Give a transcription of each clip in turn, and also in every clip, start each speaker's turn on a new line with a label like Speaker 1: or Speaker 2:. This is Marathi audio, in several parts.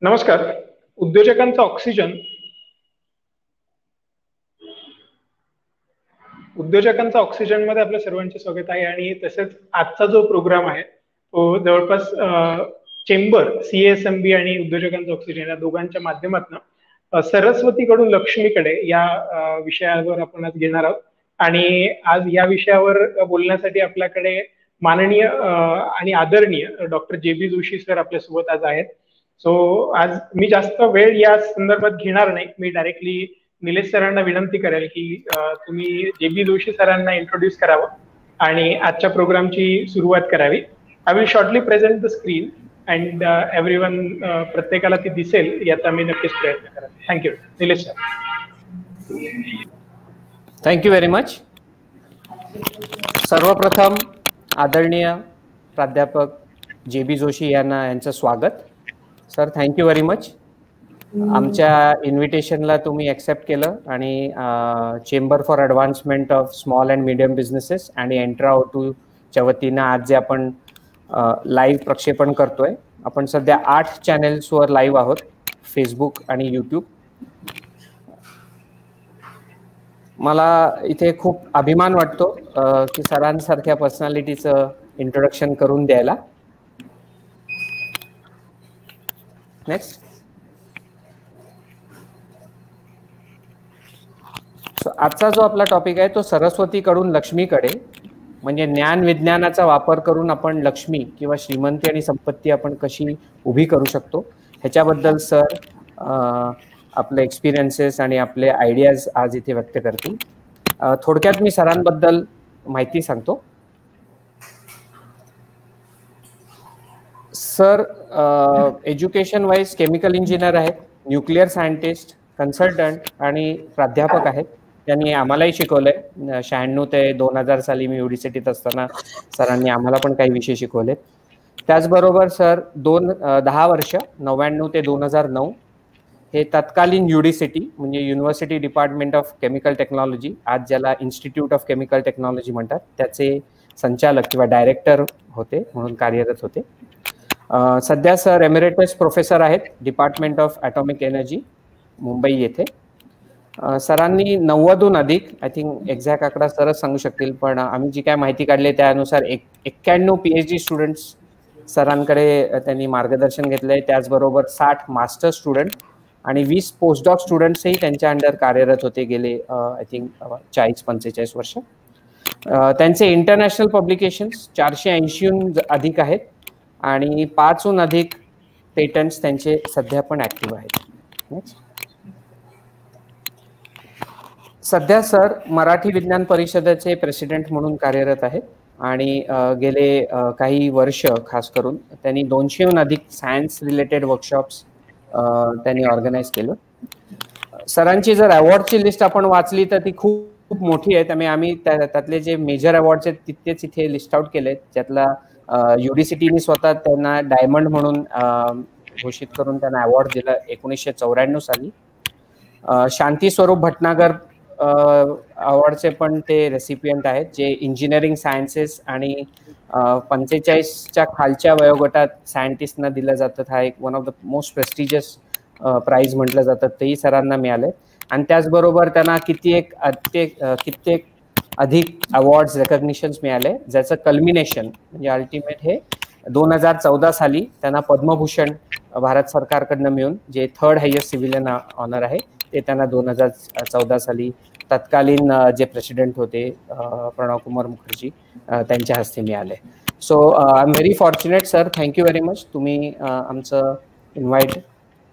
Speaker 1: नमस्कार. उद्योजकांचा ऑक्सिजन मध्ये आपल्या सर्वांचे स्वागत आहे. आणि तसेच आजचा जो प्रोग्राम आहे तो जवळपास चेंबर, CSMB आणि उद्योजकांचा ऑक्सिजन या दोघांच्या माध्यमातून सरस्वतीकडून लक्ष्मीकडे या विषयावर आपण आज घेणार आहोत. आणि आज या विषयावर बोलण्यासाठी आपल्याकडे माननीय आणि आदरणीय डॉक्टर JB जोशी सर आपल्यासोबत आज आहेत. सो आज मी जास्त वेळ या संदर्भात घेणार नाही. मी डायरेक्टली निलेश सरांना विनंती करेल की तुम्ही JB जोशी सरांना इंट्रोड्यूस करावं आणि आजच्या प्रोग्रामची सुरुवात करावी. I will shortly present the screen and everyone, प्रत्येकाला ती दिसेल याचा मी नक्कीच प्रयत्न करेन. Thank you. Nilesh sir.
Speaker 2: Thank you very much. सर्वप्रथम आदरणीय प्राध्यापक JB जोशी यांचं स्वागत. Sir, thank you very much. आमच्या इन्व्हिटेशनला तुम्ही ॲक्सेप्ट केलं आणि chamber for advancement of small and medium businesses आणि एंट्रा-O2च्या वतीनं आज जे आपण लाईव्ह प्रक्षेपण करतोय, आपण सध्या 8 चॅनेल्सवर लाईव्ह आहोत, फेसबुक आणि यूट्यूब. मला इथे खूप अभिमान वाटतो की सरांसारख्या पर्सनॅलिटीचं इंट्रोडक्शन करून द्यायला. नेक्स्ट. आजचा जो आपला टॉपिक आहे तो सरस्वतीकडून लक्ष्मीकडे, म्हणजे ज्ञान विज्ञानाचा वापर करून आपण लक्ष्मी किंवा श्रीमंती आणि संपत्ती आपण कशी उभी करू शकतो ह्याच्याबद्दल सर आपले एक्सपिरियन्सेस आणि आपले आयडियाज आज इथे व्यक्त करतील. थोडक्यात मी सरांबद्दल माहिती सांगतो. Sir education wise chemical engineer आहेत, न्यूक्लिअर सायंटिस्ट, कन्सल्टंट आणि प्राध्यापक आहेत. त्यांनी आम्हालाही शिकवलंय. 96 ते 2000 साली मी युनिव्हर्सिटीत असताना सरांनी आम्हाला पण काही विषय शिकवले. त्याचबरोबर सर 10 वर्ष 99 ते 2009 हे तत्कालीन UDCT म्हणजे university department of chemical technology, आज ज्याला इन्स्टिट्यूट ऑफ केमिकल टेक्नॉलॉजी म्हणतात, त्याचे संचालक किंवा डायरेक्टर होते म्हणून कार्यरत होते. सध्या सर एमिरेटस प्रोफेसर आहेत department of atomic energy, Mumbai येथे. सरांनी 90हून अधिक, आय थिंक एक्झॅक्ट आकडा सरच सांगू शकतील, पण आम्ही जी काय माहिती काढली त्यानुसार 91 PhD स्टुडंट्स सरांकडे त्यांनी मार्गदर्शन घेतलंय. त्याचबरोबर 60 मास्टर स्टुडंट आणि 20 पोस्टडॉक स्टुडंट्सही त्यांच्या अंडर कार्यरत होते गेले आय थिंक 40-45 वर्ष. त्यांचे इंटरनॅशनल पब्लिकेशन्स 480हून अधिक आहेत आणि 5हून अधिक पेटंट्स त्यांचे सध्या पण ॲक्टिव्ह आहेत. नेक्स्ट. सध्या सर मराठी विज्ञान परिषदेचे प्रेसिडेंट म्हणून कार्यरत आहेत आणि गेले काही वर्ष खास करून त्यांनी 200हून अधिक सायन्स रिलेटेड वर्कशॉप्स त्यांनी ऑर्गनाईज केलं. सरांची जर अवॉर्डची लिस्ट आपण वाचली तर ती खूप मोठी आहे. त्यामुळे आम्ही त्यातले जे मेजर अवॉर्ड्स आहेत तिथेच इथे लिस्ट आउट केले. ज्यातला UDCTने स्वतः त्यांना डायमंड म्हणून घोषित करून त्यांना अवॉर्ड दिला 1994 साली. शांती स्वरूप भटनागर अवॉर्डचे पण ते रेसिपियंट आहेत, जे इंजिनिअरिंग सायन्सेस आणि 45च्या खालच्या वयोगटात सायंटिस्टना दिलं जातं. हा एक one of the most prestigious prize म्हटलं जातं, तेही सरांना मिळाले. आणि त्याचबरोबर त्यांना कित्येक अधिक अवॉर्ड्स रेकग्निशन्स मिळाले, ज्याचं कल्मिनेशन म्हणजे अल्टिमेट हे 2014 साली त्यांना पद्मभूषण भारत सरकारकडनं मिळून, जे 3rd हायेस्ट सिव्हिलियन ऑनर आहे, ते त्यांना 2014 साली तत्कालीन जे प्रेसिडेंट होते प्रणव कुमार मुखर्जी त्यांच्या हस्ते मिळाले. So I am very fortunate sir. Thank you very much. तुम्ही आमचं इन्व्हाइट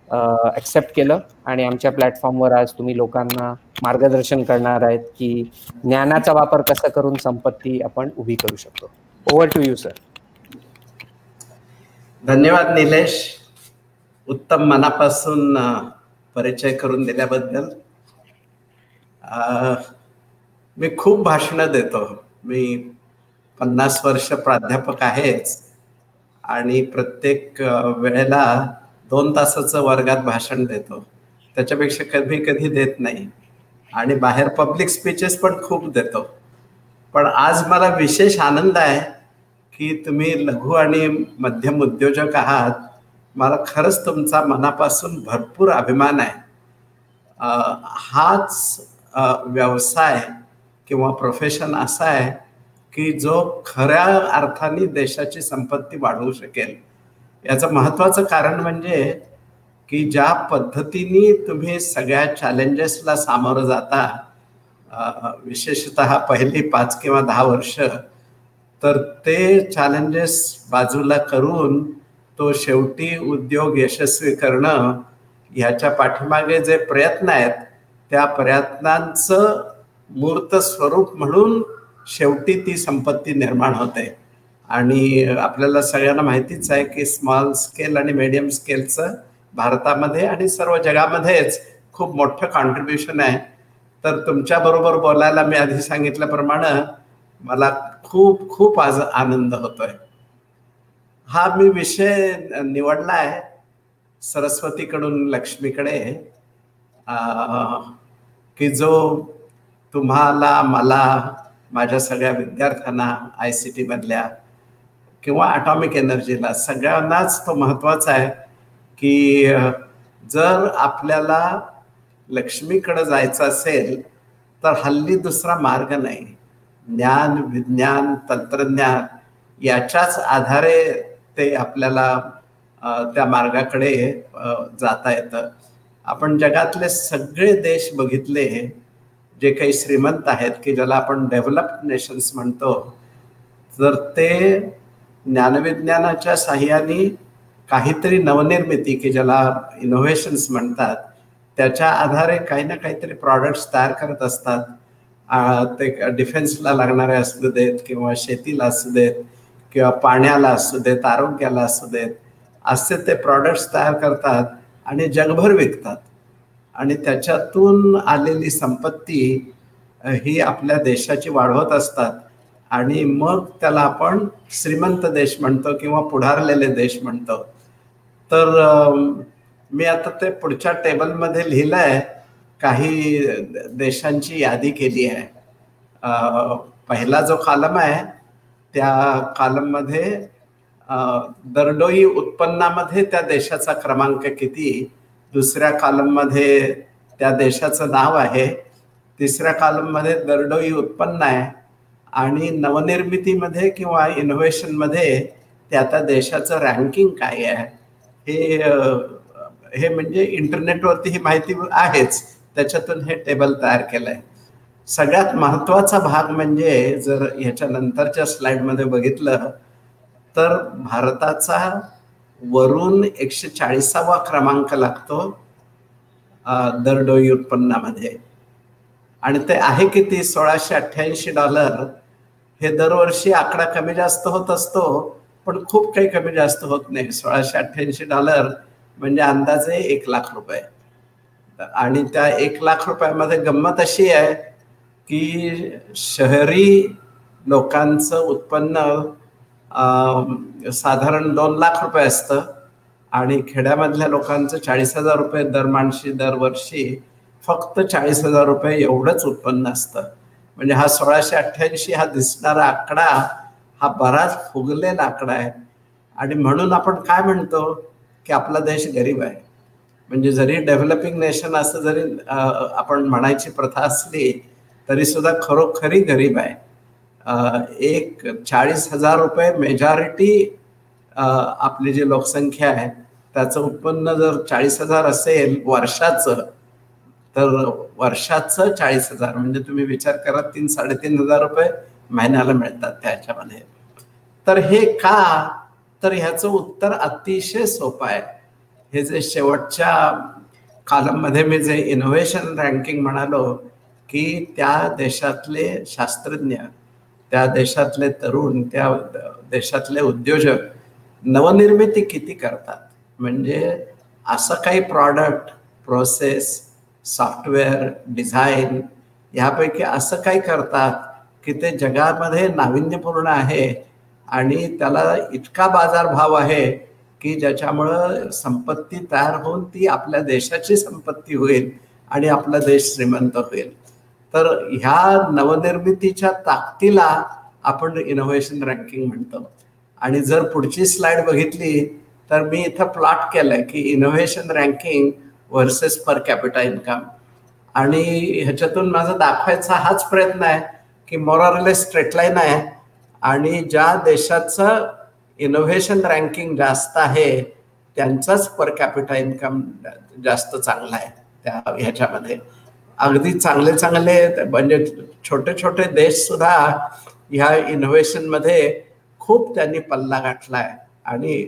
Speaker 2: ॲक्सेप्ट केलं आणि आमच्या प्लॅटफॉर्मवर आज तुम्ही लोकांना मार्गदर्शन करणार आहेत की ज्ञानाचा वापर कसा करून संपत्ती आपण उभी करू शकतो. Over to you sir.
Speaker 3: धन्यवाद निलेश. उत्तम मनापासून परिचय करून दिल्याबद्दल. मी खूप भाषणं देतो. मी 50 वर्ष प्राध्यापक आहेच आणि प्रत्येक वेळेला 2 तासाचं वर्गात भाषण देतो. त्याच्यापेक्षा कधी कधी देत नाही आणि बाहेर पब्लिक स्पीचेस पण खूप देतो. पण आज मला विशेष आनंद आहे की तुम्ही लघु आणि मध्यम उद्योजक आहात मला खरंच तुमचा मनापासून भरपूर अभिमान आहे. हाच व्यवसाय किंवा प्रोफेशन असा आहे की जो खऱ्या अर्थाने देशाची संपत्ती वाढवू शकेल. याचं महत्त्वाचं कारण म्हणजे की ज्या पद्धतीने तुम्ही सगळ्या चॅलेंजेसला सामोरं जाता, विशेषतः पहिली 5 किंवा 10 वर्ष, तर ते चॅलेंजेस बाजूला करून तो शेवटी उद्योग यशस्वी करणं, ह्याच्या पाठीमागे जे प्रयत्न आहेत त्या प्रयत्नांचं मूर्त स्वरूप म्हणून शेवटी ती संपत्ती निर्माण होते. आणि आपल्याला सगळ्यांना माहितीच आहे की स्मॉल स्केल आणि मीडियम स्केलचं भारतामध्ये आणि सर्व जगामध्येच खूप मोठं कॉन्ट्रीब्युशन आहे. तर तुमच्याबरोबर बोलायला मी आधी सांगितल्याप्रमाणे मला खूप खूप आज आनंद होतोय. हा मी विषय निवडला आहे सरस्वतीकडून लक्ष्मीकडे, की जो तुम्हाला, मला, माझ्या सगळ्या विद्यार्थ्यांना, ICT मधल्या किंवा ॲटॉमिक एनर्जीला सगळ्यांनाच तो महत्त्वाचा आहे की जर आपल्याला लक्ष्मीकडे जायचं असेल तर हल्ली दुसरा मार्ग नाही. ज्ञान, विज्ञान, तंत्रज्ञान याच्याच आधारे ते आपल्याला त्या मार्गाकडे जाता येतं. आपण जगातले सगळे देश बघितले जे काही श्रीमंत आहेत की ज्याला आपण डेव्हलप्ड नेशन्स म्हणतो, तर ते ज्ञानविज्ञानाच्या साहाय्याने काहीतरी नवनिर्मिती की ज्याला इनोव्हेशन्स म्हणतात त्याच्या आधारे काही ना काहीतरी प्रॉडक्ट्स तयार करत असतात. ते डिफेन्सला लागणारे असू देत किंवा शेतीला असू देत किंवा पाण्याला असू देत, आरोग्याला असू देत, असे ते प्रॉडक्ट्स तयार करतात आणि जगभर विकतात. आणि त्याच्यातून आलेली संपत्ती ही आपल्या देशाची वाढवत असतात आणि मग त्याला आपण श्रीमंत देश म्हणतो किंवा पुढारलेले देश म्हणतो. तर मी आता ते पुढच्या टेबलमध्ये लिहिलं आहे, काही देशांची यादी केली आहे. पहिला जो कॉलम आहे त्या कॉलममध्ये दरडोई उत्पन्नामध्ये त्या देशाचा क्रमांक किती, दुसऱ्या कॉलममध्ये त्या देशाचं नाव आहे, तिसऱ्या कॉलममध्ये दरडोई उत्पन्न आहे आणि नवनिर्मितीमध्ये किंवा इनोव्हेशनमध्ये त्या देशाचं रँकिंग काय आहे हे म्हणजे इंटरनेटवरती ही माहिती आहेच, त्याच्यातून हे टेबल तयार केलं आहे. सगळ्यात महत्त्वाचा भाग म्हणजे जर ह्याच्या नंतरच्या स्लाइडमध्ये बघितलं तर भारताचा वरून 140वा क्रमांक लागतो दरडोई उत्पन्नामध्ये. आणि ते आहे किती, $1688. हे दरवर्षी आकडा कमी जास्त होत असतो, पण खूप काही कमी जास्त होत नाही. $1688 म्हणजे अंदाजे 1 लाख रुपये. आणि त्या 1 लाख रुपयामध्ये गंमत अशी आहे की शहरी लोकांचं उत्पन्न साधारण 2 लाख रुपये असतं आणि खेड्यामधल्या लोकांचं 40,000 रुपये दरमाणशी दरवर्षी फक्त 40,000 रुपये एवढंच उत्पन्न असतं. म्हणजे हा 1688 हा दिसणारा आकडा हा बराच फुगलेला आकडा आहे. आणि म्हणून आपण काय म्हणतो की आपला देश गरीब आहे. म्हणजे जरी डेव्हलपिंग नेशन असं जरी आपण म्हणायची प्रथा असली तरी सुद्धा खरोखरी गरीब आहे. 40,000 रुपये मेजॉरिटी आपली जी लोकसंख्या आहे त्याचं उत्पन्न जर 40,000 असेल वर्षाचं, तर वर्षाचं 40,000 म्हणजे तुम्ही विचार करा 3-3.5 रुपये महिन्याला मिळतात त्याच्यामध्ये. तर हे का, तर ह्याचं उत्तर अतिशय सोपं आहे. हे जे शेवटच्या कॉलममध्ये मी जे इनोव्हेशन रँकिंग म्हणालो की त्या देशातले शास्त्रज्ञ, त्या देशातले तरुण, त्या देशातले उद्योजक नवनिर्मिती किती करतात. म्हणजे असं काही प्रॉडक्ट, प्रोसेस, सॉफ्टवेअर, डिझाईन ह्यापैकी असं काही करतात की ते जगामध्ये नाविन्यपूर्ण आहे आणि त्याला इतका बाजारभाव आहे की ज्याच्यामुळं संपत्ती तयार होऊन ती आपल्या देशाची संपत्ती होईल आणि आपला देश श्रीमंत होईल. तर ह्या नवनिर्मितीच्या ताकदीला आपण इनोव्हेशन रँकिंग म्हणतो. आणि जर पुढची स्लाइड बघितली तर मी इथं प्लॉट केलंय की innovation ranking versus per capita income, आणि ह्याच्यातून माझा दाखवायचा हाच प्रयत्न आहे की मोरलेस स्ट्रेट लाईन आहे, आणि ज्या देशाचं इनोव्हेशन रँकिंग जास्त आहे त्यांचाच पर कॅपिटा इन्कम जास्त चांगला आहे त्या ह्याच्यामध्ये. अगदी चांगले चांगले म्हणजे छोटे छोटे देश सुद्धा ह्या इनोव्हेशन मध्ये खूप त्यांनी पल्ला गाठलाय आणि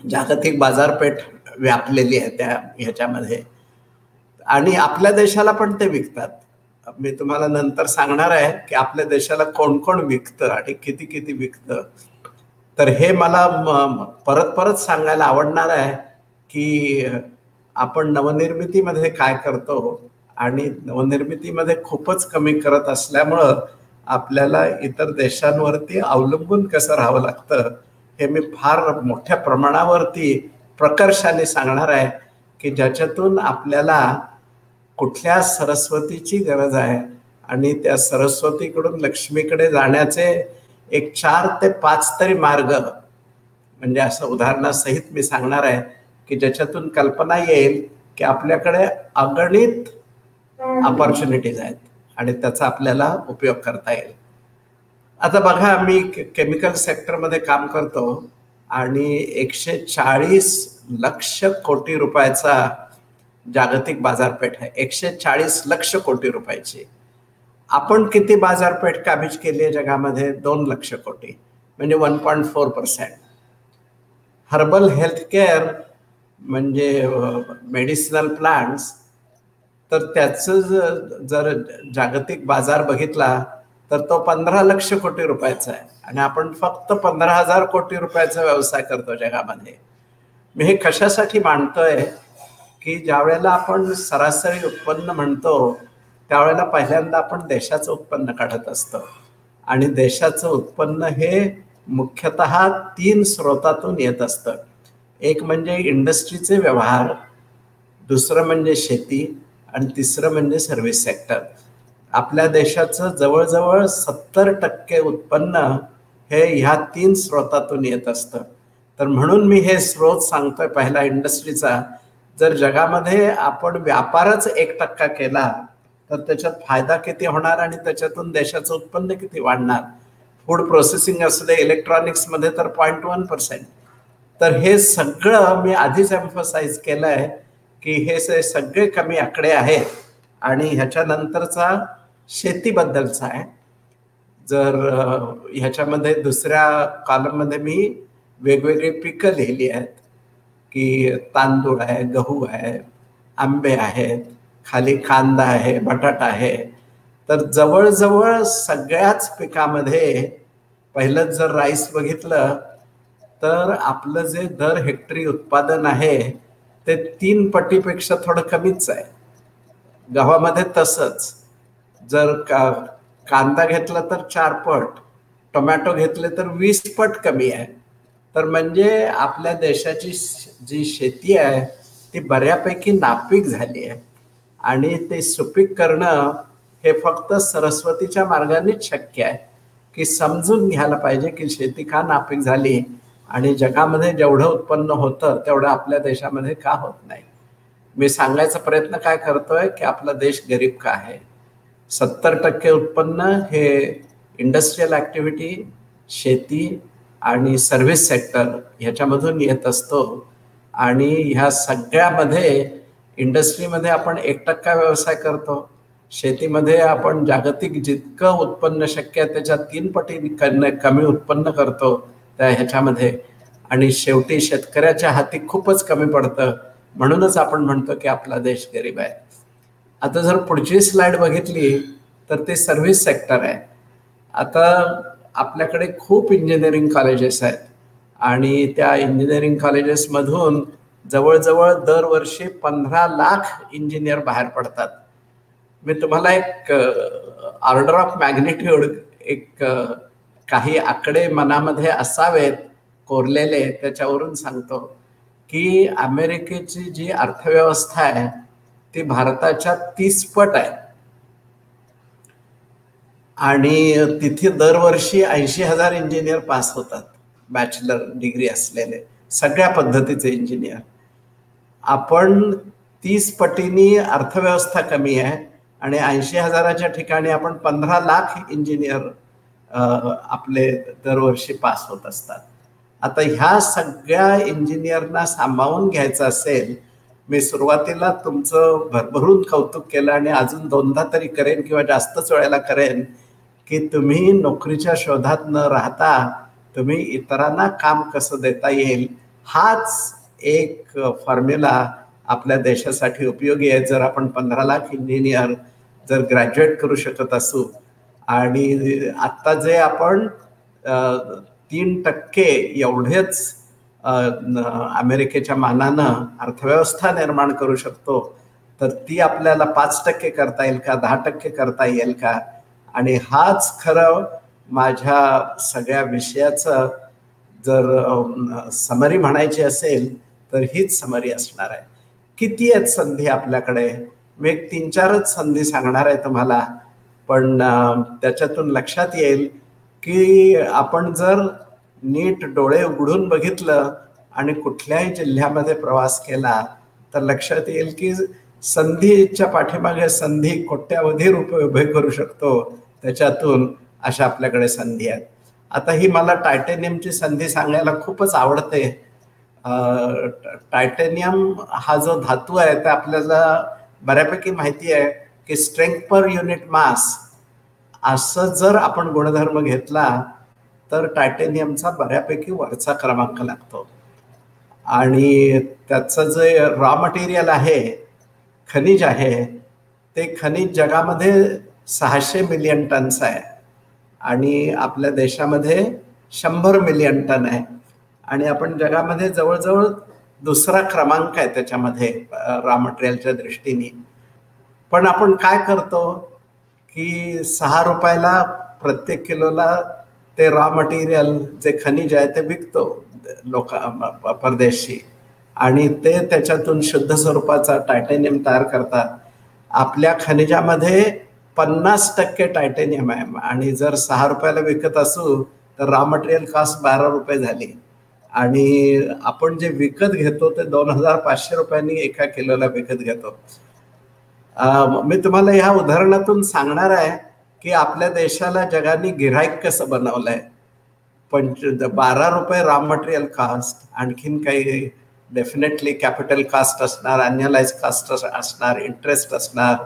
Speaker 3: जागतिक बाजारपेठ व्यापलेली आहे त्या ह्याच्यामध्ये, आणि आपल्या देशाला पण ते विकतात. मी तुम्हाला नंतर सांगणार आहे की आपल्या देशाला कोण कोण विकतं आणि किती किती विकतं. तर हे मला परत परत सांगायला आवडणार आहे की आपण नवनिर्मितीमध्ये काय करतो, आणि नवनिर्मितीमध्ये खूपच कमी करत असल्यामुळं आपल्याला इतर देशांवरती अवलंबून कसं राहावं लागतं हे मी फार मोठ्या प्रमाणावरती प्रकर्षाने सांगणार आहे की ज्याच्यातून आपल्याला कुठल्या सरस्वतीची गरज आहे आणि त्या सरस्वतीकडून लक्ष्मीकडे जाण्याचे एक 4 ते 5 तरी मार्ग, म्हणजे असं उदाहरणासहित मी सांगणार आहे की ज्याच्यातून कल्पना येईल की आपल्याकडे अगणित ऑपॉर्च्युनिटीज आहेत आणि त्याचा आपल्याला उपयोग करता येईल. आता बघा, मी केमिकल सेक्टरमध्ये काम करतो आणि 140 लक्ष कोटी रुपयाचा जागतिक बाजारपेठ आहे. 140 लक्ष कोटी रुपयाची. आपण किती बाजारपेठ काबीज केली आहे जगामध्ये? 2 लक्ष कोटी, म्हणजे 1.4%. हर्बल हेल्थकेअर म्हणजे मेडिसिनल प्लांट्स, तर त्याचं जर जागतिक बाजार बघितला तर तो 15 लक्ष कोटी रुपयाचा आहे, आणि आपण फक्त 15,000 कोटी रुपयाचा व्यवसाय करतो जगामध्ये. मी हे कशासाठी मांडतोय की ज्या वेळेला आपण सरासरी उत्पन्न म्हणतो त्यावेळेला पहिल्यांदा आपण देशाचं उत्पन्न काढत असतो, आणि देशाचं उत्पन्न हे मुख्यतः 3 स्रोतातून येत असतं. एक म्हणजे इंडस्ट्रीचे व्यवहार, दुसरं म्हणजे शेती, आणि तिसरं म्हणजे सर्व्हिस सेक्टर. आपल्या देशाचं जवळजवळ 70% उत्पन्न हे ह्या 3 स्रोतातून येत असतं. तर म्हणून मी हे स्रोत सांगतोय. पहिला इंडस्ट्रीचा. जर जगामध्ये आपण व्यापारच 1% केला तर त्याच्यात फायदा किती होणार आणि त्याच्यातून देशाचं उत्पन्न किती वाढणार. फूड प्रोसेसिंग असू दे, इलेक्ट्रॉनिक्समध्ये तर 0.1%. तर हे सगळं मी आधीच एम्फसाइज केलंय की हे सगळे कमी आकडे आहेत. आणि ह्याच्यानंतरचा शेतीबद्दलचा आहे. जर ह्याच्यामध्ये दुसऱ्या कॉलममध्ये मी वेगवेगळी पिकं लिहिली आहेत की तांदूळ आहे, गहू आहे, आंबे आहेत, खाली कांदा आहे, बटाटा आहे. तर जवळजवळ सगळ्याच पिकामध्ये पहिलं जर राईस बघितलं तर आपलं जे दर हेक्टरी उत्पादन आहे ते 3 पटीपेक्षा थोडं कमीच आहे. गव्हामध्ये तसंच. जर कांदा घेतला तर 4 पट, टोमॅटो घेतले तर 20 पट कमी आहे. तर म्हणजे आपल्या देशाची जी शेती आहे ती बऱ्यापैकी नापीक झाली आहे, आणि ते सुपीक करणं हे फक्त सरस्वतीच्या मार्गानेच शक्य आहे. की समजून घ्यायला पाहिजे की शेती का नापीक झाली, आणि जगामध्ये जेवढं उत्पन्न होतं तेवढं आपल्या देशामध्ये का होत नाही. मी सांगायचा प्रयत्न काय करतोय की आपला देश गरीब का आहे. 70% उत्पन्न हे इंडस्ट्रियल ऍक्टिव्हिटी, शेती आणि सर्व्हिस सेक्टर ह्याच्यामधून येत असतो. आणि ह्या सगळ्यामध्ये इंडस्ट्रीमध्ये आपण 1% व्यवसाय करतो. शेतीमध्ये आपण जागतिक जितकं उत्पन्न शक्य आहे त्याच्या 3 पटी कमी उत्पन्न करतो त्या ह्याच्यामध्ये. आणि शेवटी शेतकऱ्याच्या हाती खूपच कमी पडतं. म्हणूनच आपण म्हणतो की आपला देश गरीब आहे. आता जर पुढची स्लाइड बघितली तर ते सर्व्हिस सेक्टर आहे. आता आपल्याकडे खूप इंजिनिअरिंग कॉलेजेस आहेत, आणि त्या इंजिनिअरिंग कॉलेजेसमधून जवळजवळ दरवर्षी 15 लाख इंजिनियर बाहेर पडतात. मी तुम्हाला एक ऑर्डर ऑफ मॅग्निट्यूड, एक काही आकडे मनामध्ये असावेत कोरलेले, त्याच्यावरून सांगतो की अमेरिकेची जी अर्थव्यवस्था आहे ती भारताच्या 30 पट आहे, आणि तिथे दरवर्षी 80,000 इंजिनियर पास होतात, बॅचलर डिग्री असलेले. सगळ्या पद्धतीचे इंजिनियर. आपण 30 पटींनी अर्थव्यवस्था कमी आहे आणि 80,000च्या ठिकाणी आपण 15 लाख इंजिनियर आपले दरवर्षी पास होत असतात. आता ह्या सगळ्या इंजिनियरना सांभाळून घ्यायचं असेल, मी सुरुवातीला तुमचं भरभरून कौतुक केलं आणि अजून 2दा तरी करेन किंवा जास्तच वेळेला करेन की तुम्ही नोकरीच्या शोधात न राहता तुम्ही इतरांना काम कसं देता येईल हाच एक फॉर्म्युला आपल्या देशासाठी उपयोगी आहे. जर आपण 15 लाख इंजिनियर जर ग्रॅज्युएट करू शकत असू आणि आता जे आपण 3% एवढेच अमेरिकेच्या मानानं अर्थव्यवस्था निर्माण करू शकतो, तर ती आपल्याला 5% करता येईल का, 10% करता येईल का? आणि हाच खरं माझ्या सगळ्या विषयाचं जर समरी म्हणायची असेल तर हीच समरी असणार आहे. किती आहेत संधी आपल्याकडे? मी एक 3-4च संधी सांगणार आहे तुम्हाला, पण त्याच्यातून लक्षात येईल की आपण जर नीट डोळे उघडून बघितलं आणि कुठल्याही जिल्ह्यामध्ये प्रवास केला तर लक्षात येईल की संधीच्या पाठीमागे संधी कोट्यावधी रुपये उभे करू शकतो, त्याच्यातून अशा आपल्याकडे संधी आहेत. आता ही मला टायटेनियमची संधी सांगायला खूपच आवडते. टायटेनियम हा जो धातू आहे ते आपल्याला बऱ्यापैकी माहिती आहे की स्ट्रेंथ पर युनिट मास असं जर आपण गुणधर्म घेतला तर टायटेनियमचा बऱ्यापैकी वरचा क्रमांक लागतो. आणि त्याचं जे रॉ मटेरियल आहे, खनिज आहे, ते खनिज जगामध्ये 600 मिलियन टन्स आहे आणि आपल्या देशामध्ये 100 मिलियन टन आहे आणि आपण जगामध्ये जवळजवळ 2रा क्रमांक आहे त्याच्यामध्ये रॉ मटेरियलच्या दृष्टीने. पण आपण काय करतो की 6 रुपयाला प्रत्येक किलोला ते रॉ मटेरियल जे खनिज आहे ते विकतो परदेशी आणि ते त्याच्यातून शुद्ध स्वरूपाचा टायटेनियम तयार करतात. आपल्या खनिजामध्ये 50% टायटेनियम आहे आणि जर 6 रुपयाला विकत असू तर रॉ मटेरियल कॉस्ट 12 रुपये झाली आणि आपण जे विकत घेतो ते 2,500 रुपयांनी एका किलोला विकत घेतो. मी तुम्हाला ह्या उदाहरणातून सांगणार आहे की आपल्या देशाला जगाने गिऱ्हाईक कसं बनवलंय. 12 रुपये रॉ मटेरियल कॉस्ट, आणखीन काही डेफिनेटली कॅपिटल कॉस्ट असणार, अॅन्युअलाइज कॉस्ट असणार, इंटरेस्ट असणार,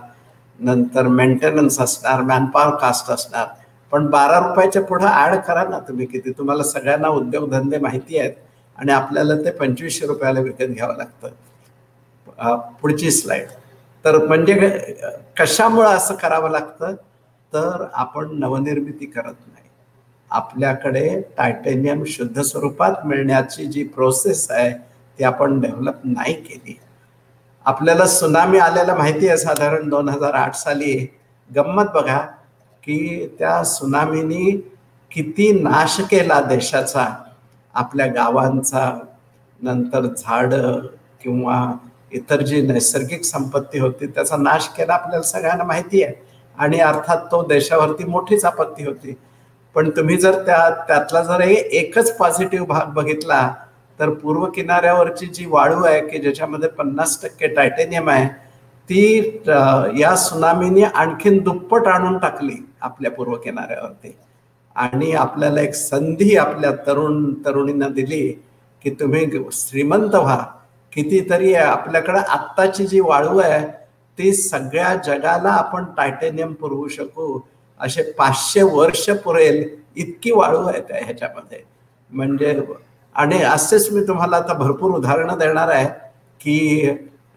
Speaker 3: नंतर मेंटेनन्स असणार, मॅनपॉवर कॉस्ट असणार. पण 12 रुपयाच्या पुढे ऍड करा ना तुम्ही किती. तुम्हाला सगळ्यांना उद्योगधंदे माहिती आहेत आणि आपल्याला ते 2500 रुपयाला विकत घ्यावं लागतं. पुढची स्लाइड. तर म्हणजे कशामुळे असं करावं लागतं तर आपण नवनिर्मिती करत नाही. आपल्याकडे टायटेनियम शुद्ध स्वरूपात मिळण्याची जी प्रोसेस आहे ती आपण डेव्हलप नाही केली. आपल्याला सुनामी आलेला माहिती आहे साधारण 2008 साली. गंमत बघा की त्या सुनामीनी किती नाश केला देशाचा, आपल्या गावांचा, नंतर झाडं किंवा इतर जी नैसर्गिक संपत्ती होती त्याचा नाश केला, आपल्याला सगळ्यांना माहिती आहे. आणि अर्थात तो देशावरती मोठीच आपत्ती होती. पण तुम्ही जर त्यातला जर एकच पॉझिटिव्ह भाग बघितला तर पूर्व किनाऱ्यावरची जी वाळू आहे की ज्याच्यामध्ये 50% टायटेनियम आहे ती या सुनामीने आणखीन दुप्पट आणून टाकली आपल्या पूर्व किनाऱ्यावरती. आणि आपल्याला एक संधी आपल्या तरुणींना दिली की तुम्ही श्रीमंत व्हा. कितीतरी आपल्याकडे आत्ताची जी वाळू आहे ती सगळ्या जगाला आपण टायटेनियम पुरवू शकू असे 500 वर्ष पुरेल इतकी वाळू आहे त्या ह्याच्यामध्ये. म्हणजे आणि असेच मी तुम्हाला आता भरपूर उदाहरणं देणार आहे की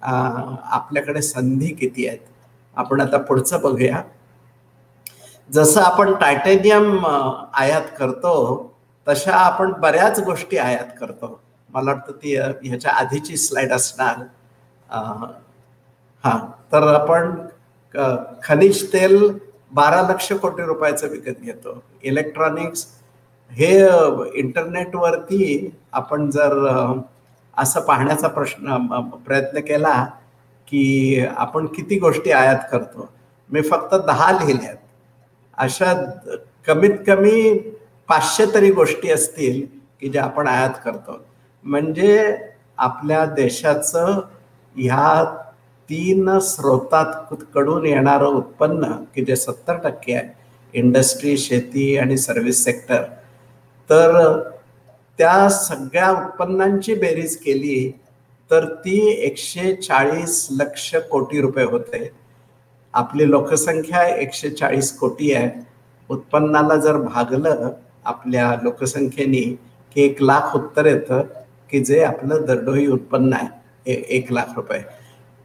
Speaker 3: आपल्याकडे संधी किती आहेत. आपण आता पुढचं बघूया. जसं आपण टायटेनियम आयात करतो तशा आपण बऱ्याच गोष्टी आयात करतो. मला वाटतं ती ह्याच्या आधीची स्लाइड असणार. हां, तर आपण खनिज तेल 12 लक्ष कोटी रुपयाचं विकत घेतो. इलेक्ट्रॉनिक्स हे इंटरनेटवरती आपण जर असं पाहण्याचा प्रयत्न केला की आपण किती गोष्टी आयात करतो. मी फक्त 10 लिहिल्यात. अशा कमीत कमी 500 तरी गोष्टी असतील की ज्या आपण आयात करतो. म्हणजे आपल्या देशाचं ह्या 3 स्रोतात कडून येणारं उत्पन्न की जे 70% आहे, इंडस्ट्री, शेती आणि सर्व्हिस सेक्टर, तर त्या सगळ्या उत्पन्नांची बेरीज केली तर ती 140 लक्ष कोटी रुपये होते. आपली लोकसंख्या 140 कोटी आहे. उत्पन्नाला जर भागलं आपल्या लोकसंख्येने की 1 लाख उत्तर येतं की जे आपलं दरडोई उत्पन्न आहे 1 लाख रुपये.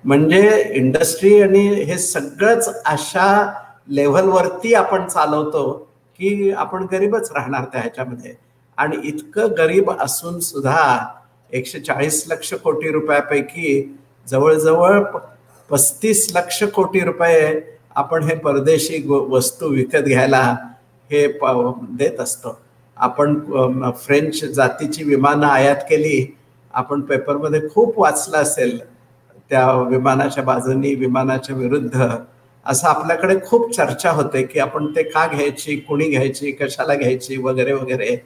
Speaker 3: म्हणजे इंडस्ट्री आणि हे सगळंच अशा लेव्हलवरती आपण चालवतो की आपण गरीबच राहणार त्या ह्याच्यामध्ये. आणि इतकं गरीब असून सुद्धा 140 लक्ष कोटी रुपयापैकी जवळजवळ 35 लक्ष कोटी रुपये आपण हे परदेशी वस्तू विकत घ्यायला हे देत असतो. आपण फ्रेंच जातीची विमानं आयात केली. आपण पेपरमध्ये खूप वाचलं असेल, त्या विमानाच्या बाजूनी विमानाच्या विरुद्ध असं आपल्याकडे खूप चर्चा होते की आपण ते का घ्यायची, कुणी घ्यायची, कशाला घ्यायची वगैरे वगैरे.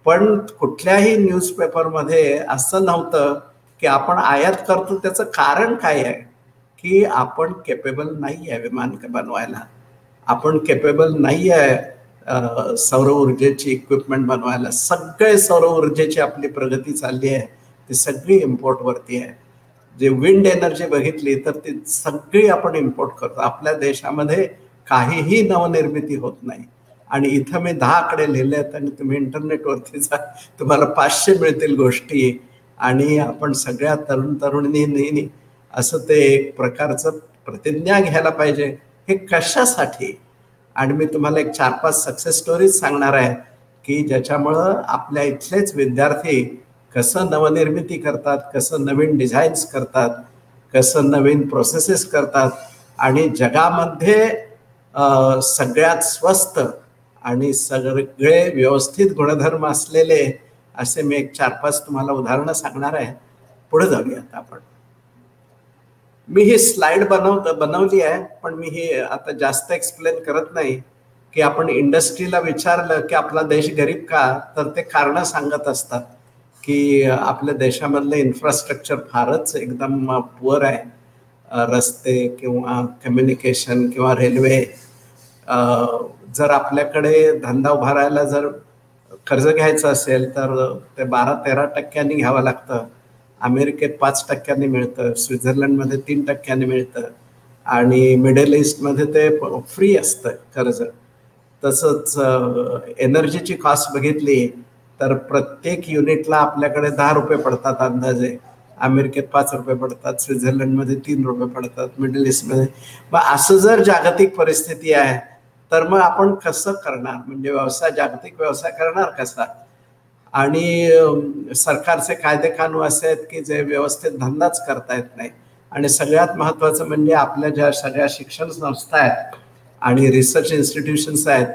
Speaker 3: पण कुठल्याही न्यूजपेपरमध्ये असं नव्हतं की आपण आयात करतो त्याचं कारण काय आहे, की आपण केपेबल नाही आहे विमान बनवायला, आपण केपेबल नाही आहे सौर ऊर्जेची इक्विपमेंट बनवायला. सगळे सौर ऊर्जेची आपली प्रगती चालली आहे ती सगळी इम्पोर्टवरती आहे. जे विंड एनर्जी बघितली तर ती सगळी आपण इम्पोर्ट करतो. आपल्या देशामध्ये काहीही नवनिर्मिती होत नाही. आणि इथं मी 10 आकडे लिहिले आहेत आणि तुम्ही इंटरनेटवरती जा, तुम्हाला 500 मिळतील गोष्टी. आणि आपण सगळ्या तरुणींनी असं ते एक प्रकारचं प्रतिज्ञा घ्यायला पाहिजे. हे कशासाठी? आणि मी तुम्हाला एक 4-5 सक्सेस स्टोरीज सांगणार आहे की ज्याच्यामुळं आपल्या इथलेच विद्यार्थी कसं नवनिर्मिती करतात, कसं नवीन डिझाईन्स करतात, कसं नवीन प्रोसेसेस करतात आणि जगामध्ये सगळ्यात स्वस्त आणि सगळे व्यवस्थित गुणधर्म असलेले असे मी एक 4-5 तुम्हाला उदाहरणं सांगणार आहे. पुढे जाऊयात आपण. मी ही स्लाइड बनवली आहे, पण मी ही आता जास्त एक्सप्लेन करत नाही. की आपण इंडस्ट्रीला विचारलं की आपला देश गरीब का, तर ते कारणं सांगत असतात की आपल्या देशामधलं इन्फ्रास्ट्रक्चर फारच एकदम पुअर आहे. रस्ते किंवा कम्युनिकेशन किंवा रेल्वे. जर आपल्याकडे धंदा उभारायला जर कर्ज घ्यायचं असेल तर ते 12-13% घ्यावं लागतं. अमेरिकेत 5% मिळतं, स्वित्झर्लंडमध्ये 3% मिळतं आणि मिडल ईस्टमध्ये ते फ्री असतं कर्ज. तसंच एनर्जीची कॉस्ट बघितली तर प्रत्येक युनिटला आपल्याकडे 10 रुपये पडतात अंदाजे. अमेरिकेत 5 रुपये पडतात, स्वित्झर्लंडमध्ये 3 रुपये पडतात, मिडल ईस्टमध्ये. मग असं जर जागतिक परिस्थिती आहे तर मग आपण कसं करणार, म्हणजे व्यवसाय, जागतिक व्यवसाय करणार कसा? आणि सरकारचे कायदे कानून असे आहेत की जे व्यवस्थित धंदाच करता येत नाही. आणि सगळ्यात महत्त्वाचं म्हणजे आपल्या ज्या सगळ्या शिक्षण संस्था आहेत आणि रिसर्च इन्स्टिट्यूशन्स आहेत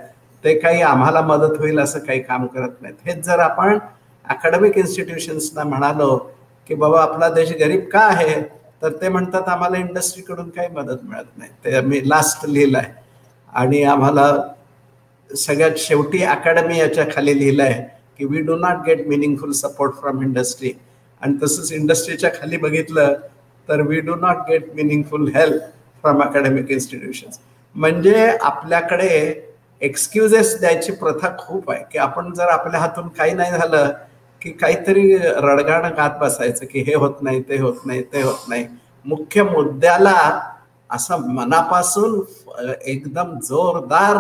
Speaker 3: ते काही आम्हाला मदत होईल असं काही काम करत नाहीत. हेच जर आपण अकॅडमिक इन्स्टिट्यूशन्सना म्हणालो की बाबा आपला देश गरीब का आहे, तर ते म्हणतात आम्हाला इंडस्ट्रीकडून काही मदत मिळत नाही. ते मी लास्ट लिहिलं आहे. आणि आम्हाला सगळ्यात शेवटी अकॅडमी याच्या खाली लिहिलं आहे की we do not get meaningful support from industry. आणि तसंच इंडस्ट्रीच्या खाली बघितलं तर we do not get meaningful help from academic institutions. म्हणजे आपल्याकडे एक्सक्युजेस द्यायची प्रथा खूप आहे की आपण जर आपल्या हातून काही नाही झालं की काहीतरी रडगाणं गात बसायचं की हे होत नाही, ते होत नाही, ते होत नाही. मुख्य मुद्द्याला असं मनापासून एकदम जोरदार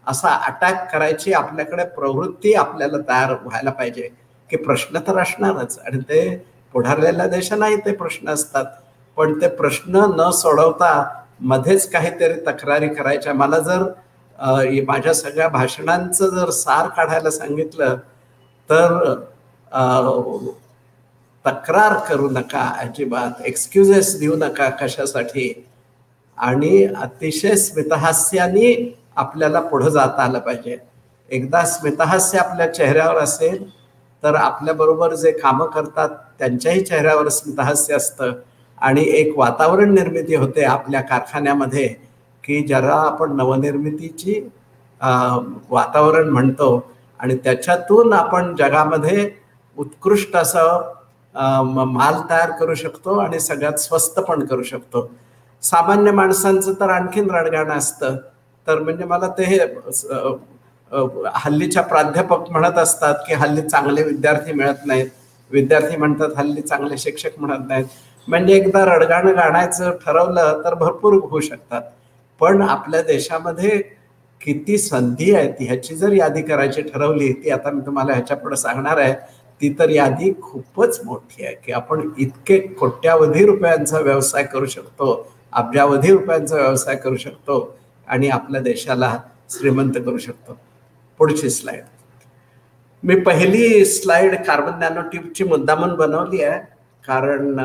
Speaker 3: असा अटॅक करायची आपल्याकडे प्रवृत्ती आपल्याला तयार व्हायला पाहिजे की प्रश्न तर असणारच. आणि ते पुढारलेल्या देशांनाही ते प्रश्न असतात, पण ते प्रश्न न सोडवता मध्येच काहीतरी तक्रारी करायच्या. मला जर माझ्या सगळ्या भाषणांचं जर सार काढायला सांगितलं तर तक्रार करू नका अजिबात, एक्सक्युजेस देऊ नका कशासाठी. आणि अतिशय स्मितहास्याने आपल्याला पुढे जाता आलं पाहिजे. एकदा स्मितहास्य आपल्या चेहऱ्यावर असेल तर आपल्याबरोबर जे कामं करतात त्यांच्याही चेहऱ्यावर स्मितहास्य असतं आणि एक वातावरण निर्मिती होते आपल्या कारखान्यामध्ये की ज्याला आपण नवनिर्मितीची वातावरण म्हणतो. आणि त्याच्यातून आपण जगामध्ये उत्कृष्ट असं माल तयार करू शकतो आणि सगळ्यात स्वस्त पण करू शकतो. सामान्य माणसांचं तर आणखीन रणगाणं असतं. तर म्हणजे मला ते हे हल्लीच्या प्राध्यापक म्हणत असतात की हल्ली चांगले विद्यार्थी मिळत नाहीत, विद्यार्थी म्हणतात हल्ली चांगले शिक्षक म्हणत नाहीत. म्हणजे एकदा रडगाणं गाण्याचं ठरवलं तर भरपूर होऊ शकतात. पण आपल्या देशामध्ये किती संधी आहेत ह्याची जर यादी करायची ठरवली, ती आता मी तुम्हाला ह्याच्या पुढे सांगणार आहे, ती तर यादी खूपच मोठी आहे की आपण इतके कोट्यावधी रुपयांचा व्यवसाय करू शकतो, अब्जावधी रुपयांचा व्यवसाय करू शकतो आणि आपल्या देशाला श्रीमंत करू शकतो. पुढची स्लाइड. मी पहिली स्लाइड कार्बन नॅनो ट्यूबची मुद्दामून बनवली आहे कारण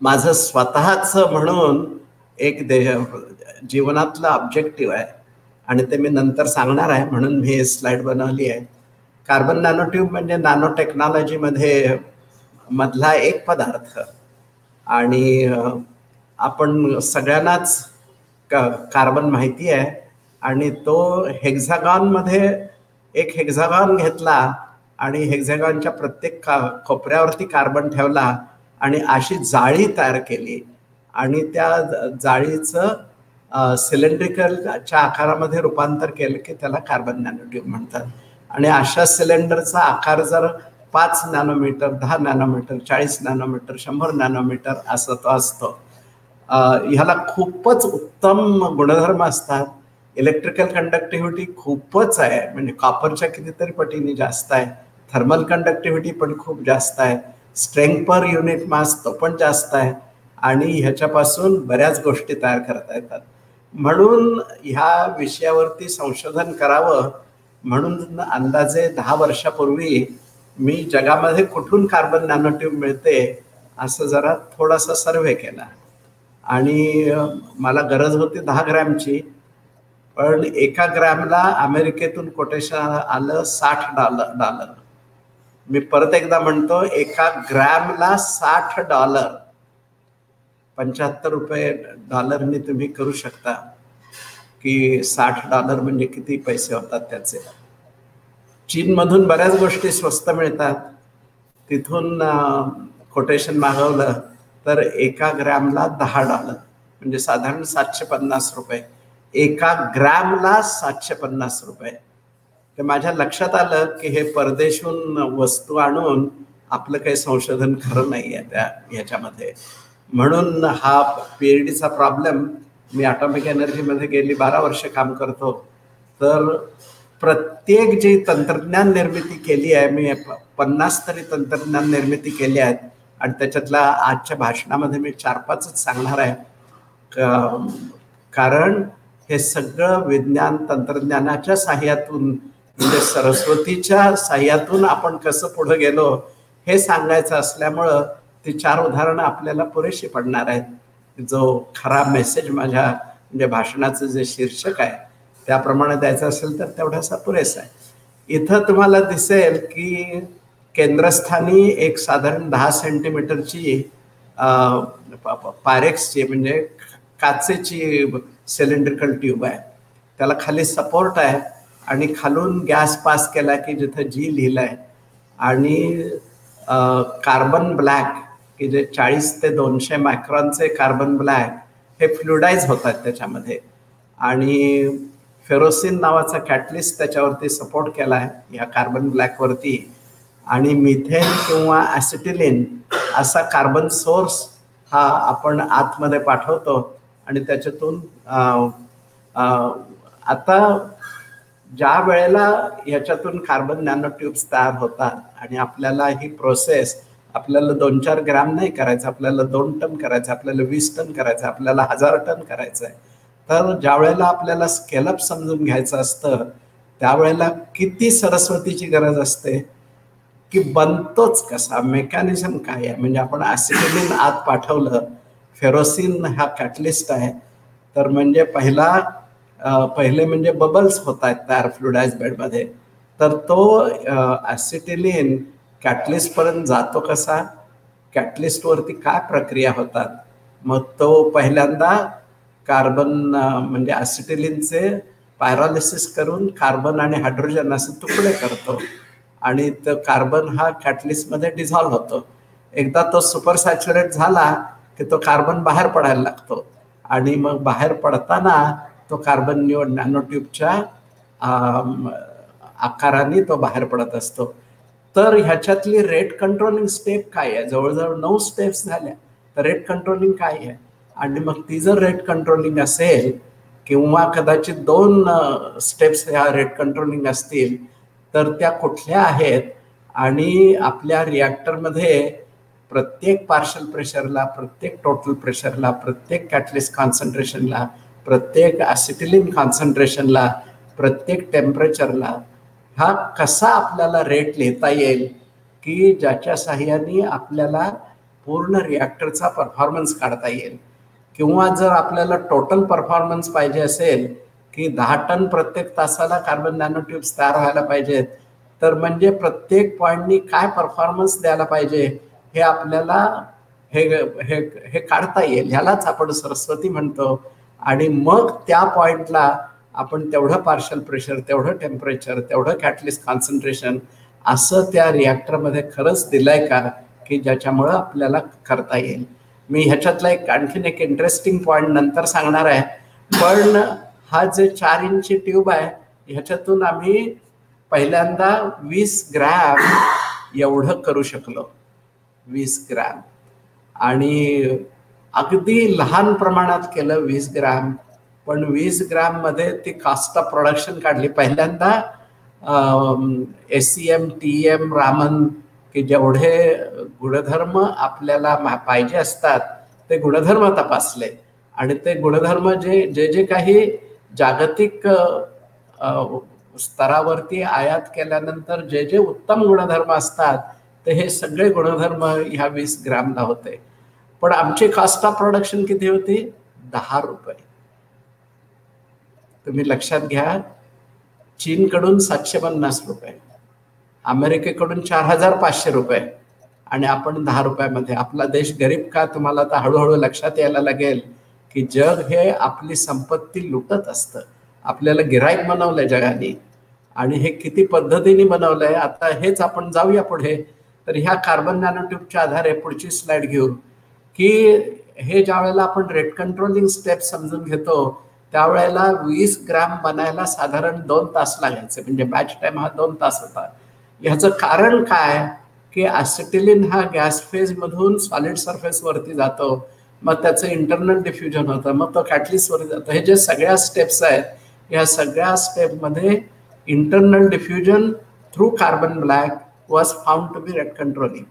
Speaker 3: माझं स्वतःच म्हणून एक जीवनातलं ऑब्जेक्टिव्ह आहे आणि ते मी नंतर सांगणार आहे, म्हणून मी ही स्लाइड बनवली आहे. कार्बन नॅनो ट्यूब म्हणजे नॅनो टेक्नॉलॉजीमध्ये मधला एक पदार्थ आणि आपण सगळ्यांनाच कार्बन माहिती आहे आणि तो हेक्झागॉनमध्ये एक हेक्झागॉन घेतला आणि हेक्झागॉनच्या प्रत्येक कोपऱ्यावरती कार्बन ठेवला आणि अशी जाळी तयार केली आणि त्या जाळीचं सिलेंड्रिकलच्या आकारामध्ये रूपांतर केलं की त्याला कार्बन नॅनो ट्यूब म्हणतात. आणि अशा सिलेंडरचा आकार जर 5 नॅनोमीटर, 10 नॅनोमीटर, 40 नॅनोमीटर, 100 नॅनोमीटर असं तो असतो. ह्याला खूपच उत्तम गुणधर्म असतात. इलेक्ट्रिकल कंडक्टिव्हिटी खूपच आहे, म्हणजे कॉपरच्या कितीतरी पटीने जास्त आहे. थर्मल कंडक्टिव्हिटी पण खूप जास्त आहे. स्ट्रेंथ पर युनिट मास तो पण जास्त आहे आणि ह्याच्यापासून बऱ्याच गोष्टी तयार करता येतात. म्हणून ह्या विषयावरती संशोधन करावं म्हणून अंदाजे 10 वर्षापूर्वी मी जगामध्ये कुठून कार्बन नॅनो ट्यूब मिळते असं जरा थोडासा सर्वे केला आणि मला गरज होती 10 ग्रॅमची, पण 1 ग्रॅमला अमेरिकेतून कोटेशन आलं $60. मी परत एकदा म्हणतो, 1 ग्रॅमला $60, $75 तुम्ही करू शकता की $60 म्हणजे किती पैसे होतात त्याचे. चीनमधून बऱ्याच गोष्टी स्वस्त मिळतात, तिथून कोटेशन मागवलं तर 1 ग्रॅमला $10 म्हणजे साधारण ₹750. 1 ग्रॅमला ₹750. तर माझ्या लक्षात आलं की हे परदेशून वस्तू आणून आपलं काही संशोधन खरं नाही आहे त्या ह्याच्यामध्ये. म्हणून हा PhDचा प्रॉब्लेम, मी ॲटॉमिक एनर्जीमध्ये गेली 12 वर्ष काम करतो, तर प्रत्येक जी तंत्रज्ञान निर्मिती केली आहे, मी 50 तरी तंत्रज्ञान निर्मिती केली आहेत आणि त्याच्यातला आजच्या भाषणामध्ये मी 4-5च सांगणार आहे. कारण हे सगळं विज्ञान तंत्रज्ञानाच्या साह्यातून, म्हणजे सरस्वतीच्या साह्यातून आपण कसं पुढे गेलो हे सांगायचं असल्यामुळं ती 4 उदाहरणं आपल्याला पुरेशी पडणार आहेत. जो खरा मेसेज माझ्या म्हणजे भाषणाचं जे शीर्षक आहे त्याप्रमाणे द्यायचं असेल तर तेवढासा पुरेसा आहे. इथं तुम्हाला दिसेल की केंद्रस्थानी एक साधारण 10 सेंटीमीटरची पायरेक्सची म्हणजे काचेची सिलेंड्रिकल ट्यूब आहे. त्याला खाली सपोर्ट आहे आणि खालून गॅस पास केला की जिथं G लिहिलं आहे आणि कार्बन ब्लॅक की जे 40 ते 200 मायक्रॉनचे कार्बन ब्लॅक हे फ्लुइडाइज होतात त्याच्यामध्ये आणि फेरोसिन नावाचा कॅटलिस्ट त्याच्यावरती सपोर्ट केला आहे ह्या कार्बन ब्लॅकवरती आणि मिथेन किंवा ॲसिटिलिन असा कार्बन सोर्स हा आपण आतमध्ये पाठवतो आणि त्याच्यातून आता ज्या वेळेला ह्याच्यातून कार्बन नॅनो ट्यूब्स तयार होतात आणि आपल्याला ही प्रोसेस आपल्याला 2-4 ग्रॅम नाही करायचं, आपल्याला 2 टन करायचं, आपल्याला 20 टन करायचं, आपल्याला 1000 टन करायचं आहे. तर ज्या वेळेला आपल्याला स्केलअप समजून घ्यायचं असतं त्यावेळेला किती सरस्वतीची गरज असते की बनतोच कसा, मेकॅनिझम काय आहे. म्हणजे आपण ॲसिटिलिन आत पाठवलं, फेरोसिन हा कॅटलिस्ट आहे, तर म्हणजे पहिले म्हणजे बबल्स होत आहेत तयार फ्लुइडाइज बेडमध्ये, तर तो ॲसिटिलिन कॅटलिस्टपर्यंत जातो कसा, कॅटलिस्टवरती काय प्रक्रिया होतात. मग तो पहिल्यांदा कार्बन म्हणजे ॲसिटिलिनचे पायरोलिसिस करून कार्बन आणि हायड्रोजन असे तुकडे करतो आणि तो कार्बन हा कॅटलिस्टमध्ये डिझॉल्व्ह होतो. एकदा तो सुपर सॅच्युरेट झाला की तो कार्बन बाहेर पडायला लागतो आणि मग बाहेर पडताना तो कार्बन नॅनोट्यूबच्या आकाराने तो बाहेर पडत असतो. तर ह्याच्यातली रेट कंट्रोलिंग स्टेप काय आहे? जवळजवळ 9 स्टेप्स झाल्या. तर रेट कंट्रोलिंग काय आहे? आणि मग ती जर रेट कंट्रोलिंग असेल किंवा कदाचित 2 स्टेप्स ह्या रेट कंट्रोलिंग असतील तर त्या कुठल्या आहेत? आणि आपल्या रिॲक्टरमध्ये प्रत्येक पार्शल प्रेशरला, प्रत्येक टोटल प्रेशरला, प्रत्येक कॅटलिस्ट कॉन्सन्ट्रेशनला, प्रत्येक ॲसिटिलीन कॉन्सन्ट्रेशनला, प्रत्येक टेम्परेचरला हा कसा आपल्याला रेट लिहिता येईल की ज्याच्या साहाय्याने आपल्याला पूर्ण रिॲक्टरचा परफॉर्मन्स काढता येईल. किंवा जर आपल्याला टोटल परफॉर्मन्स पाहिजे असेल की 10 टन प्रत्येक तासाला कार्बन नॅनोट्यूब्स तयार व्हायला पाहिजेत, तर म्हणजे प्रत्येक पॉईंटनी काय परफॉर्मन्स द्यायला पाहिजे हे आपल्याला हे काढता येईल. ह्यालाच आपण सरस्वती म्हणतो. आणि मग त्या पॉईंटला आपण तेवढं पार्शल प्रेशर, तेवढं टेम्परेचर, तेवढं कॅटलिस्ट कॉन्सन्ट्रेशन असं त्या रिॲक्टरमध्ये खरंच दिलंय का की ज्याच्यामुळं आपल्याला करता येईल. मी ह्याच्यातला आणखीन एक इंटरेस्टिंग पॉईंट नंतर सांगणार आहे. पण हा जे 4 इंची ट्यूब आहे ह्याच्यातून आम्ही पहिल्यांदा 20 ग्रॅम एवढं करू शकलो. 20 ग्रॅम. आणि अगदी लहान प्रमाणात केलं 20 ग्रॅम. पण 20 ग्रॅममध्ये ती कॉस्ट ऑफ प्रोडक्शन काढली. पहिल्यांदा SEM, TEM, रामन की जेवढे गुणधर्म आपल्याला पाहिजे असतात ते गुणधर्म तपासले. आणि ते गुणधर्म जे काही जागतिक स्तरावरती आयात केल्यानंतर जे उत्तम गुणधर्म असतात ते हे सगळे गुणधर्म ह्या 20 ग्रॅमला होते. पण आमची कॉस्ट ऑफ प्रोडक्शन किती होती? 10 रुपये. तुम्ही लक्षात घ्या, चीनकडून 750 रुपये, अमेरिकेकडून 4500 रुपये आणि आपण 10 रुपयामध्ये. आपला देश गरीब का? तुम्हाला आता हळूहळू लक्षात यायला लागेल की जग हे आपली संपत्ती लुटत असतं. आपल्याला गिऱ्हाईक बनवलंय जगाने आणि हे किती पद्धतीने बनवलंय आता हेच आपण जाऊया पुढे. तर ह्या कार्बन नॅनोट्यूबच्या आधारे पुढची स्लाइड घेऊ की हे ज्या वेळेला आपण रेट कंट्रोलिंग स्टेप समजून घेतो त्यावेळेला 20 ग्रॅम बनायला साधारण 2 तास लागायचे. म्हणजे बॅच टाइम हा 2 तास होता. ह्याचं कारण काय की ॲसिटिलीन हा गॅस फेज मधून सॉलिड सरफेस वरती जातो, मग त्याचं इंटरनल डिफ्युजन होतं, मग तो कॅटलिस्ट वरती जातो. हे जे सगळ्या स्टेप्स आहेत या सगळ्या स्टेपमध्ये internal diffusion through carbon black was found to be rate controlling.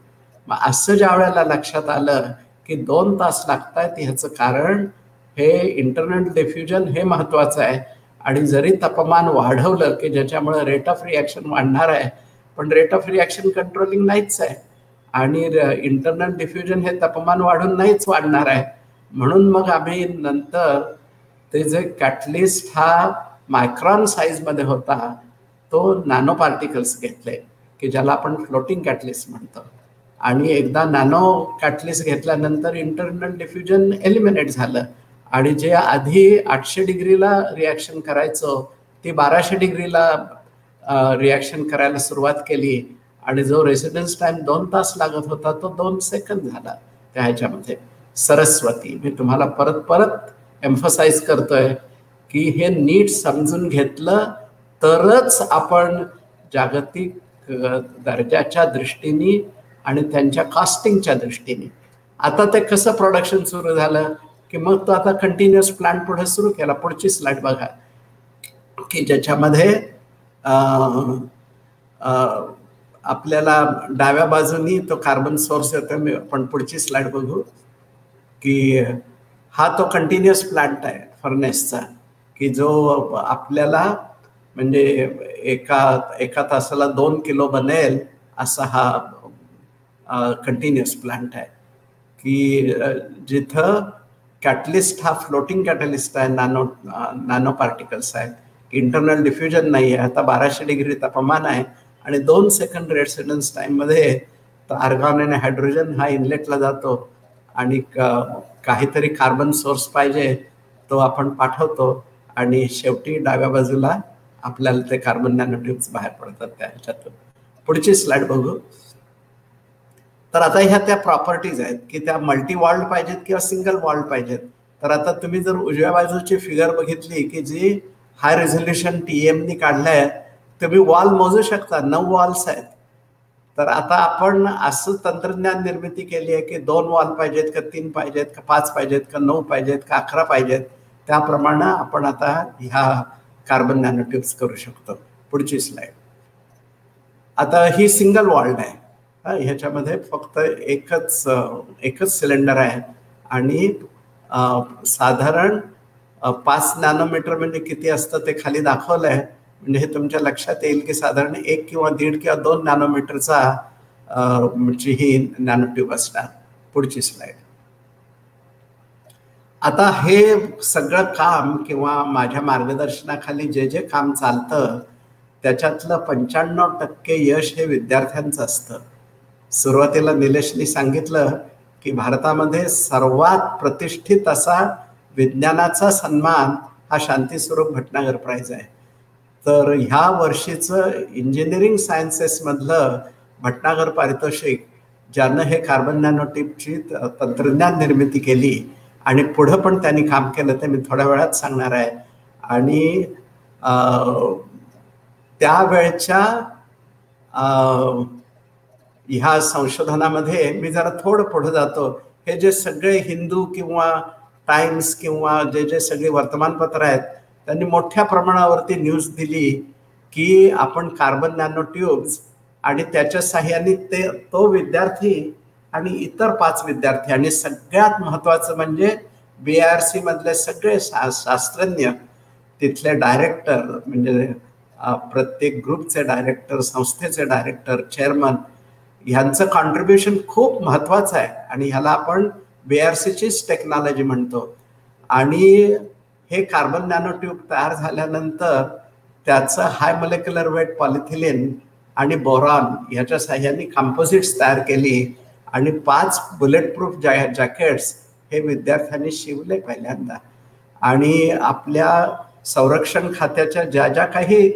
Speaker 3: मग असं ज्या वेळेला लक्षात आलं की 2 तास लागतायत ह्याचं कारण हे इंटरनल डिफ्युजन हे महत्वाचं आहे. आणि जरी तापमान वाढवलं की ज्याच्यामुळे रेट ऑफ रिॲक्शन वाढणार आहे, पण रेट ऑफ रिॲक्शन कंट्रोलिंग नाहीच आहे आणि इंटरनल डिफ्युजन हे तापमान वाढून नाहीच वाढणार आहे. म्हणून मग आम्ही नंतर ते जे कॅटलिस्ट हा मायक्रॉन साईजमध्ये होता तो नॅनो पार्टिकल्स घेतले की ज्याला आपण फ्लोटिंग कॅटलिस्ट म्हणतो. आणि एकदा नॅनो कॅटलिस्ट घेतल्यानंतर इंटरनल डिफ्युजन एलिमिनेट झालं आणि जे आधी 800 डिग्रीला रिॲक्शन करायचो ती 1200 डिग्रीला रिॲक्शन करायला सुरुवात केली. आणि जो रेसिडेन्स टाइम 2 तास लागत होता तो 2 सेकंद झाला त्या ह्याच्यामध्ये. सरस्वती, मी तुम्हाला परत परत एम्फसाइज करतोय की हे नीट समजून घेतलं तरच आपण जागतिक दर्जाच्या दृष्टीने आणि त्यांच्या कॉस्टिंगच्या दृष्टीने. आता ते कसं प्रोडक्शन सुरू झालं की मग तो आता कंटिन्युअस प्लांट पुढे सुरू केला. पुढची स्लाइड बघा की ज्याच्यामध्ये आपल्याला डाव्या बाजूनी तो कार्बन सोर्स येतो. मी आपण पुढची स्लाइड बघू की हा तो कंटिन्युअस प्लांट आहे फर्नेसचा की जो आपल्याला म्हणजे एका तासाला 2 किलो बनेल असा हा कंटिन्युअस प्लांट आहे की जिथं कॅटलिस्ट हा फ्लोटिंग कॅटलिस्ट आहे, नॅनो पार्टिकल्स आहेत, इंटरनल डिफ्युजन नाही आहे. आता 1200 डिग्री तापमान आहे आणि 2 सेकंड रेसिडेन्स टाइममध्ये आर्गॉन आणि हायड्रोजन हा इनलेटला जातो आणि काहीतरी कार्बन सोर्स पाहिजे तो आपण पाठवतो आणि शेवटी डाव्या बाजूला आपल्याला ते कार्बन नॅनोट्यूब्स बाहेर पडतात त्या ह्याच्यातून. पुढची स्लाइड बघू. तर आता ह्या त्या प्रॉपर्टीज आहेत की त्या मल्टी वॉल्ड पाहिजेत किंवा सिंगल वॉल्ड पाहिजेत. तर आता तुम्ही जर उजव्या बाजूची फिगर बघितली की जी हाय रेझोल्युशन TEMनी काढलाय, तुम्ही वॉल मोजू शकता, 9 वॉल्स आहेत. तर आता आपण असं तंत्रज्ञान निर्मिती केली आहे की 2 वॉल पाहिजेत का 3 पाहिजेत का 5 पाहिजेत का 9 पाहिजेत का 11 पाहिजेत, त्याप्रमाणे आपण आता ह्या कार्बन नॅनो ट्यूब्स करू शकतो. पुढची स्लाइड. आता ही सिंगल वॉल्ड आहे. ह्याच्यामध्ये फक्त एकच सिलेंडर आहे आणि साधारण 5 नॅनोमीटर म्हणजे किती असतं ते खाली दाखवलं आहे. म्हणजे हे तुमच्या लक्षात येईल की साधारण 1 किंवा 1.5 किंवा 2 नॅनोमीटरचा ही नॅनो ट्यूब असणार. पुढची स्लाइड. आता हे सगळं काम किंवा माझ्या मार्गदर्शनाखाली जे जे काम चालतं त्याच्यातलं 95% यश हे विद्यार्थ्यांचं असतं. सुरुवातीला निलेशनी सांगितलं की भारतामध्ये सर्वात प्रतिष्ठित असा विज्ञानाचा सन्मान हा शांतीस्वरूप भटनागर प्राइज आहे. तर ह्या वर्षीचं इंजिनिअरिंग सायन्सेस मधलं भटनागर पारितोषिक, ज्यानं हे कार्बन नॅनो ट्यूबची तंत्रज्ञान निर्मिती केली आणि पुढं पण त्यांनी काम केलं, ते मी थोड्या वेळात सांगणार आहे. आणि त्यावेळच्या ह्या संशोधनामध्ये मी जरा थोडं पुढे जातो. हे जे सगळे हिंदू किंवा टाइम्स किंवा जे सगळे वर्तमानपत्र आहेत त्यांनी मोठ्या प्रमाणावरती न्यूज दिली की आपण कार्बन नॅनो ट्यूब्स आणि त्याच्या साह्याने तो विद्यार्थी आणि इतर 5 विद्यार्थी आणि सगळ्यात महत्त्वाचं म्हणजे BIRC मधले सगळे शास्त्रज्ञ, तिथले डायरेक्टर म्हणजे प्रत्येक ग्रुपचे डायरेक्टर, संस्थेचे डायरेक्टर, चेअरमन, ह्यांचं कॉन्ट्रीब्युशन खूप महत्त्वाचं आहे आणि ह्याला आपण BIRCचीच टेक्नॉलॉजी म्हणतो. आणि हे कार्बन नॅनो ट्यूब तयार झाल्यानंतर त्याचं हाय मोलेक्युलर वेट पॉलिथिलीन आणि बोरॉन ह्याच्या साह्याने कंपोजिट्स तयार केली आणि 5 बुलेट प्रूफ जॅकेट्स हे विद्यार्थ्यांनी शिवले पहिल्यांदा. आणि आपल्या संरक्षण खात्याच्या ज्या ज्या काही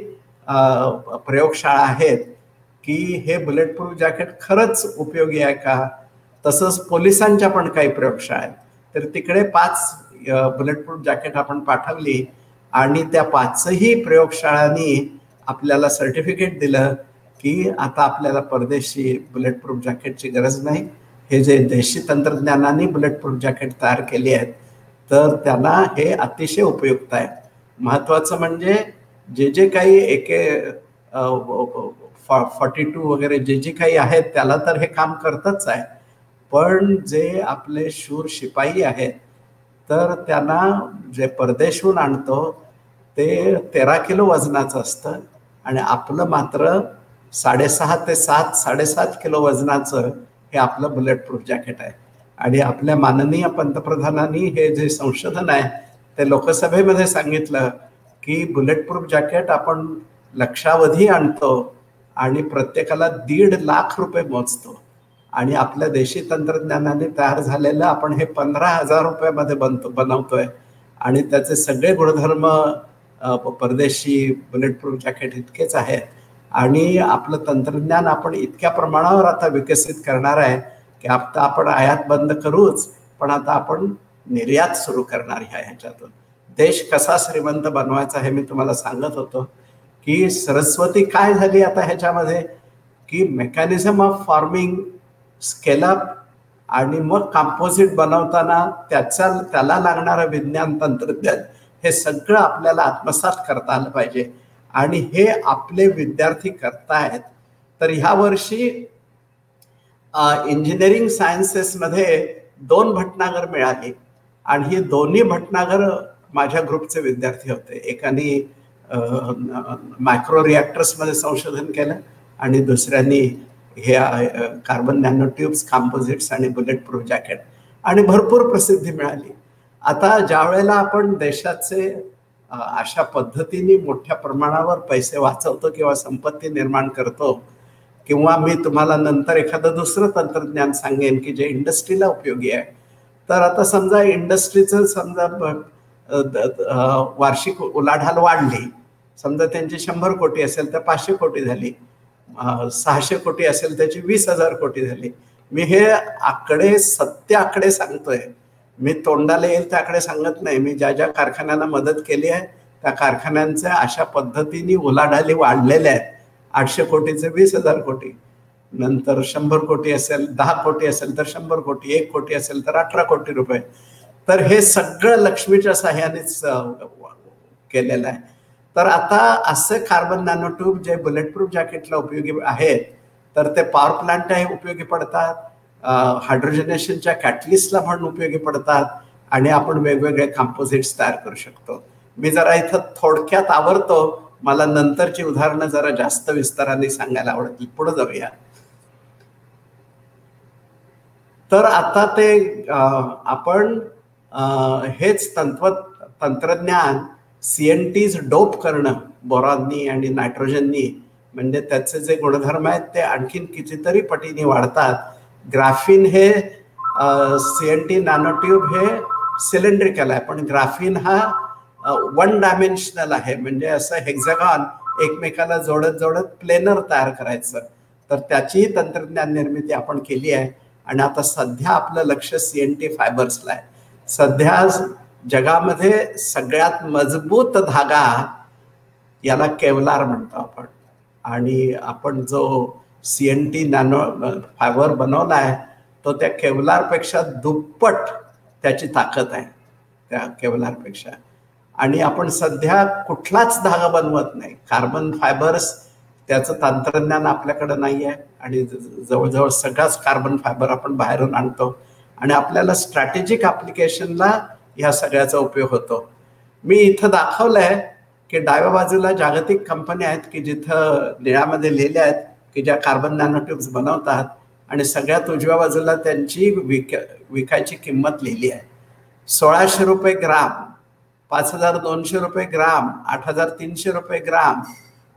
Speaker 3: प्रयोगशाळा आहेत की हे बुलेट प्रूफ जॅकेट खरंच उपयोगी आहे का, तसंच पोलिसांच्या पण काही प्रयोगशाळा आहेत. तर तिकडे 5 बुलेट प्रूफ जॅकेट आपण पाठवली आणि त्या 5ही प्रयोगशाळांनी आपल्याला सर्टिफिकेट दिलं की आता आपल्याला परदेशी बुलेट प्रूफ जॅकेटची गरज नाही. हे जे देशी तंत्रज्ञानाने बुलेट प्रूफ जॅकेट तयार केली आहेत तर त्यांना हे अतिशय उपयुक्त आहे. महत्त्वाचं म्हणजे जे काही AK-42 वगैरे जे काही आहेत त्याला तर हे काम करतच आहे, पण जे आपले शूर शिपाई आहेत तर त्यांना जे परदेशहून आणतो ते 13 किलो वजनाचं असतं आणि आपलं मात्र 6.5 ते 7.5 किलो वजनाचं हे आपलं बुलेट प्रूफ जॅकेट आहे. आणि आपल्या माननीय पंतप्रधानांनी हे जे संशोधन आहे ते लोकसभेमध्ये सांगितलं की बुलेट प्रूफ जॅकेट आपण लक्षावधी आणतो आणि प्रत्येकाला 1.5 लाख रुपये मोजतो आणि आपल्या देशी तंत्रज्ञानाने तयार झालेलं आपण हे 15,000 रुपयामध्ये बनवतोय आणि त्याचे सगळे गुणधर्म परदेशी बुलेट प्रूफ जॅकेट इतकेच आहेत. आणि आपलं तंत्रज्ञान आपण इतक्या प्रमाणावर आता विकसित करणार आहे की आता आपण आयात बंद करूच, पण आता आपण निर्यात सुरू करणार ह्याच्यातून. देश कसा श्रीमंत बनवायचा हे मी तुम्हाला सांगत होतो की सरस्वती काय झाली आता ह्याच्यामध्ये की मेकॅनिझम ऑफ फॉर्मिंग, स्केलअप आणि मग कंपोजिट बनवताना त्याला लागणारं विज्ञान तंत्रज्ञान हे सगळं आपल्याला आत्मसात करता आलं पाहिजे आणि हे आपले विद्यार्थी करतायत. तर ह्या वर्षी इंजिनिअरिंग सायन्सेसमध्ये 2 भटनागर मिळाली आणि ही दोन्ही भटनागर माझ्या ग्रुपचे विद्यार्थी होते. एकाने मायक्रो रिॲक्टर्समध्ये संशोधन केलं आणि दुसऱ्यांनी हे कार्बन नॅनो ट्यूब्स, कंपोजिट्स आणि बुलेट प्रूफ जॅकेट, आणि भरपूर प्रसिद्धी मिळाली. आता ज्या वेळेला आपण देशाचे अशा पद्धतीने मोठ्या प्रमाणावर पैसे वाचवतो किंवा संपत्ती निर्माण करतो, किंवा मी तुम्हाला नंतर एखादं दुसरं तंत्रज्ञान सांगेन की जे इंडस्ट्रीला उपयोगी आहे. तर आता समजा इंडस्ट्रीचं वार्षिक उलाढाल वाढली, समजा त्यांची 100 कोटी असेल तर 500 कोटी झाली. 600 कोटी असेल त्याची 20,000 कोटी झाली. मी हे आकडे सत्य आकडे सांगतोय, मी तोंडाला येईल त्या आकडे सांगत नाही. मी ज्या ज्या कारखान्यांना मदत केली आहे त्या कारखान्यांच्या अशा पद्धतीने उलाढाली वाढलेल्या आहेत. 800 कोटीचे 20,000 कोटी, नंतर 100 कोटी असेल, 10 कोटी असेल तर 100 कोटी, 1 कोटी असेल तर 18 कोटी रुपये. तर हे सगळं लक्ष्मीच्या साह्यानेच केलेलं आहे. तर आता असे कार्बन नॅनो ट्यूब जे बुलेट प्रूफ जॅकेटला उपयोगी आहेत, तर ते पॉवर प्लांटही उपयोगी पडतात, हायड्रोजनेशनच्या कॅटलिस्टला म्हणून उपयोगी पडतात, आणि आपण वेगवेगळे कंपोजिट्स तयार करू शकतो. मी जरा इथं थोडक्यात आवरतो, मला नंतरची उदाहरणं जरा जास्त विस्ताराने सांगायला आवडतील. पुढे जाऊया. तर आता ते आपण हेच तंत्रज्ञान CNTs डोप करणं बोरॉननी आणि नायट्रोजननी, म्हणजे त्याचे जे गुणधर्म आहेत ते आणखीन कितीतरी पटीने वाढतात. ग्राफीन हे CNT नॅनोट्यूब हे सिलेंड्रिकल आहे, पण ग्राफीन हा 1 डायमेन्शनल आहे, म्हणजे असं हेक्झागॉन एकमेकाला जोडत जोडत प्लेनर तयार करायचं. तर त्याचीही तंत्रज्ञान निर्मिती आपण केली आहे, आणि आता सध्या आपलं लक्ष CNT फायबर्सला आहे. सध्या जगामध्ये सगळ्यात मजबूत धागा याला केवलार म्हणतो आपण, आणि आपण जो CNT नॅनो फायबर बनवला आहे तो त्या केवलारपेक्षा दुप्पट त्याची ताकद आहे त्या केवलारपेक्षा. आणि आपण सध्या कुठलाच धागा बनवत नाही. कार्बन फायबर्स त्याचं तंत्रज्ञान आपल्याकडे नाही आहे, आणि जवळजवळ सगळाच कार्बन फायबर आपण बाहेरून आणतो, आणि आपल्याला स्ट्रॅटेजिक ॲप्लिकेशनला ह्या सगळ्याचा उपयोग होतो. मी इथं दाखवलंय की डाव्या बाजूला जागतिक कंपन्या आहेत की जिथं निळ्यामध्ये लिहिले आहेत की ज्या कार्बन नॅनोट्यूब्स बनवतात, आणि सगळ्यात उजव्या बाजूला त्यांची विकायची किंमत लिहिली आहे. 1,600 रुपये ग्राम, 5,200 रुपये ग्राम, 8,300 रुपये ग्राम,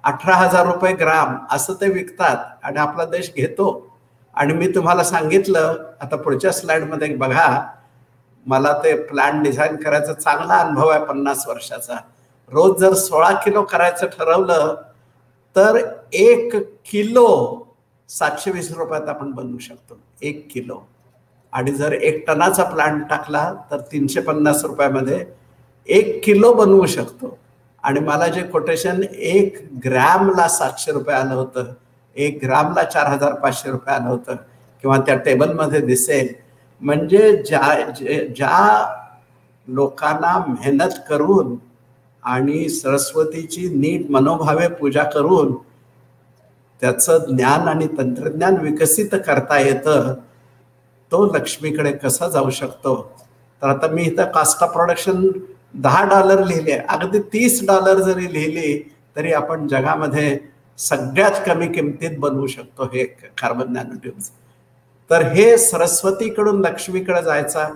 Speaker 3: 18,000 रुपये ग्राम असं ते विकतात, आणि आपला देश घेतो. आणि मी तुम्हाला सांगितलं, आता पुढच्या स्लाइडमध्ये बघा, मला ते प्लॅन डिझाईन करायचा चांगला अनुभव आहे 50 वर्षाचा. रोज जर 16 किलो करायचं ठरवलं तर 1 किलो 720 रुपयात आपण बनवू शकतो, 1 किलो. आणि जर 1 टनाचा प्लांट टाकला तर 350 रुपयामध्ये 1 किलो बनवू शकतो. आणि मला जे कोटेशन 1 ग्रॅमला 700 रुपये आलं होतं, 1 ग्रामला 4,500 रुपये आलं होतं, किंवा त्या टेबलमध्ये दिसेल. म्हणजे ज्या लोकांना मेहनत करून आणि सरस्वतीची नीट मनोभावे पूजा करून त्याचं ज्ञान आणि तंत्रज्ञान विकसित करता येतं, तो लक्ष्मीकडे कसा जाऊ शकतो. तर आता मी इथं कॉस्ट ऑफ प्रोडक्शन $10 लिहिले, अगदी $30 जरी लिहिली तरी आपण जगामध्ये सगळ्यात कमी किमतीत बनवू शकतो हे कार्बन नॅनोट्यूब्स. तर हे सरस्वतीकडून लक्ष्मीकडे जायचा.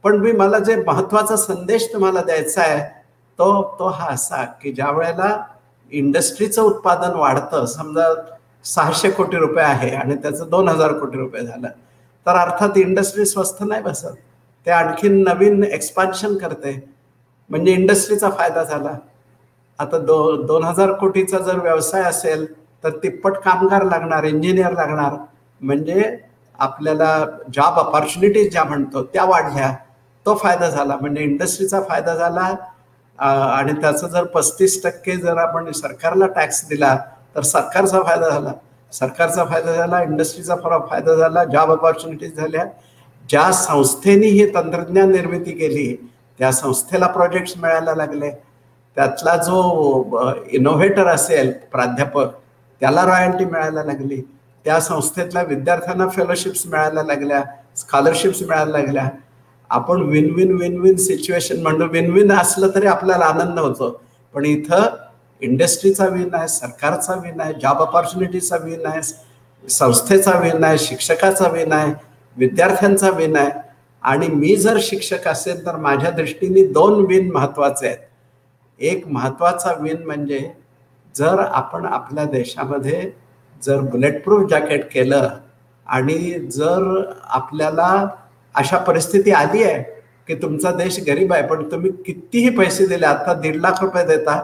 Speaker 3: पण मला जे महत्वाचा संदेश तुम्हाला द्यायचा आहे तो हा असा की ज्या वेळेला इंडस्ट्रीचं उत्पादन वाढतं, समजा 600 कोटी रुपये आहे आणि त्याचं 2,000 कोटी रुपये झालं, तर अर्थात इंडस्ट्री स्वस्त नाही बसत, ते आणखीन नवीन एक्सपान्शन करते, म्हणजे इंडस्ट्रीचा फायदा झाला. आता 2,000 कोटीचा जर व्यवसाय असेल तर तिप्पट कामगार लागणार, इंजिनियर लागणार, म्हणजे आपल्याला जॉब ऑपॉर्च्युनिटीज ज्या म्हणतो त्या वाढल्या, तो फायदा झाला, म्हणजे इंडस्ट्रीचा फायदा झाला. आणि त्याचं जर 35% जर आपण सरकारला टॅक्स दिला तर सरकारचा फायदा झाला, सरकारचा फायदा झाला, इंडस्ट्रीचा फायदा झाला, जॉब ऑपॉर्च्युनिटीज झाल्या. ज्या संस्थेने ही तंत्रज्ञान निर्मिती केली त्या संस्थेला प्रोजेक्ट्स मिळायला लागले, त्यातला जो इनोव्हेटर असेल प्राध्यापक त्याला रॉयल्टी मिळायला लागली, त्या संस्थेतल्या विद्यार्थ्यांना फेलोशिप्स मिळायला लागल्या, स्कॉलरशिप्स मिळायला लागल्या. आपण win win win win situation म्हणतो, विन विन असलं तरी आपल्याला आनंद होतो, पण इथं इंडस्ट्रीचा विन आहे, सरकारचा विन आहे, जॉब ऑपॉर्च्युनिटीचा विन आहे, संस्थेचा विन आहे, शिक्षकाचा विन आहे, विद्यार्थ्यांचा विन आहे. आणि मी जर शिक्षक असेल तर माझ्या दृष्टीने 2 विन महत्वाचे आहेत. एक महत्वाचा विन म्हणजे जर आपण आपल्या देशामध्ये जर बुलेट प्रूफ जॅकेट केलं आणि जर आपल्याला अशा परिस्थिती आली आहे की तुमचा देश गरीब आहे पण तुम्ही कितीही पैसे दिले, आता 1.5 लाख रुपये देता,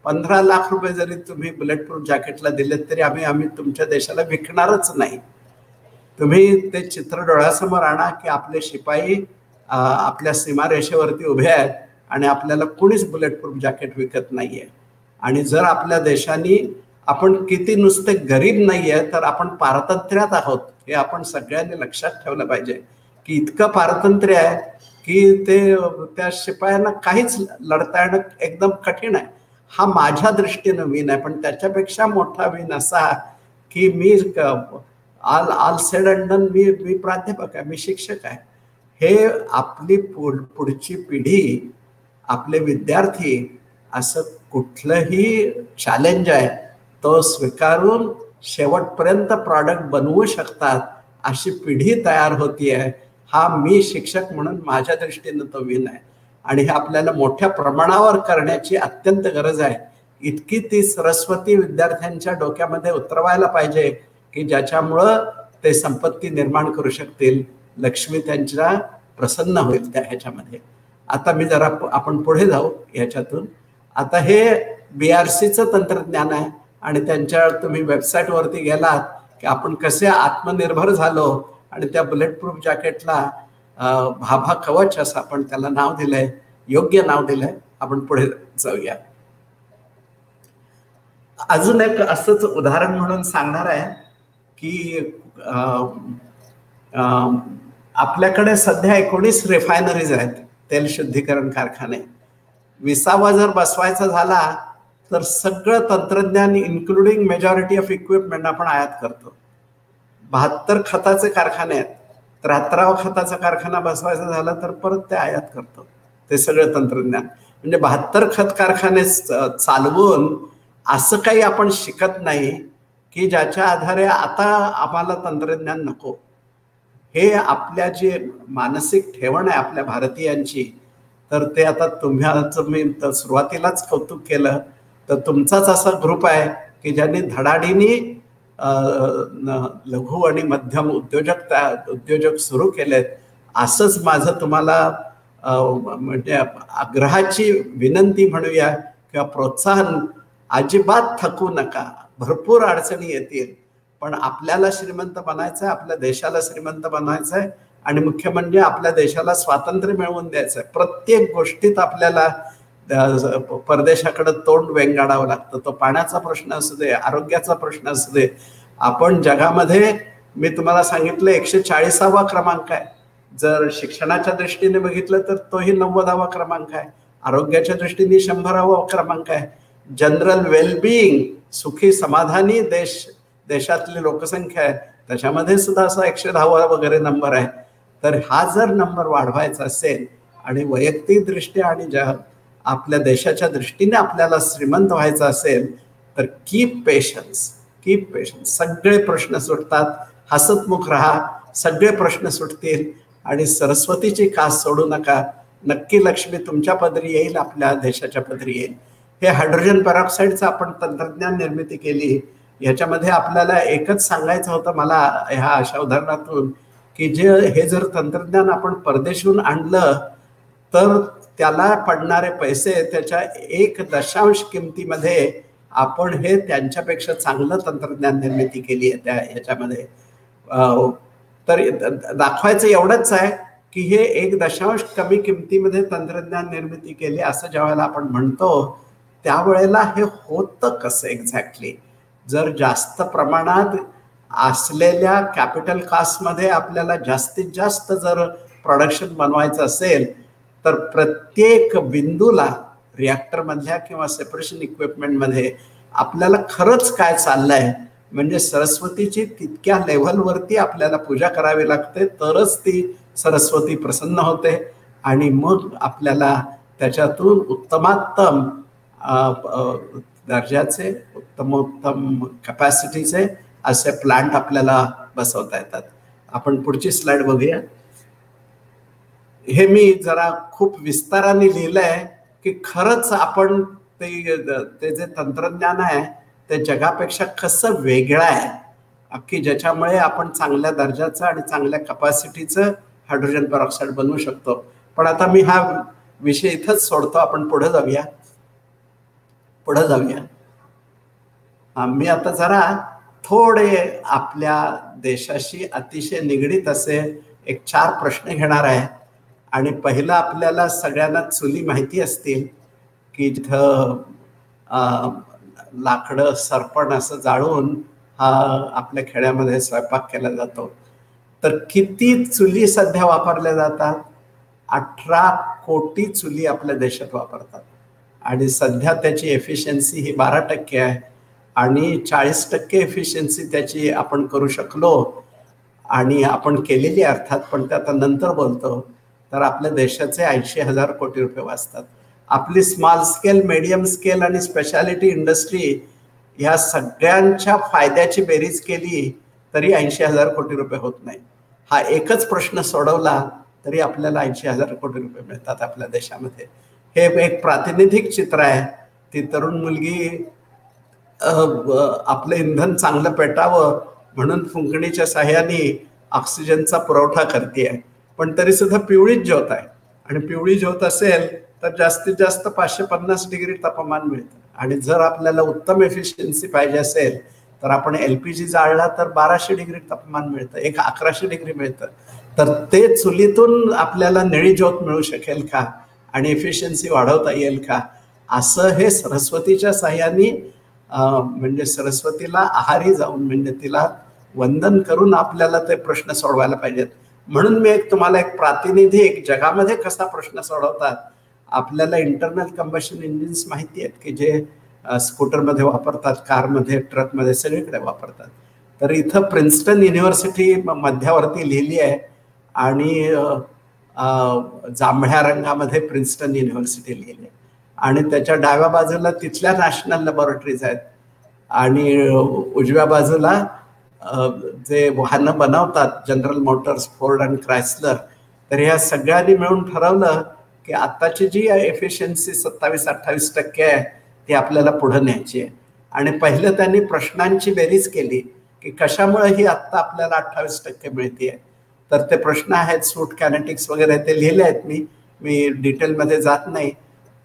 Speaker 3: 15 लाख रुपये जरी तुम्ही बुलेट प्रूफ जॅकेटला दिलेत तरी आम्ही तुमच्या देशाला विकणारच नाही. तुम्ही ते चित्र डोळ्यासमोर आणा की आपले शिपाई आपल्या सीमारेषेवरती उभे आहेत आणि आपल्याला कोणीच बुलेट प्रूफ जॅकेट विकत नाहीये. आणि जर आपल्या देशाने आपण किती नुसते गरीब नाहीये तर आपण पारतंत्र्यात आहोत हे आपण सगळ्यांनी लक्षात ठेवलं पाहिजे की इतकं पारतंत्र्य आहे की त्या शिपायांना काहीच लढता येणं एकदम कठीण आहे. हा माझ्या दृष्टीनं विन आहे. पण त्याच्यापेक्षा मोठा विन असा की मी ऑल सेड अँड डन मी प्राध्यापक आहे, मी शिक्षक आहे. हे आपली पुढची पिढी, आपले विद्यार्थी असं कुठलंही चॅलेंज आहे तो स्वीकारून शेवटपर्यंत प्रॉडक्ट बनवू शकतात अशी पिढी तयार होतीये. हा मी शिक्षक म्हणून माझ्या दृष्टीनं तो विन आहे. आणि हे आपल्याला मोठ्या प्रमाणावर करण्याची अत्यंत गरज आहे. इतकी ती सरस्वती विद्यार्थ्यांच्या डोक्यामध्ये उतरवायला पाहिजे की ज्याच्यामुळं ते संपत्ती निर्माण करू शकतील, लक्ष्मी त्यांच्या प्रसन्न होईल त्या ह्याच्यामध्ये. आता मी जरा आपण पुढे जाऊ ह्याच्यातून. आता हे BRCचं तंत्रज्ञान आहे आणि त्यांच्या तुम्ही वेबसाईटवरती गेलात की आपण कसे आत्मनिर्भर झालो आणि त्या बुलेट प्रूफ जॅकेटला भाभा कवच असं आपण त्याला नाव दिलंय, योग्य नाव दिलंय. आपण पुढे जाऊया. अजून एक असंच उदाहरण म्हणून सांगणार आहे की आपल्याकडे सध्या 19 रिफायनरीज आहेत, तेल शुद्धीकरण कारखाने. 20वा जर बसवायचा झाला तर सगळं तंत्रज्ञान इन्क्लुडिंग मेजॉरिटी ऑफ इक्विपमेंट आपण आयात करतो. 72 खताचे कारखाने आहेत, 73वा खताचा कारखाना बसवायचा झाला तर परत ते आयात करतो ते सगळं तंत्रज्ञान. म्हणजे 72 खत कारखाने चालवून असं काही आपण शिकत नाही की ज्याच्या आधारे आता आम्हाला तंत्रज्ञान नको. हे आपल्या जे मानसिक ठेवण आहे आपल्या भारतीयांची, तर ते आता तुम्ही सुरुवातीलाच कौतुक केलं तर तुमचाच असा ग्रुप आहे की ज्यांनी धडाडीने लघु आणि मध्यम उद्योजक सुरू केलेत. असंच माझं तुम्हाला म्हणजे आग्रहाची विनंती म्हणूया किंवा प्रोत्साहन, अजिबात थकू नका. भरपूर अडचणी येतील पण आपल्याला श्रीमंत बनायचं आहे, आपल्या देशाला श्रीमंत बनायचं आहे आणि मुख्य म्हणजे आपल्या देशाला स्वातंत्र्य मिळवून द्यायचं आहे. प्रत्येक गोष्टीत आपल्याला परदेशाकडे तोंड वेंगाडावं लागतं. तो पाण्याचा प्रश्न असू दे, आरोग्याचा प्रश्न असू दे. आपण जगामध्ये मी तुम्हाला सांगितलं 140वा क्रमांक आहे. जर शिक्षणाच्या दृष्टीने बघितलं तर तोही 90वा क्रमांक आहे. आरोग्याच्या दृष्टीने 100वा क्रमांक आहे. जनरल वेलबिईंग, सुखी समाधानी देशातली लोकसंख्या आहे त्याच्यामध्ये सुद्धा असा 110वा वगैरे नंबर आहे. तर हा जर नंबर वाढवायचा असेल आणि वैयक्तिक दृष्ट्या आणि आपल्या देशाच्या दृष्टीने आपल्याला श्रीमंत व्हायचं असेल तर कीप पेशन्स. सगळे प्रश्न सुटतात. हसतमुख राहा, सगळे प्रश्न सुटतील आणि सरस्वतीची कास सोडू नका. नक्की लक्ष्मी तुमच्या पदरी येईल, आपल्या देशाच्या पदरी येईल. हे हायड्रोजन पेरॉक्साईडचं आपण तंत्रज्ञान निर्मिती केली. याच्यामध्ये आपल्याला एकच सांगायचं होतं मला ह्या अशा उदाहरणातून की हे जर तंत्रज्ञान आपण परदेशून आणलं तर त्याला पडणारे पैसे त्याच्या 1 किमतीमध्ये आपण हे त्यांच्यापेक्षा चांगलं तंत्रज्ञान निर्मिती केली आहे त्या ह्याच्यामध्ये. तर दाखवायचं एवढंच आहे की हे 1 कमी किमतीमध्ये तंत्रज्ञान निर्मिती केली असं ज्या वेळेला आपण म्हणतो त्यावेळेला हे होतं कसं एक्झॅक्टली. जर जास्त प्रमाणात असलेल्या कॅपिटल कास्टमध्ये आपल्याला जास्तीत जास्त जर प्रोडक्शन बनवायचं असेल तर प्रत्येक बिंदूला रिॲक्टरमधल्या किंवा सेपरेशन इक्विपमेंटमध्ये आपल्याला खरंच काय चाललंय म्हणजे सरस्वतीची तितक्या लेव्हलवरती आपल्याला पूजा करावी लागते तरच ती सरस्वती प्रसन्न होते आणि मग आपल्याला त्याच्यातून उत्तमोत्तम दर्जाचे उत्तमोत्तम कॅपॅसिटीचे असे प्लांट आपल्याला बसवता येतात. आपण पुढची स्लाइड बघूया. हे मी जरा खूप विस्ताराने लिहिलंय की खरंच आपण ते जे तंत्रज्ञान आहे ते जगापेक्षा कसं वेगळं आहे की ज्याच्यामुळे आपण चांगल्या दर्जाचं आणि चांगल्या कॅपॅसिटीचं हायड्रोजन पेरॉक्साईड बनवू शकतो. पण आता मी हा विषय इथंच सोडतो. आपण पुढे जाऊया. पुढे जाऊया. मी आता जरा थोडे आपल्या देशाशी अतिशय निगडीत असे एक 4 प्रश्न घेणार आहे. आणि पहिला, आपल्याला सगळ्यांना चुली माहिती असतील की जिथं लाकडं सरपण असं जाळून आपल्या खेड्यामध्ये स्वयंपाक केला जातो. तर किती चुली सध्या वापरल्या जातात? 18 कोटी चुली आपल्या देशात वापरतात. आणि सध्या त्याची एफिशियन्सी ही 12% आहे. आणि 40% एफिशियन्सी त्याची आपण करू शकलो, आणि आपण केलेली अर्थात, पण ते आता नंतर बोलतो, तर आपल्या देशाचे 80,000 कोटी रुपये वाचतात. आपली स्मॉल स्केल, मीडियम स्केल आणि स्पेशालिटी इंडस्ट्री ह्या सगळ्यांच्या फायद्याची बेरीज केली तरी 80,000 कोटी रुपये होत नाही. हा एकच प्रश्न सोडवला तरी आपल्याला 80,000 कोटी रुपये मिळतात आपल्या देशामध्ये. हे एक प्रातिनिधिक चित्र आहे. ती तरुण मुलगी आपलं इंधन चांगलं पेटावं म्हणून फुंकणीच्या साह्याने ऑक्सिजनचा पुरवठा करते आहे, पण तरी सुद्धा पिवळीच ज्योत आहे. आणि पिवळी ज्योत असेल तर जास्तीत जास्त 550 डिग्री तापमान मिळतं. आणि जर आपल्याला उत्तम एफिशियन्सी पाहिजे असेल तर आपण LPG जाळला तर 1200 डिग्री तापमान मिळतं, 1100 डिग्री मिळतं. तर ते चुलीतून आपल्याला निळी ज्योत मिळू शकेल का आणि एफिशियन्सी वाढवता येईल का? असं हे सरस्वतीच्या साह्याने, म्हणजे सरस्वतीला आहारी जाऊन, म्हणजे तिला वंदन करून आपल्याला ते प्रश्न सोडवायला पाहिजेत. म्हणून मी तुम्हाला एक प्रातिनिधिक जगामध्ये कसा प्रश्न सोडवतात. आपल्याला इंटरनल कंबशन इंजिन्स माहिती आहेत की जे स्कूटरमध्ये वापरतात, कारमध्ये, ट्रकमध्ये, सगळीकडे वापरतात. तर इथं प्रिन्स्टन युनिव्हर्सिटी मध्यावरती लिहिली आहे आणि जांभळ्या रंगामध्ये प्रिन्स्टन युनिव्हर्सिटी लिहिली आहे. आणि त्याच्या डाव्या बाजूला तिथल्या नॅशनल लॅबोरेटरीज आहेत आणि उजव्या बाजूला जे वाहनं बनवतात, जनरल मोटर्स, फोर्ड आणि क्रायसलर. तर ह्या सगळ्यांनी मिळून ठरवलं की आत्ताची जी एफिशियन्सी 27-28% आहे ती आपल्याला पुढे न्यायची आहे. आणि पहिलं त्यांनी प्रश्नांची बेरीज केली की कशामुळे ही आत्ता आपल्याला 28% मिळते. तर ते प्रश्न आहेत, सूट कायनेटिक्स वगैरे ते लिहिले आहेत, मी डिटेलमध्ये जात नाही.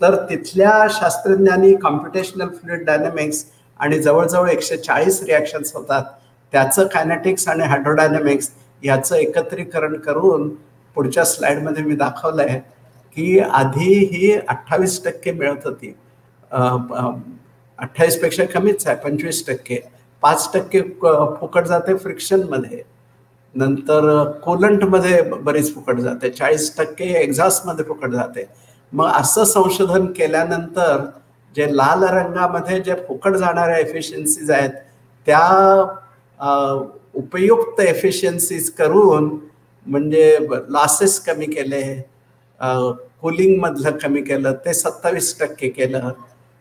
Speaker 3: तर तिथल्या शास्त्रज्ञांनी कॉम्प्युटेशनल फ्लुइड डायनॅमिक्स आणि जवळजवळ 140 रिॲक्शन्स होतात, त्याचं कायनेटिक्स आणि हायड्रोडायनॅमिक्स याचं एकत्रीकरण करून पुढच्या स्लाइडमध्ये मी दाखवलं आहे की आधी ही 28% मिळत होती, 28पेक्षा कमीच आहे, 25%. 5% फुकट जाते फ्रिक्शनमध्ये, नंतर कोलंटमध्ये बरीच फुकट जाते, 40% एक्झॉस्टमध्ये फुकट जाते. मग असं संशोधन केल्यानंतर जे लाल रंगामध्ये जे फुकट जाणाऱ्या एफिशियन्सीज आहेत त्या उपयुक्त एफिशियन्सीज करून, म्हणजे लॉसेस कमी केले, कूलिंगमधलं कमी केलं, ते 27% केलं.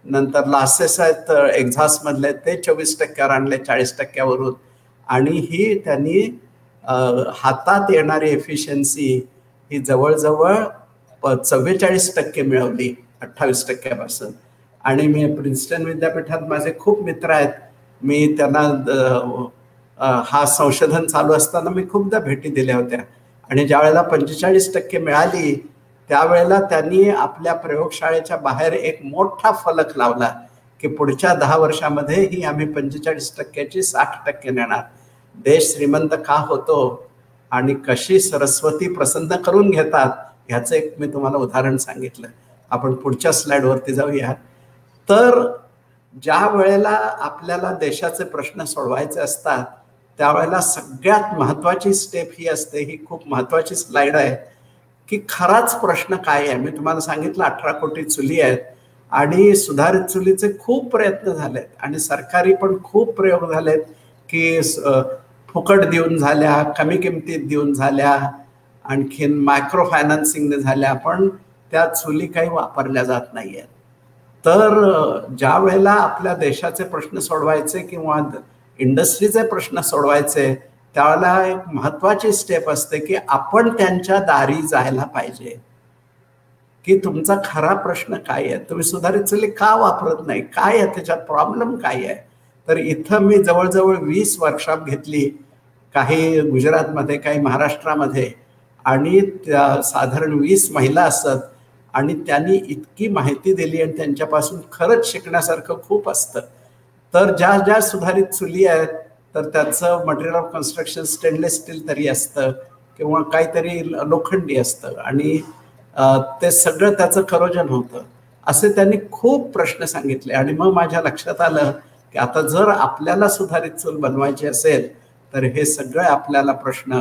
Speaker 3: नंतर लॉसेस आहेत एक्झॉस्टमधले, ते 24%वर आणले 40%वरून. आणि ही त्यांनी हातात येणारी एफिशियन्सी ही जवळजवळ 44% मिळवली 28%पासून. आणि मी प्रिन्स्टन विद्यापीठात माझे खूप मित्र आहेत, मी त्यांना हा संशोधन चालू असताना मी खूपदा भेटी दिल्या होत्या. आणि ज्या वेळेला 45% मिळाली त्यावेळेला त्यांनी आपल्या प्रयोगशाळेच्या बाहेर एक मोठा फलक लावला की पुढच्या 10 वर्षामध्ये ही आम्ही 45%ची 60% नेणार. देश श्रीमंत का होतो आणि कशी सरस्वती प्रसन्न करून घेतात ह्याचं एक मी तुम्हाला उदाहरण सांगितलं. आपण पुढच्या स्लाइडवरती जाऊया. तर ज्या वेळेला आपल्याला देशाचे प्रश्न सोडवायचे असतात त्यावेळेला सगळ्यात महत्त्वाची स्टेप ही असते, ही खूप महत्त्वाची स्लाइड आहे, की खराच प्रश्न काय आहे. मी तुम्हाला सांगितलं 18 कोटी चुली आहेत आणि सुधारित चुलीचे खूप प्रयत्न झालेत आणि सरकारी पण खूप प्रयोग झालेत की फुकट देऊन झाल्या, कमी किमतीत देऊन झाल्या, आणखीन मायक्रो फायनान्सिंगने झाल्या, पण त्या चुली काही वापरल्या जात नाही आहेत. तर ज्या वेळेला आपल्या देशाचे प्रश्न सोडवायचे किंवा इंडस्ट्रीचे प्रश्न सोडवायचे त्यावेळेला एक महत्त्वाची स्टेप असते की आपण त्यांच्या दारी जायला पाहिजे की तुमचा खरा प्रश्न काय आहे, तुम्ही सुधारित चुली का वापरत नाही, काय आहे त्याच्यात प्रॉब्लेम काय आहे. तर इथं मी जवळजवळ 20 वर्कशॉप घेतली, काही गुजरातमध्ये, काही महाराष्ट्रामध्ये, आणि त्या साधारण 20 महिला असत आणि त्यांनी इतकी माहिती दिली आणि त्यांच्यापासून खरंच शिकण्यासारखं खूप असतं. तर ज्या ज्या सुधारित चुली आहेत तर त्याचं material of construction stainless steel तरी असतं किंवा काहीतरी लोखंडी असतं आणि ते सगळं त्याचं करोजन होतं. असे त्यांनी खूप प्रश्न सांगितले आणि मग माझ्या लक्षात आलं की आता जर आपल्याला सुधारित चूल बनवायची असेल तर हे सगळे आपल्याला प्रश्न,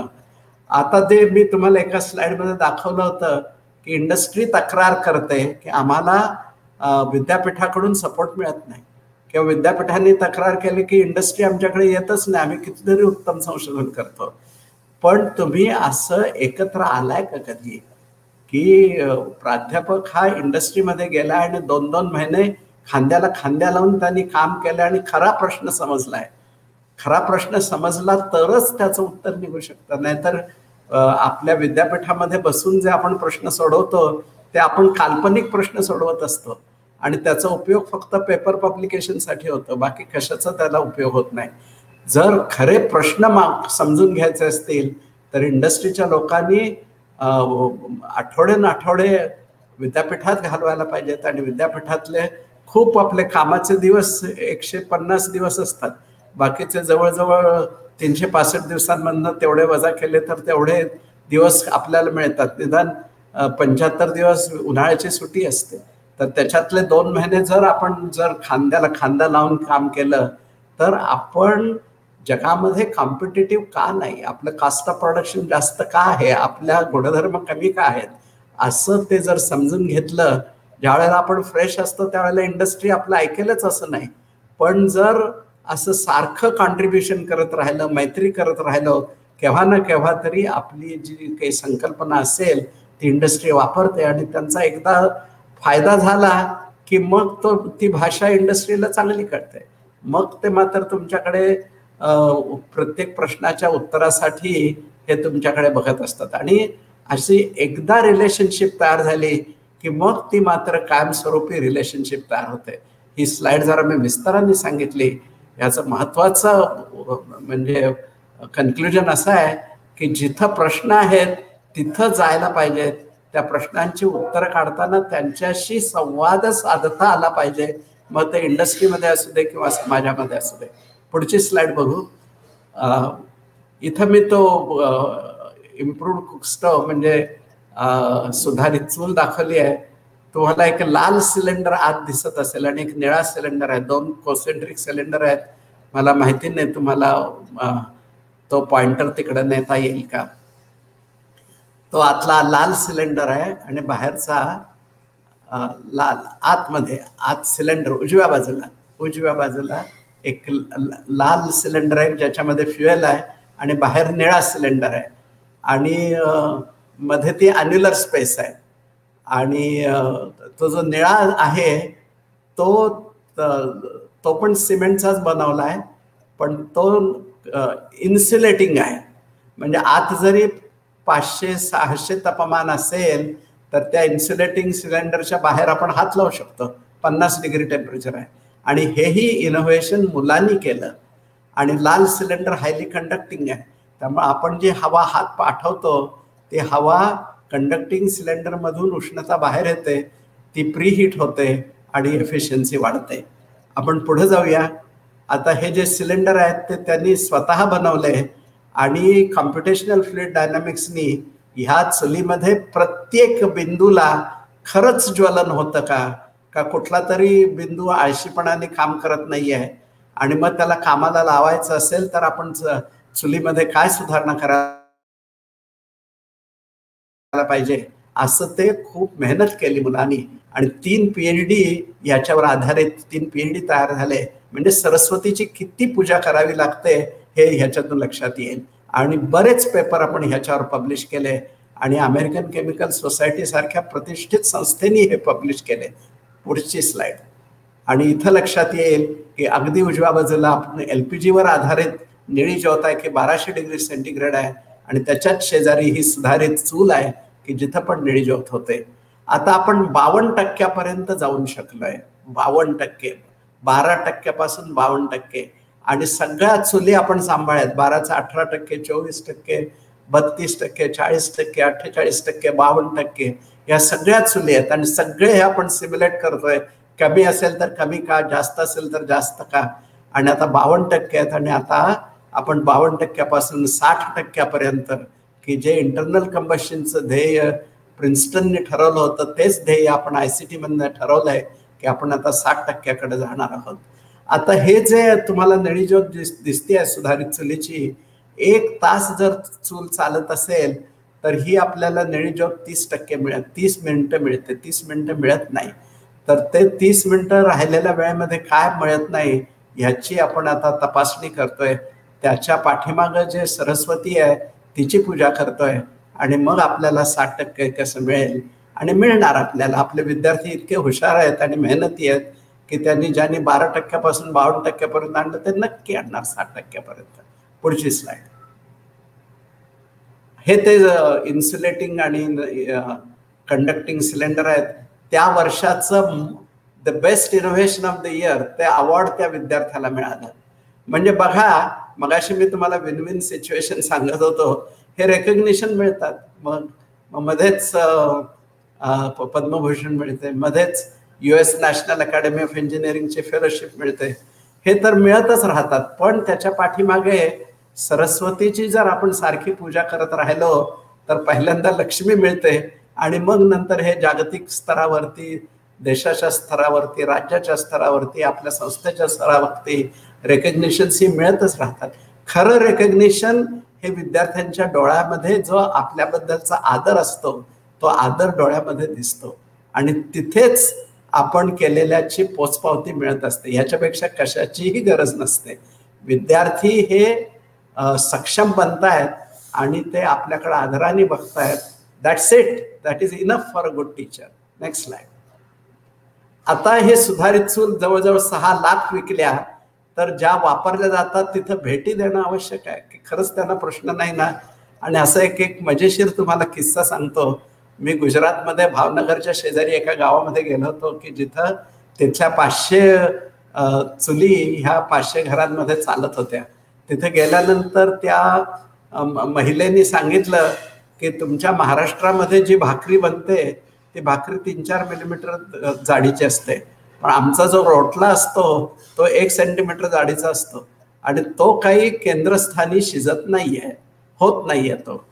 Speaker 3: आता ते मी तुम्हाला एका स्लाइडमध्ये दाखवलं होतं की इंडस्ट्री तक्रार करते की आम्हाला विद्यापीठाकडून सपोर्ट मिळत नाही किंवा विद्यापीठांनी तक्रार केली की इंडस्ट्री आमच्याकडे येतच नाही, आम्ही कितीतरी उत्तम संशोधन करतो. पण तुम्ही असं एकत्र आलाय का कधी की प्राध्यापक हा इंडस्ट्रीमध्ये गेला आणि 2-2 महिने खांद्याला खांद्या लावून त्यांनी काम केलं आणि खरा प्रश्न समजलाय. खरा प्रश्न समजला तरच त्याचं उत्तर निघू शकतं. नाहीतर आपल्या विद्यापीठामध्ये बसून जे आपण प्रश्न सोडवतो ते आपण काल्पनिक प्रश्न सोडवत असतो आणि त्याचा उपयोग फक्त पेपर पब्लिकेशनसाठी होतो, बाकी कशाचा त्याला उपयोग होत नाही. जर खरे प्रश्न समजून घ्यायचे असतील तर इंडस्ट्रीच्या लोकांनी आठवडे विद्यापीठात घालवायला पाहिजेत आणि विद्यापीठातले खूप आपले कामाचे दिवस 150 दिवस असतात, बाकीचे जवळजवळ 365 दिवसांमधनं तेवढे वजा केले तर तेवढे दिवस आपल्याला मिळतात. निदान 75 दिवस उन्हाळ्याची सुट्टी असते, तर त्याच्यातले 2 महिने जर आपण खांद्याला खांदा लावून काम केलं तर आपण जगामध्ये कॉम्पिटिटिव्ह का नाही, आपलं कास्ट ऑफ प्रोडक्शन जास्त का आहे, आपल्या गुणधर्म कमी का आहेत, असं ते जर समजून घेतलं. ज्यावेळेला आपण फ्रेश असतो त्यावेळेला इंडस्ट्री आपलं ऐकेलच असं नाही, पण जर असं सारखं कॉन्ट्रीब्युशन करत राहिलं, मैत्री करत राहिलो, केव्हा ना केव्हा तरी आपली जी काही संकल्पना असेल ती इंडस्ट्री वापरते आणि त्यांचा एकदा फायदा झाला की मग ती भाषा इंडस्ट्रीला चांगली कळते. मग ते मात्र तुमच्याकडे प्रत्येक प्रश्नाच्या उत्तरासाठी हे तुमच्याकडे बघत असतात आणि अशी एकदा रिलेशनशिप तयार झाली की मग ती मात्र कायमस्वरूपी रिलेशनशिप तयार होते. ही स्लाइड जरा मी विस्ताराने सांगितली. याचं महत्वाचं म्हणजे कन्क्लुजन असं आहे की जिथं प्रश्न आहेत तिथं जायला पाहिजेत, त्या प्रश्नांची उत्तरं काढताना त्यांच्याशी संवाद साधता आला पाहिजे, मग ते इंडस्ट्रीमध्ये असू दे किंवा समाजामध्ये असू दे. पुढची स्लाइड बघू. इथं मी तो इम्प्रूव्ड कुकस्टोव्ह म्हणजे सुधारित चूल दाखवली आहे. तुम्हाला एक लाल सिलेंडर आत दिसत असेल आणि एक निळा सिलेंडर आहे, 2 कॉन्सेंट्रिक सिलेंडर आहेत. मला माहिती नाही तुम्हाला तो पॉइंटर तिकडे नेता येईल का. तो आतला लाल सिलेंडर आहे आणि बाहेरचा लाल, आत सिलेंडर उजव्या बाजूला एक लाल सिलेंडर आहे ज्याच्यामध्ये फ्युएल आहे आणि बाहेर निळा सिलेंडर आहे आणि मध्ये ती अॅन्युलर स्पेस आहे आणि तो जो निळा आहे तो पण सिमेंटचाच बनवला आहे, पण तो इन्सुलेटिंग आहे. म्हणजे आत जरी 500-600 तापमान असेल तर त्या इन्सुलेटिंग सिलेंडरच्या बाहेर आपण हात लावू शकतो. 50 डिग्री टेम्परेचर आहे आणि हेही इनोव्हेशन मुलांनी केलं. आणि लाल सिलेंडर हायली कंडक्टिंग आहे, त्यामुळे आपण जी हवा हात पाठवतो ती हवा कंडक्टिंग सिलेंडर मधून उष्णता बाहेर येते, ती प्रीहीट होते आणि एफिशियन्सी वाढते. आपण पुढे जाऊया. आता हे जे सिलेंडर आहेत ते त्यांनी स्वतः बनवले आणि कॉम्प्युटेशनल फ्लुइड डायनामिक्सनी ह्या चुलीमध्ये प्रत्येक बिंदूला खरंच ज्वलन होतं का कुठला तरी बिंदू आळशीपणाने काम करत नाही आहे आणि मग त्याला कामाला लावायचं असेल तर आपण चुलीमध्ये काय सुधारणा करायला पाहिजे, असं ते खूप मेहनत केली मुलांनी आणि 3 PhD याच्यावर आधारित 3 PhD तयार झाले. म्हणजे सरस्वतीची किती पूजा करावी लागते हे ह्याच्यातून लक्षात येईल. आणि बरेच पेपर आपण ह्याच्यावर पब्लिश केले आणि अमेरिकन केमिकल सोसायटी सारख्या प्रतिष्ठित संस्थेने हे पब्लिश केले. पुढची स्लाइड. आणि इथं लक्षात येईल की अगदी उजव्या बाजूला आपण LPG वर आधारित निळी ज्योत आहे की 1200 डिग्री सेंटीग्रेड आहे आणि त्याच्याच शेजारी ही सुधारित चूल आहे की जिथं पण निळी ज्योत होते. आता आपण 52% जाऊन शकलोय. 52%, 12% पासून 52%. आणि सगळ्या चुली आपण सांभाळ्यात. 12चा 18%, 24%, 32%, 40%, 48%, 52%. या सगळ्या चुली आहेत आणि सगळे हे आपण सिम्युलेट करतोय. कमी असेल तर कमी का, जास्त असेल तर जास्त का. आणि आता 52% आहेत आणि आता आपण 52%पासून 60%पर्यंत, की जे इंटरनल कंबशनचं ध्येय प्रिन्स्टनने ठरवलं होतं तेच ध्येय आपण ICT मधनं ठरवलंय की आपण आता 60%कडे जाणार आहोत. आता हे जे तुम्हाला निळी ज्योत दिसते सुधारित चुलीची, 1 तास जर चूल चालत असेल तर ही आपल्याला निळी ज्योत 30 मिनिटं मिळते. 30 मिनिटं मिळत नाही. तर ते 30 मिनिटं राहिलेल्या वेळेमध्ये काय मिळत नाही ह्याची आपण आता तपासणी करतोय. त्याच्या पाठीमागं जे सरस्वती आहे तिची पूजा करतोय आणि मग आपल्याला 60% कसं मिळेल. आणि मिळणार आपल्याला. आपले विद्यार्थी इतके हुशार आहेत आणि मेहनती आहेत की त्यांनी ज्यांनी 12%पासून 52%पर्यंत आणलं ते नक्की आणणार 60%पर्यंत. पुढची स्लाइड. हे ते इन्सुलेटिंग आणि कंडक्टिंग सिलेंडर आहेत. त्या वर्षाचं the best innovation of the year ते अवॉर्ड त्या विद्यार्थ्याला मिळालं. म्हणजे बघा, मगाशी मी तुम्हाला विन विन सिच्युएशन सांगत होतो, हे रेकग्निशन मिळतात. मग मध्येच पद्मभूषण मिळते, मध्येच US नॅशनल अकॅडमी ऑफ इंजिनिअरिंगची फेलोशिप मिळते. हे तर मिळतच राहतात. पण त्याच्या पाठीमागे सरस्वतीची जर आपण सारखी पूजा करत राहिलो तर पहिल्यांदा लक्ष्मी मिळते आणि मग नंतर हे जागतिक स्तरावरती, देशाच्या स्तरावरती, राज्याच्या स्तरावरती, आपल्या संस्थेच्या स्तरावरती रेकग्निशन्स ही मिळतच राहतात. खरं रेकग्निशन हे विद्यार्थ्यांच्या डोळ्यामध्ये जो आपल्याबद्दलचा आदर असतो तो आदर डोळ्यामध्ये दिसतो आणि तिथेच आपण केलेल्याची पोचपावती मिळत असते. ह्याच्यापेक्षा कशाचीही गरज नसते. विद्यार्थी हे सक्षम बनतायत आणि ते आपल्याकडे आदराने बघतायत. That's it. That is enough for a good teacher. Next slide. आता हे सुधारित चूल जवळजवळ 6 लाख विकल्या. तर ज्या वापरल्या जातात तिथं भेटी देणं आवश्यक आहे की खरंच त्यांना प्रश्न नाही ना. आणि असं एक मजेशीर तुम्हाला किस्सा सांगतो. मी गुजरातमध्ये भावनगरच्या शेजारी एका गावामध्ये गेलो होतो की जिथं तिथल्या 500 चुली ह्या 500 घरांमध्ये चालत होत्या. तिथे गेल्यानंतर त्या महिलेनी सांगितलं की तुमच्या महाराष्ट्रामध्ये जी भाकरी बनते ती भाकरी 3-4 मिलीमीटर जाडीची असते, पण आमचा जो रोटला असतो तो 1 सेंटीमीटर जाडीचा असतो आणि तो काही केंद्रस्थानी शिजत नाहीये, होत नाहीये तो.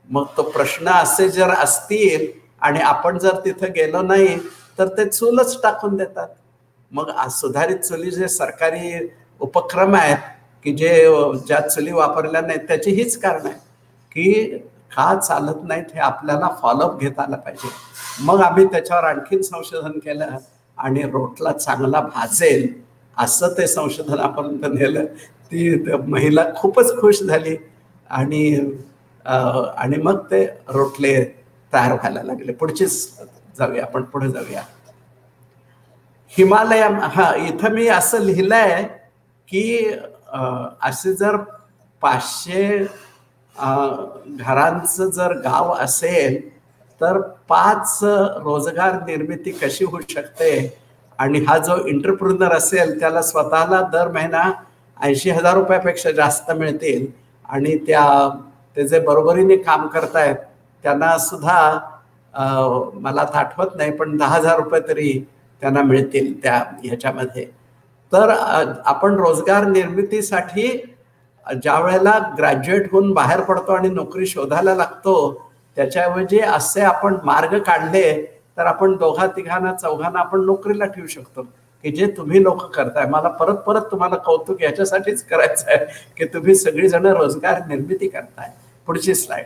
Speaker 3: मग तो प्रश्न असे जर असतील आणि आपण जर तिथे गेलो नाही तर ते चूलच टाकून देतात. मग सुधारित चुली जे सरकारी उपक्रम आहेत की ज्या चुली वापरल्या नाहीत त्याची हीच कारण आहे की का चालत नाहीत हे आपल्याला फॉलोअप घेता आलं पाहिजे. मग आम्ही त्याच्यावर आणखीन संशोधन केलं आणि रोटला चांगला भाजेल असं ते संशोधन आपण नेलं. ती महिला खूपच खुश झाली आणि मग ते रोटले तयार व्हायला लागले. पुढचीच जाऊया आपण, पुढे जाऊया. हिमालया. इथं मी असं लिहिलंय की असे जर 500 घरांचं जर गाव असेल तर 5 रोजगार निर्मिती कशी होऊ शकते. आणि हा जो एंटरप्रेन्योर असेल त्याला स्वतःला दर महिना 80,000 रुपयापेक्षा जास्त मिळतील आणि ते जे बरोबरीने काम करतायत त्यांना सुद्धा मला आता आठवत नाही पण 10,000 रुपये तरी त्यांना मिळतील त्या ह्याच्यामध्ये. तर आपण रोजगार निर्मितीसाठी ज्या वेळेला ग्रॅज्युएट होऊन बाहेर पडतो आणि नोकरी शोधायला लागतो त्याच्याऐवजी असे आपण मार्ग काढले तर आपण 2-3-4 आपण नोकरीला ठेवू शकतो की जे तुम्ही लोक करताय. मला परत परत तुम्हाला कौतुक याच्यासाठीच करायचं आहे की तुम्ही सगळीजण रोजगार निर्मिती करताय. पुढची स्लाइड.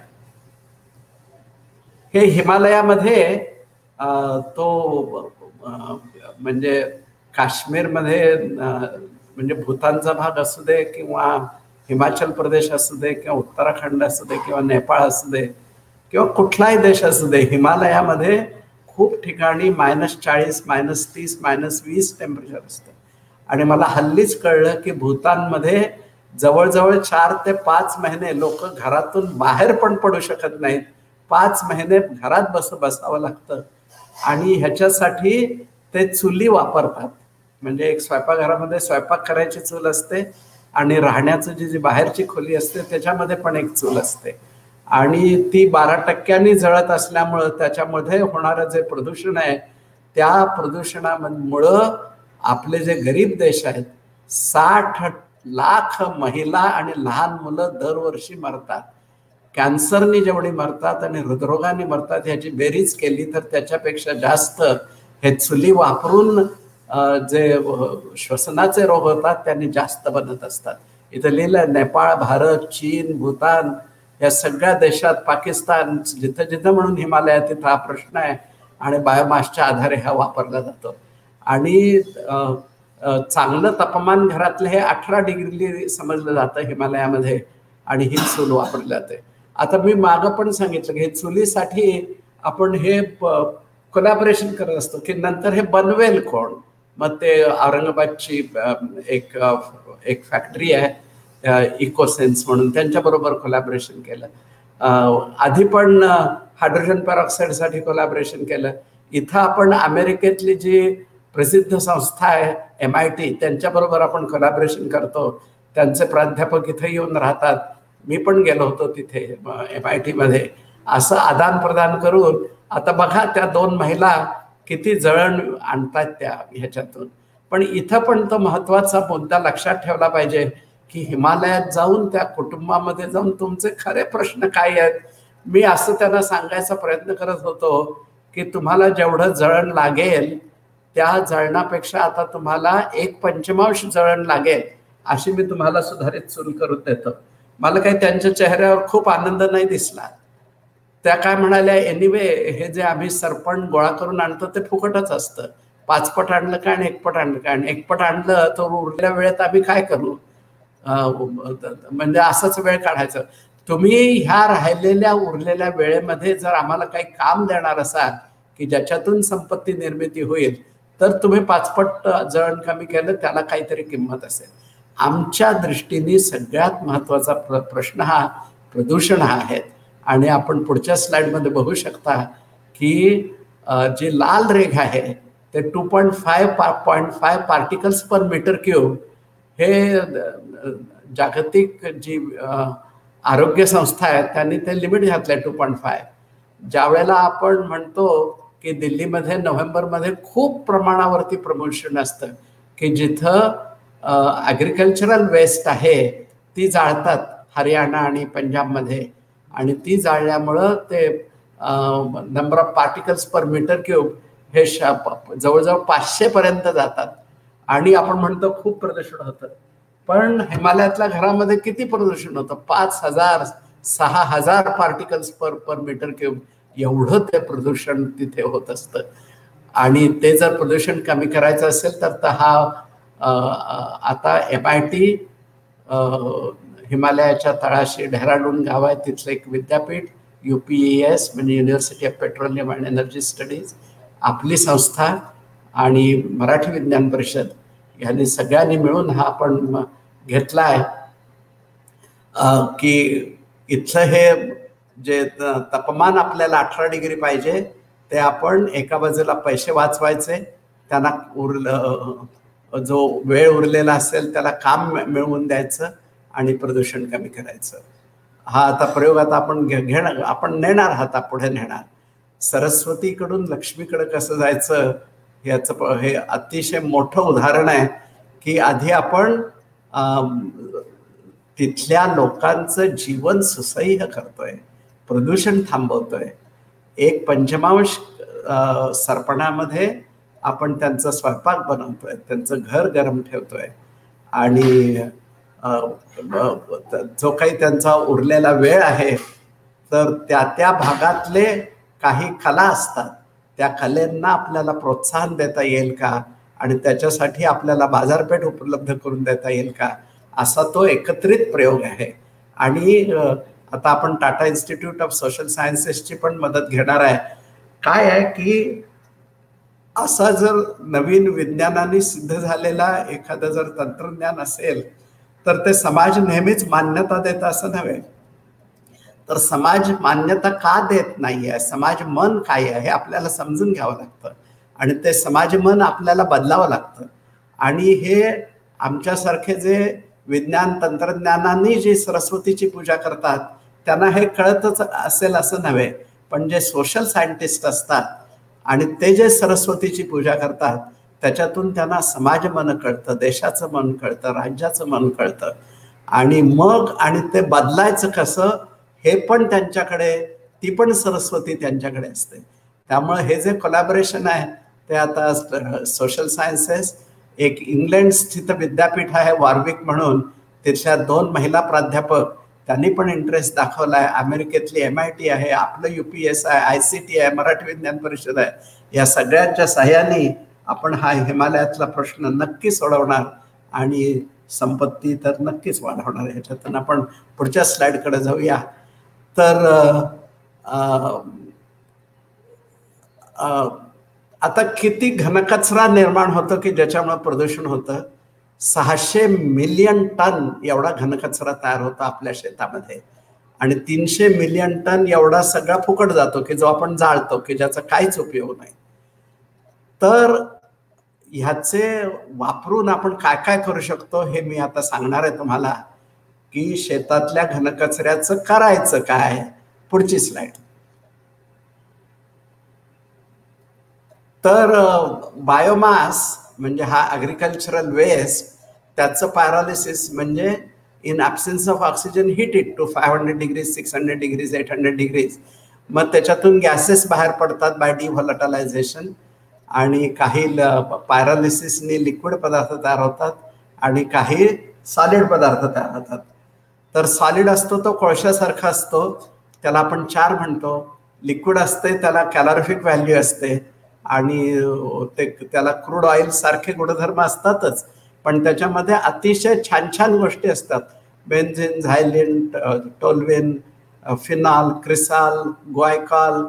Speaker 3: हे हिमालयामध्ये तो म्हणजे काश्मीरमध्ये म्हणजे भूतानचा भाग असू दे किंवा हिमाचल प्रदेश असू दे किंवा उत्तराखंड असू दे किंवा नेपाळ असू दे किंवा कुठलाही देश असू दे, हिमालयामध्ये खूप ठिकाणी -40, -30, -20 टेम्परेचर असतं. आणि मला हल्लीच कळलं की भूतानमध्ये जवळजवळ 4 ते 5 महिने लोक घरातून बाहेर पण पडू शकत नाहीत. 5 महिने घरात बसावं लागतं आणि ह्याच्यासाठी ते चुली वापरतात. म्हणजे एक स्वयंपाकघरामध्ये स्वयंपाक करायची चूल असते आणि राहण्याचं जी बाहेरची खोली असते त्याच्यामध्ये पण एक चूल असते. आणि ती 12% जळत असल्यामुळं त्याच्यामध्ये होणारं जे प्रदूषण आहे त्या प्रदूषणामुळं आपले जे गरीब देश आहेत 60 लाख महिला आणि लहान मुलं दरवर्षी मरतात. कॅन्सरनी जेवढी मरतात आणि हृदरोगाने मरतात ह्याची बेरीज केली तर त्याच्यापेक्षा जास्त हे चुली वापरून जे श्वसनाचे रोग होतात त्यांनी जास्त बनत असतात. इथं लिहिलं नेपाळ, भारत, चीन, भूतान या सगळ्या देशात, पाकिस्तान, जिथं जिथं म्हणून हिमालयात तिथं हा प्रश्न आहे आणि बायोमासच्या आधारे हा वापरला जातो. आणि चांगलं तापमान घरातलं हे 18 डिग्री समजलं जातं हिमालयामध्ये आणि ही चूल वापरली जाते. आता मी मागं पण सांगितलं की हे चुलीसाठी आपण हे कोलॅबरेशन करत असतो की नंतर हे बनवेल कोण. मग ते औरंगाबादची एक फॅक्टरी आहे इकोसेन्स म्हणून, त्यांच्याबरोबर कोलॅबरेशन केलं. आधी पण हायड्रोजन पेरॉक्साईडसाठी कोलॅबरेशन केलं. इथं आपण अमेरिकेतली जी प्रसिद्ध संस्था आहे MIT त्यांच्याबरोबर आपण कोलॅबरेशन करतो. त्यांचे प्राध्यापक इथे येऊन राहतात. मी पण गेलो होतो तिथे MIT मध्ये. असं आदान प्रदान करून आता बघा त्या 2 महिला किती जळण आणतात त्या ह्याच्यातून. पण इथं पण तो महत्वाचा मुद्दा लक्षात ठेवला पाहिजे की हिमालयात जाऊन त्या कुटुंबामध्ये जाऊन तुमचे खरे प्रश्न काय आहेत. मी असं त्यांना सांगायचा प्रयत्न करत होतो की तुम्हाला जेवढं जळण लागेल त्या जळणापेक्षा आता तुम्हाला 1/5 जळण लागेल अशी मी तुम्हाला सुधारित चूल करून देतो. मला काही त्यांच्या चेहऱ्यावर खूप आनंद नाही दिसला. त्या काय म्हणाल्या, एनिवे हे जे आम्ही सरपण गोळा करून आणतो ते फुकटच असतं. 5 पट आणलं काय आणि 1 पट आणलं काय, आणि 1 पट आणलं तर उरलेल्या वेळेत आम्ही काय करू, म्हणजे असंच वेळ काढायचं. तुम्ही ह्या राहिलेल्या उरलेल्या वेळेमध्ये जर आम्हाला काही काम देणार असाल की ज्याच्यातून संपत्ती निर्मिती होईल तर तुम्ही 5 पट जळण कमी केलं त्याला काहीतरी किंमत असेल. आमच्या दृष्टीने सगळ्यात महत्त्वाचा प्रश्न हा प्रदूषण हा आहे. आणि आपण पुढच्या स्लाइडमध्ये बघू शकता की जी लाल रेघ आहे ते 2.5 पार्टिकल्स पर मीटर क्यूब हे जागतिक जी आरोग्य संस्था आहे त्यांनी ते लिमिट घातलंय 2.5. ज्या वेळेला आपण म्हणतो की दिल्लीमध्ये नोव्हेंबरमध्ये खूप प्रमाणावरती प्रदूषण असतं की जिथं ॲग्रिकल्चरल वेस्ट आहे ती जाळतात हरियाणा आणि पंजाबमध्ये, आणि ती जाळल्यामुळं ते number of particles per metre cube हे जवळजवळ 500 पर्यंत जातात. आणि आपण म्हणतो खूप प्रदूषण होतं, पण हिमालयातल्या घरामध्ये किती प्रदूषण होतं, 5000 6000 पार्टिकल्स पर मीटर क्यूब एवढं ते प्रदूषण तिथे होत असतं. आणि ते जर प्रदूषण कमी करायचं असेल तर हा आता MIT हिमालयाच्या तळाशी डेहराडून गाव आहे तिथलं एक विद्यापीठ, UPES म्हणजे university of petroleum and energy studies, आपली संस्था आणि मराठी विज्ञान परिषद यांनी सगळ्यांनी मिळून हा आपण घेतला आहे की इथलं हे जे तापमान आपल्याला 18 डिग्री पाहिजे ते आपण एका बाजूला पैसे वाचवायचे, त्यांना जो वेळ उरलेला असेल त्याला काम मिळवून द्यायचं आणि प्रदूषण कमी करायचं. हा आता प्रयोग आता आपण आपण नेणार आहात, पुढे नेणार. सरस्वतीकडून लक्ष्मीकडे कसं जायचं याचं हे अतिशय मोठं उदाहरण आहे की आधी आपण तिथल्या लोकांचं जीवन सुसह्य करतोय, प्रदूषण थांबवतोय. 1/5 सरपणामध्ये आपण त्यांचा स्वयंपाक बनवतोय, त्यांचं घर गरम ठेवतोय, आणि जो काही त्यांचा उरलेला वेळ आहे तर त्या भागातले काही कला असतात त्या कलेंना आपल्याला प्रोत्साहन देता येईल का आणि त्याच्यासाठी आपल्याला बाजारपेठ उपलब्ध करून देता येईल का, असा तो एकत्रित प्रयोग आहे. आणि आता आपण टाटा इन्स्टिट्यूट ऑफ सोशल सायन्सेसची पण मदत घेणार आहे. काय आहे की असा जर नवीन विज्ञानाने सिद्ध झालेला एखादं जर तंत्रज्ञान असेल तर ते समाज नेहमीच मान्यता देत असं नव्हे. तर समाज मान्यता का देत नाहीये, समाज मन काय आहे हे आपल्याला समजून घ्यावं लागतं आणि ते समाज मन आपल्याला बदलावं लागतं. आणि हे आमच्यासारखे जे विज्ञान तंत्रज्ञानाने जी सरस्वतीची पूजा करतात त्यांना हे कळतच असेल असं नव्हे, पण जे सोशल सायंटिस्ट असतात आणि ते जे सरस्वतीची पूजा करतात त्याच्यातून त्यांना समाज मन कळतं, देशाचं मन कळतं, राज्याचं मन कळतं. आणि मग आणि ते बदलायचं कसं हे पण त्यांच्याकडे, ती पण सरस्वती त्यांच्याकडे असते. त्यामुळे हे जे कोलॅबोरेशन आहे ते आता सोशल सायन्सेस, एक इंग्लंड स्थित विद्यापीठ आहे वॉर्विक म्हणून, तिथल्या 2 महिला प्राध्यापक त्यांनी पण इंटरेस्ट दाखवला आहे. अमेरिकेतली MIT आहे, आपलं UPS आहे, ICT आहे, मराठी विज्ञान परिषद आहे. या सगळ्यांच्या सहाय्याने आपण हा हिमालयातला प्रश्न नक्की सोडवणार आणि संपत्ती तर नक्कीच वाढवणार. ह्याच्यातून आपण पुढच्या स्लाइडकडे जाऊया. तर आता किती घनकचरा निर्माण होतं की ज्याच्यामुळे प्रदूषण होतं. 600 मिलियन टन एवढा घनकचरा तयार होतो आपल्या शेतामध्ये आणि 300 मिलियन टन एवढा सगळा फुकट जातो की जो आपण जाळतो की ज्याचा काहीच उपयोग नाही. तर ह्याचे वापरून आपण काय काय करू शकतो हे मी आता सांगणार आहे तुम्हाला की शेतातल्या घनकचऱ्याचं करायचं काय. पुढची स्लाइड. तर बायोमास म्हणजे हा ॲग्रिकल्चरल वेस्ट, त्याचं पॅरालिसिस म्हणजे in absence of oxygen heat it to 500 degrees, 600 degrees, 800 degrees. मग त्याच्यातून गॅसेस बाहेर पडतात बाय डिव्हॉलटायझेशन आणि काही पॅरालिसिसने लिक्विड पदार्थ तयार होतात आणि काही सॉलिड पदार्थ तयार होतात. तर सॉलिड असतो तो कोळशासारखा असतो, त्याला आपण क्षार म्हणतो. लिक्विड असते त्याला कॅलॉरिफिक व्हॅल्यू असते आणि त्याला क्रूड ऑइल सारखे गुणधर्म असतातच, पण त्याच्यामध्ये अतिशय छान छान गोष्टी असतात. बेन्झिन, झायलिन, टोल्विन, फिनॉल, क्रिसाल, ग्वायकॉल,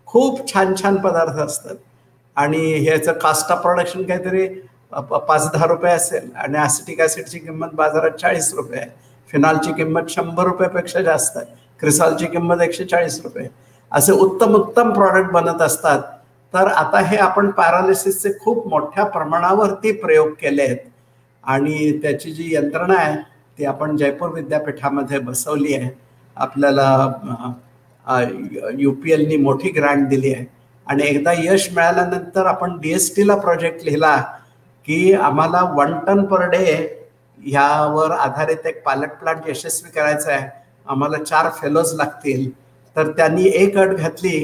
Speaker 3: खूप छान छान पदार्थ असतात. आणि ह्याचं कास्ट ऑफ प्रोडक्शन काहीतरी 5-10 रुपये असेल आणि ॲसिटिक ॲसिडची किंमत बाजारात 40 रुपये आहे. फिनॉलची किंमत 100 रुपयापेक्षा जास्त आहे. क्रिसॉलची किंमत 140 रुपये. असे उत्तम उत्तम प्रॉडक्ट बनत असतात. तर आता हे आपण पॅरालिसिसचे खूप मोठ्या प्रमाणावरती प्रयोग केले आहेत आणि त्याची जी यंत्रणा आहे ती आपण जयपूर विद्यापीठामध्ये बसवली आहे. आपल्याला UPLनी मोठी ग्रँट दिली आहे आणि एकदा यश मिळाल्यानंतर आपण DSTला प्रोजेक्ट लिहिला की आम्हाला 1 टन पर डे ह्यावर आधारित एक पायलट प्लांट यशस्वी करायचा आहे. आम्हाला 4 फेलोज लागतील. तर त्यांनी एक अट घातली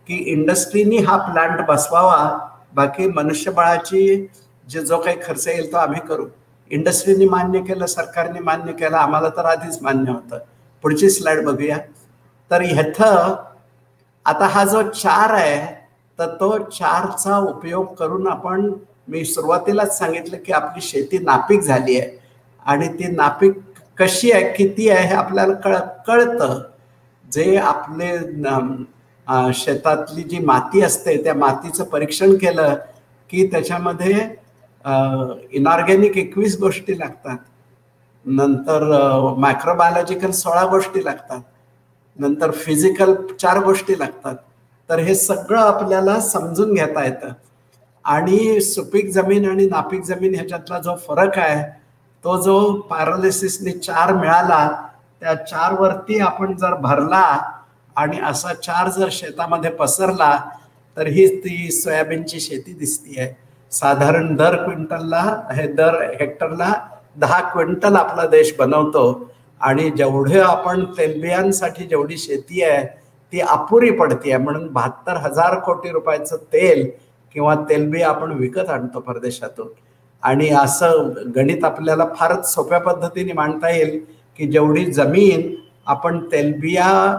Speaker 3: की इंडस्ट्रीनी हा प्लांट बसवावा, बाकी मनुष्यबळाची जो काही खर्च येईल तो आम्ही करू. इंडस्ट्रीनी मान्य केलं, सरकारने मान्य केलं, आम्हाला तर आधीच मान्य होतं. पुढची स्लाइड बघूया. तर ह्याचं आता हा जो क्षार आहे तर तो क्षारचा उपयोग करून आपण, मी सुरुवातीलाच सांगितलं की आपली शेती नापीक झाली आहे आणि ती नापीक कशी आहे, किती आहे हे आपल्याला कळतं. जे आपले शेतातली जी माती असते त्या मातीचं परीक्षण केलं की त्याच्यामध्ये इनऑर्गॅनिक 21 गोष्टी लागतात, नंतर मायक्रोबायोलॉजिकल 16 गोष्टी लागतात, नंतर फिजिकल 4 गोष्टी लागतात. तर हे सगळं आपल्याला समजून घेता येतं. आणि सुपीक जमीन आणि नापीक जमीन ह्याच्यातला जो फरक आहे तो जो पॅरालिसिसने 4 मिळाला त्या 4 वरती आपण जर भरला आणि असा 4 जर शेतामध्ये पसरला तर ही ती सोयाबीनची शेती दिसती आहे. साधारण दर क्विंटलला दर हेक्टरला 10 क्विंटल आपला देश बनवतो आणि जेवढे आपण तेलबियांसाठी जेवढी शेती आहे ती अपुरी पडते आहे. म्हणून 72,000 कोटी रुपयाचं तेल किंवा तेलबिया आपण विकत आणतो परदेशातून. आणि असं गणित आपल्याला फारच सोप्या पद्धतीने मांडता येईल की जेवढी जमीन आपण तेलबिया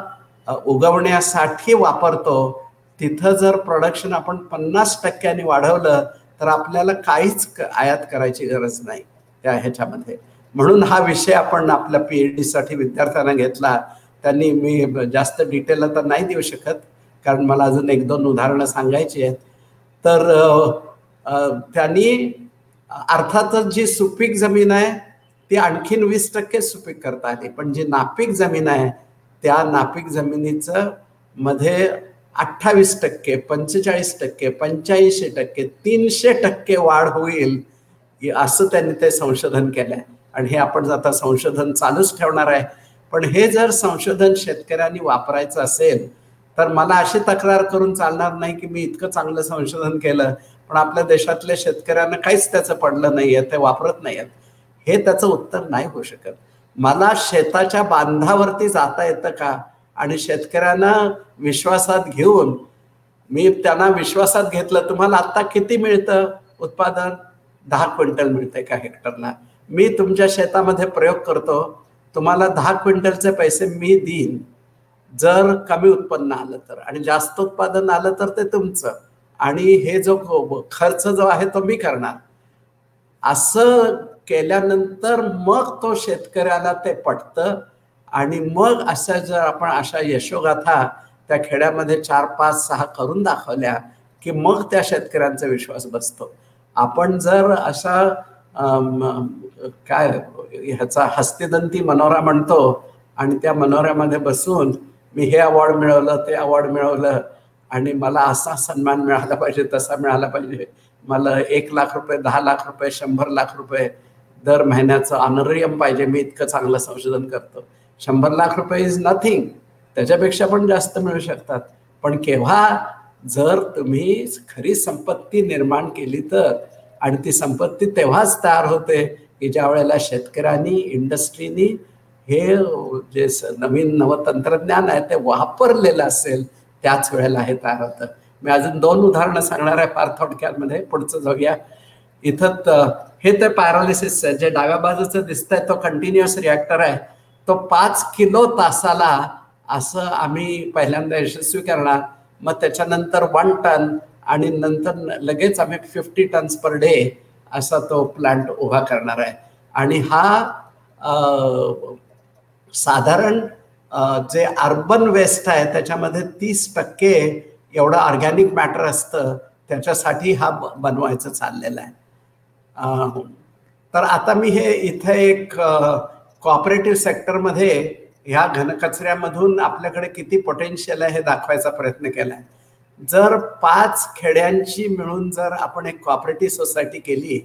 Speaker 3: उगवण्यासाठी वापरतो तिथं जर प्रोडक्शन आपण 50% वाढवलं तर आपल्याला काहीच आयात करायची गरज नाही त्या ह्याच्यामध्ये. म्हणून हा विषय आपण आपल्या PhD साठी विद्यार्थ्यांना घेतला. त्यांनी, मी जास्त डिटेल तर नाही देऊ शकत कारण मला अजून 1-2 उदाहरणं सांगायची आहेत. तर त्यांनी अर्थातच जी सुपीक जमीन आहे ती आणखीन 20% सुपीक करता आली, पण जी नापीक जमीन आहे त्या नापीक जमिनीचं मध्ये 28%, 45%, 85%, 300% वाढ होईल असं त्यांनी ते संशोधन केलंय. आणि हे आपण आता संशोधन चालूच ठेवणार आहे. पण हे जर संशोधन शेतकऱ्यांनी वापरायचं असेल तर मला अशी तक्रार करून चालणार नाही की मी इतकं चांगलं संशोधन केलं पण आपल्या देशातल्या शेतकऱ्यांना काहीच त्याचं पडलं नाहीये, ते वापरत नाहीयेत. हे त्याचं उत्तर नाही होऊ शकत. मला शेताच्या बांधावरती जाता येतं का आणि शेतकऱ्यांना विश्वासात घेऊन मी त्यांना विश्वासात घेतलं, तुम्हाला आता किती मिळतं उत्पादन? 10 क्विंटल मिळते का हेक्टरला? मी तुमच्या शेतामध्ये प्रयोग करतो, तुम्हाला 10 क्विंटलचे पैसे मी देईन जर कमी उत्पन्न आलं तर, आणि जास्त उत्पादन आलं तर ते तुमचं, आणि हे जो खर्च जो आहे तो मी करणार. असं केल्यानंतर मग तो शेतकऱ्याला ते पटतं. आणि मग अशा जर आपण अशा यशोगाथा त्या खेड्यामध्ये 4, 5, 6 करून दाखवल्या की मग त्या शेतकऱ्यांचा विश्वास बसतो. आपण जर अशा काय ह्याचा हस्तिदंती मनोरा म्हणतो आणि त्या मनोऱ्यामध्ये बसून मी हे अवॉर्ड मिळवलं, ते अवॉर्ड मिळवलं आणि मला असा सन्मान मिळाला पाहिजे, तसा मिळाला पाहिजे, मला 1 लाख रुपये, 10 लाख रुपये, 100 लाख रुपये दर महिन्याचं ऑनरेरियम पाहिजे, मी इतकं चांगलं संशोधन करतो. 100 लाख रुपये इज नथिंग, त्याच्यापेक्षा पण जास्त मिळू शकतात. पण केव्हा जर तुम्ही खरी संपत्ती निर्माण केली तर, आणि ती संपत्ती तेव्हाच तयार होते की ज्या वेळेला शेतकऱ्यांनी, इंडस्ट्रीनी हे जे नवीन नवतंत्रज्ञान आहे ते वापरलेलं असेल, त्याच वेळेला हे तयार होतं. मी अजून 2 उदाहरणं सांगणार आहे फार थोडक्यामध्ये, पुढचं जाऊया. इथं हे ते पॅरालिसिस आहे, जे डाव्या बाजूचं दिसतंय तो कंटिन्युअस रिॲक्टर आहे. तो 5 किलो तासाला असं आम्ही पहिल्यांदा यशस्वी करणार, मग त्याच्यानंतर 1 टन, आणि नंतर लगेच आम्ही 50 टन्स पर डे असा तो प्लांट उभा करणार आहे. आणि हा साधारण जे अर्बन वेस्ट आहे त्याच्यामध्ये 30% एवढं ऑर्गॅनिक मॅटर असतं, त्याच्यासाठी हा बनवायचं चाललेलं आहे. तर आता मी हे इथे एक कोऑपरेटिव्ह सेक्टरमध्ये ह्या घनकचऱ्यामधून आपल्याकडे किती पोटेन्शियल आहे हे दाखवायचा प्रयत्न केला आहे. जर 5 खेड्यांची मिळून जर आपण एक कोऑपरेटिव्ह सोसायटी केली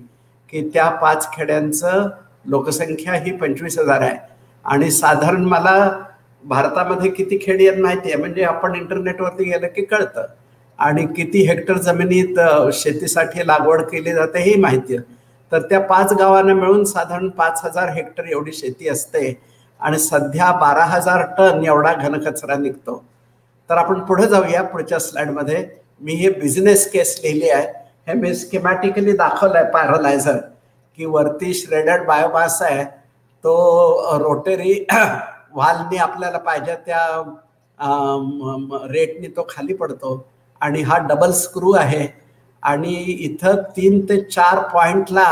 Speaker 3: की त्या 5 खेड्यांचं लोकसंख्या ही 25,000 आहे, आणि साधारण मला भारतामध्ये किती खेडी आहेत माहिती आहे, म्हणजे आपण इंटरनेटवरती गेलं की कळतं, आणि किती हेक्टर जमिनीत शेतीसाठी लागवड केली जाते हे माहिती आहे. तर त्या 5 गावांना मिळून साधारण 5,000 हेक्टर एवढी शेती असते, आणि सध्या 12,000 टन एवढा घनकचरा निघतो. तर आपण पुढे जाऊया पुढच्या स्लाइडमध्ये. मी हे बिझनेस केस लिहिली आहे, हे मी स्कीमॅटिकली दाखवलं आहे. पॅरालायझर की वरती श्रेडेड बायोमास आहे, तो रोटरी व्हालनी आपल्याला पाहिजे त्या रेटनी तो खाली पडतो, आणि हा डबल स्क्रू आहे, आणि इथं 3 ते 4 पॉइंटला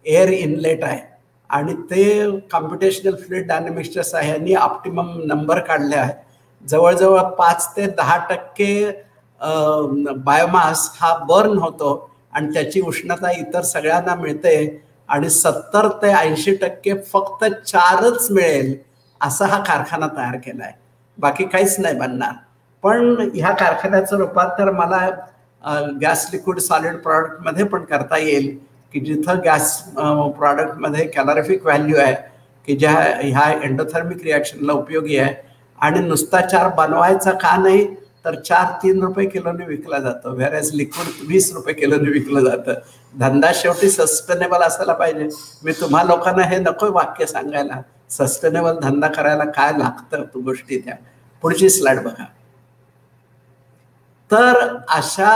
Speaker 3: एअर इनलेट आहे, आणि ते कॉम्प्युटेशनल फ्लुइड डायनॅमिक्सच्या सहाय्याने ऑप्टिमम नंबर काढले आहे. जवळजवळ 5 ते 10% बायोमास हा बर्न होतो, आणि त्याची उष्णता इतर सगळ्यांना मिळते, आणि 70 ते 80% फक्त 4च मिळेल असा हा कारखाना तयार केला आहे. बाकी काहीच नाही बनणार. पण ह्या कारखान्याचं रूपांतर मला गॅस लिक्विड सॉलिड प्रॉडक्टमध्ये पण करता येईल, की जिथं गॅस प्रॉडक्टमध्ये कॅलॉरिफिक व्हॅल्यू आहे की ज्या ह्या एंडोथर्मिक रिॲक्शनला उपयोगी आहे, आणि नुसता 4 बनवायचा का नाही, तर 4 3 रुपये किलोने विकला जातो, व्हेअरएज लिक्विड 20 रुपये किलोने विकलं जातं. धंदा शेवटी सस्टेनेबल असायला पाहिजे. मी तुम्हा लोकांना हे नको वाक्य सांगायला, सस्टेनेबल धंदा करायला काय लागतं तो गोष्टी त्या. पुढची स्लाइड बघा. तर अशा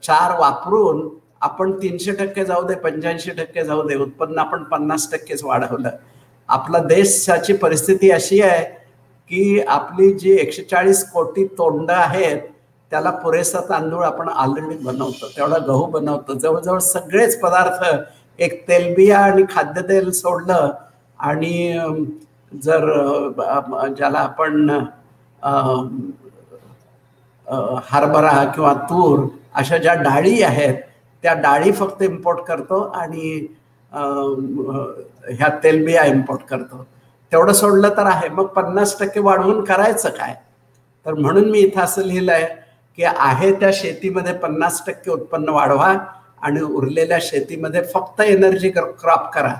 Speaker 3: 4 वापरून आपण 300% जाऊ दे, 85% जाऊ दे, उत्पन्न आपण 50%च वाढवलं. आपला देशाची परिस्थिती अशी आहे की आपली जी 140 कोटी तोंड आहेत त्याला पुरेसा तांदूळ आपण ऑलरेडी बनवतो, तेवढा गहू बनवतो. जवळजवळ सगळेच पदार्थ, एक तेलबिया आणि खाद्यतेल सोडलं, आणि जर ज्याला आपण हरभरा किंवा तूर अशा ज्या डाळी आहेत त्या डाळी फक्त इम्पोर्ट करतो, आणि ह्या तेलबिया इम्पोर्ट करतो. तेवढं सोडलं तर आहे. मग 50% वाढवून करायचं काय? तर म्हणून मी इथं असं लिहिलं आहे की आहे त्या शेतीमध्ये 50% उत्पन्न वाढवा, आणि उरलेल्या शेतीमध्ये फक्त एनर्जी क्रॉप करा.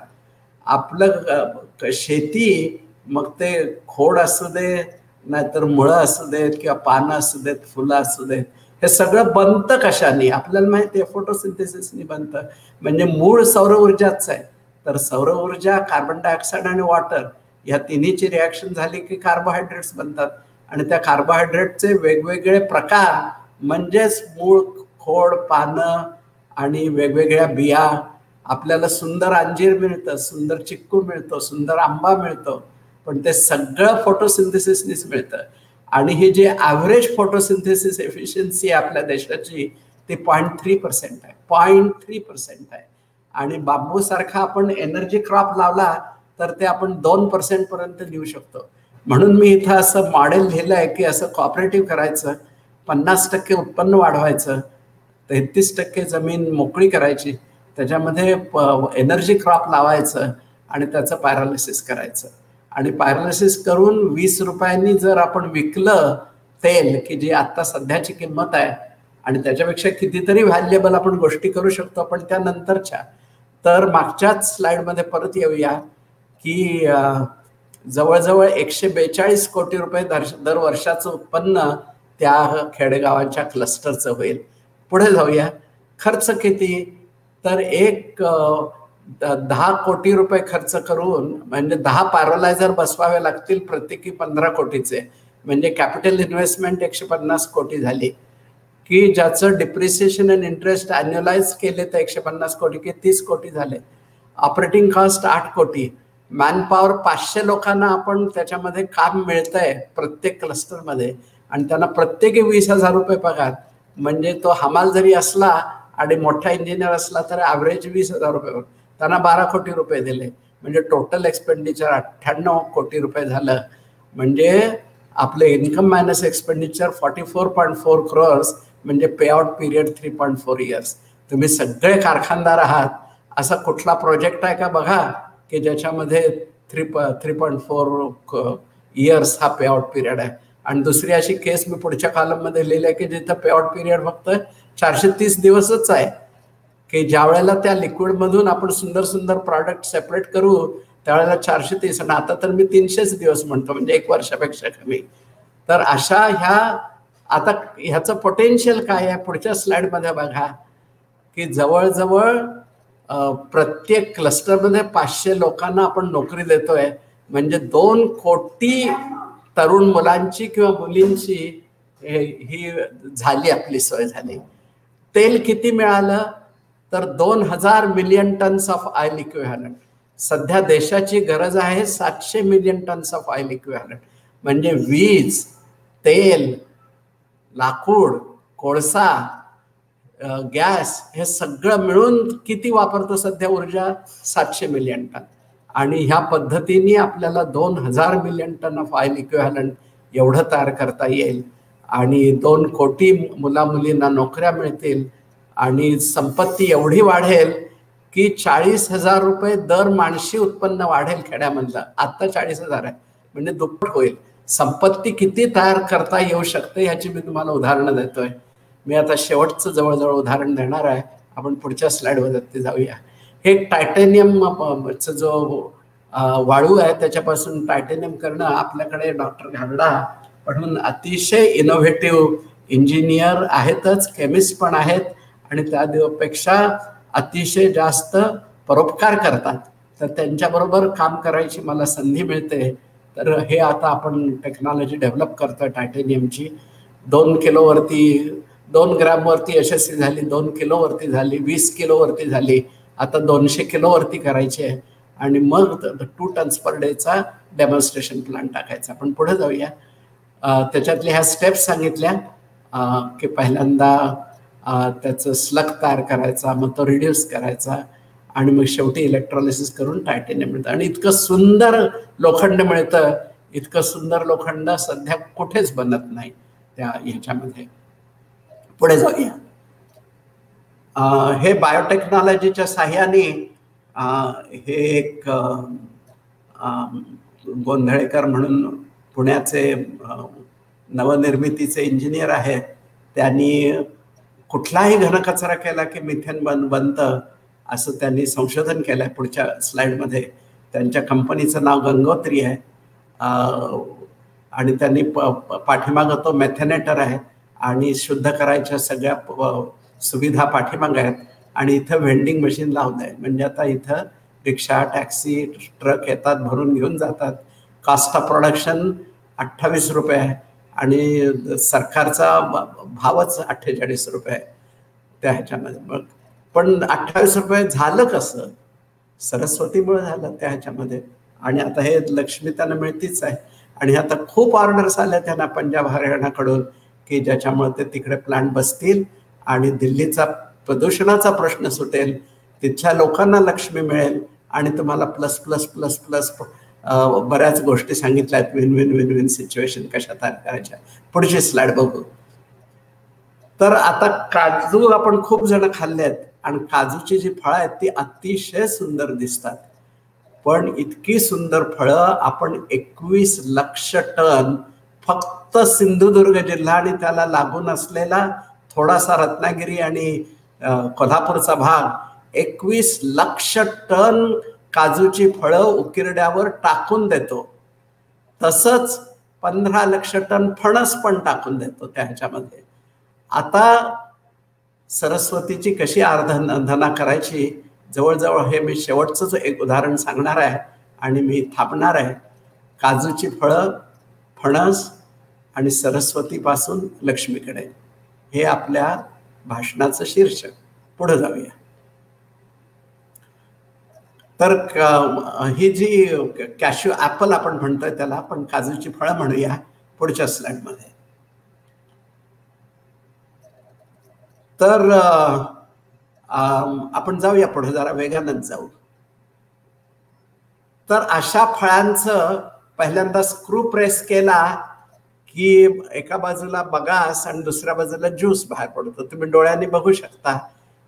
Speaker 3: आपलं शेती, मग ते खोड असू दे नाहीतर मुळं असू देत किंवा पानं असू देत, फुलं असू देत, हे सगळं बनतं कशाने आपल्याला माहिती आहे, फोटोसिंथेसिसनी बनतं. म्हणजे मूळ सौर ऊर्जाच आहे. तर सौर ऊर्जा, कार्बन डायऑक्साईड आणि वॉटर या तिन्हीची रिॲक्शन झाली की कार्बोहायड्रेट्स बनतात. आणि त्या कार्बोहायड्रेटचे वेगवेगळे प्रकार म्हणजेच मूळ, खोड, पानं आणि वेगवेगळ्या बिया. आपल्याला सुंदर अंजीर मिळतं, सुंदर चिक्कू मिळतो, सुंदर आंबा मिळतो, पण ते सगळं फोटोसिंथेसिसनीच मिळतं. आणि ही जी ॲव्हरेज फोटोसिंथेसिस एफिशियन्सी आपल्या देशाची ती 0.3% आहे, 0.3% आहे. आणि बांबूसारखा आपण एनर्जी क्रॉप लावला तर ते आपण 2% पर्यंत नेऊ शकतो. म्हणून मी इथं असं मॉडेल लिहिलं आहे की असं कॉपरेटिव्ह करायचं, 50% उत्पन्न वाढवायचं, 33% जमीन मोकळी करायची, त्याच्यामध्ये एनर्जी क्रॉप लावायचं आणि त्याचं पॅरालिसिस करायचं. आणि पॅरालिसिस करून 20 रुपयांनी जर आपण विकलं तेल, की जी आत्ता सध्याची किंमत आहे, आणि त्याच्यापेक्षा कितीतरी व्हॅल्युएबल आपण गोष्टी करू शकतो, पण त्यानंतरच्या. तर मागच्याच स्लाइडमध्ये परत येऊया की जवळजवळ 142 कोटी रुपये दर वर्षाचं उत्पन्न त्या खेडेगावांच्या क्लस्टरचं होईल. पुढे जाऊया. खर्च किती? तर 10 कोटी रुपये खर्च करून, म्हणजे 10 पॅरोलायझर बसवावे लागतील, प्रत्येकी 15 कोटीचे, म्हणजे कॅपिटल इन्व्हेस्टमेंट 150 कोटी झाली, की ज्याचं डिप्रिसिएशन अँड इंटरेस्ट ॲन्युअलाइज केले तर 150 कोटी की 30 कोटी झाले. ऑपरेटिंग कॉस्ट 8 कोटी. मॅनपॉवर 500 लोकांना आपण त्याच्यामध्ये काम मिळतंय प्रत्येक क्लस्टरमध्ये, आणि त्यांना प्रत्येकी 20,000 रुपये पगार. म्हणजे तो हमाल जरी असला आणि मोठा इंजिनियर असला तर ॲव्हरेज 20,000 रुपये, त्यांना 12 कोटी रुपये दिले. म्हणजे टोटल एक्सपेंडिचर 98 कोटी रुपये झालं. म्हणजे आपले इन्कम मायनस एक्सपेंडिचर 44.4 crores, म्हणजे पेआउट पिरियड 3.4 years. तुम्ही सगळे कारखानदार आहात, असा कुठला प्रोजेक्ट आहे का बघा की ज्याच्यामध्ये 3.4 years हा पेआउट पिरियड आहे. आणि दुसरी अशी केस मी पुढच्या कॉलममध्ये लिहिली आहे की जिथं पेआउट पिरियड फक्त 430 दिवसच आहे, की ज्या वेळेला त्या लिक्विडमधून आपण सुंदर सुंदर प्रॉडक्ट सेपरेट करू त्यावेळेला 430, आणि आता तर मी 300 दिवस म्हणतो, म्हणजे 1 वर्षापेक्षा कमी. तर अशा आता ह्याचं पोटेन्शियल काय आहे पुढच्या स्लाइडमध्ये बघा, की जवळजवळ प्रत्येक क्लस्टरमध्ये 500 लोकांना आपण नोकरी देतोय. म्हणजे 2 कोटी तरुण मुलांची किंवा मुलींची ही झाली, आपली सोय झाली. तेल किती मिळालं? तर 2000 million tons of oil equivalent. सध्या देशाची गरज आहे 700 million tons of oil equivalent. म्हणजे वीज, तेल, लाकूड, कोळसा, गॅस, हे सगळं मिळून किती वापरतो सध्या ऊर्जा? 700 मिलियन टन. आणि ह्या पद्धतीने आपल्याला 2000 million ton of oil equivalent एवढं तयार करता येईल. आणि 2 कोटी मुलामुलींना नोकऱ्या मिळतील. आणि संपत्ती एवढी वाढेल की 40,000 रुपये दर माणशी उत्पन्न वाढेल खेड्यामधलं. आत्ता 40,000 आहे, म्हणजे दुप्पट होईल. संपत्ती किती तयार करता येऊ शकते ह्याची मी तुम्हाला उदाहरणं देतोय. मी आता शेवटचं जवळजवळ उदाहरण देणार आहे, आपण पुढच्या स्लाइडवरती जाऊया. हे टायटेनियमचा जो वाळू आहे त्याच्यापासून टायटेनियम करणं, आपल्याकडे डॉक्टर घागडा म्हणून अतिशय इनोव्हेटिव्ह इंजिनियर आहेतच, केमिस्ट पण आहेत, आणि त्यापेक्षा अतिशय जास्त परोपकार करतात. तर त्यांच्याबरोबर काम करायची मला संधी मिळते. तर हे आता आपण टेक्नॉलॉजी डेव्हलप करतोय टायटेनियमची. 2 किलोवरती, 2 ग्रॅमवरती यशस्वी झाली, 2 किलोवरती झाली, 20 किलोवरती झाली, आता 200 किलोवरती करायची आहे. आणि मग 2 टन्स पर डेचा डेमॉन्स्ट्रेशन प्लान टाकायचा. आपण पुढे जाऊया. त्याच्यातल्या ह्या स्टेप्स सांगितल्या की पहिल्यांदा त्याचं स्लग तयार करायचा, मग तो रिड्यूस करायचा, आणि मग शेवटी इलेक्ट्रॉलिसिस करून टायटेनियम मिळतं. आणि इतकं सुंदर लोखंड मिळतं, इतकं सुंदर लोखंड सध्या कुठेच बनत नाही त्या ह्याच्यामध्ये. पुढे जाऊया. हे बायोटेक्नॉलॉजीच्या साह्याने हे एक गोंधळेकर म्हणून पुण्याचे नवनिर्मितीचे इंजिनियर आहेत, त्यांनी कुठलाही घनकचरा केला की मिथेन बनतं असं त्यांनी संशोधन केलं आहे. पुढच्या स्लाइडमध्ये त्यांच्या कंपनीचं नाव गंगोत्री आहे आणि त्यांनी पाठीमागं तो मेथेनेटर आहे आणि शुद्ध करायच्या सगळ्या सुविधा पाठीमागं आहेत आणि इथं व्हेंडिंग मशीन लावलं आहे. म्हणजे आता इथं रिक्षा, टॅक्सी, ट्रक येतात, भरून घेऊन जातात. कॉस्ट ऑफ प्रोडक्शन 28 रुपये आहे आणि सरकारचा भावच 48 रुपये आहे त्या ह्याच्यामध्ये. मग पण 28 रुपये झालं कसं? सरस्वतीमुळे झालं त्या ह्याच्यामध्ये. आणि आता हे लक्ष्मी त्यांना मिळतीच आहे आणि आता खूप ऑर्डर्स आल्या त्यांना पंजाब हरियाणाकडून की ज्याच्यामुळे ते तिकडे प्लांट बसतील आणि दिल्लीचा प्रदूषणाचा प्रश्न सुटेल, तिथल्या लोकांना लक्ष्मी मिळेल आणि तुम्हाला प्लस प्लस प्लस प्लस बऱ्याच गोष्टी सांगितल्या आहेत. Win win win win situation कशा तयार करायच्या. पुढची स्लाइड बघू. तर आता काजू आपण खूप जण खाल्ले आहेत आणि काजूची जी फळं आहेत ती अतिशय सुंदर दिसतात. पण इतकी सुंदर फळं आपण 21 लक्ष टन फक्त सिंधुदुर्ग जिल्हा आणि त्याला लागून असलेला थोडासा रत्नागिरी आणि कोल्हापूरचा भाग 21 लक्ष टन काजूची फळं उकिरड्यावर टाकून देतो. तसंच 15 लक्ष टन फणस पण टाकून देतो त्या ह्याच्यामध्ये. आता सरस्वतीची कशी आराधना करायची, जवळजवळ हे मी शेवटचं एक उदाहरण सांगणार आहे आणि मी थांबणार आहे. काजूची फळं, फणस आणि सरस्वतीपासून लक्ष्मीकडे, हे आपल्या भाषणाचं शीर्षक. पुढे जाऊया. तर ही जी कॅश्यू ॲपल आपण म्हणतोय त्याला आपण काजूची फळं म्हणूया पुढच्या स्लाइडमध्ये. तर आपण जाऊया पुढे, जरा वेगानच जाऊ. तर अशा फळांचं पहिल्यांदा स्क्रू प्रेस केला की एका बाजूला बगास आणि दुसऱ्या बाजूला ज्यूस बाहेर पडतो. तुम्ही डोळ्यांनी बघू शकता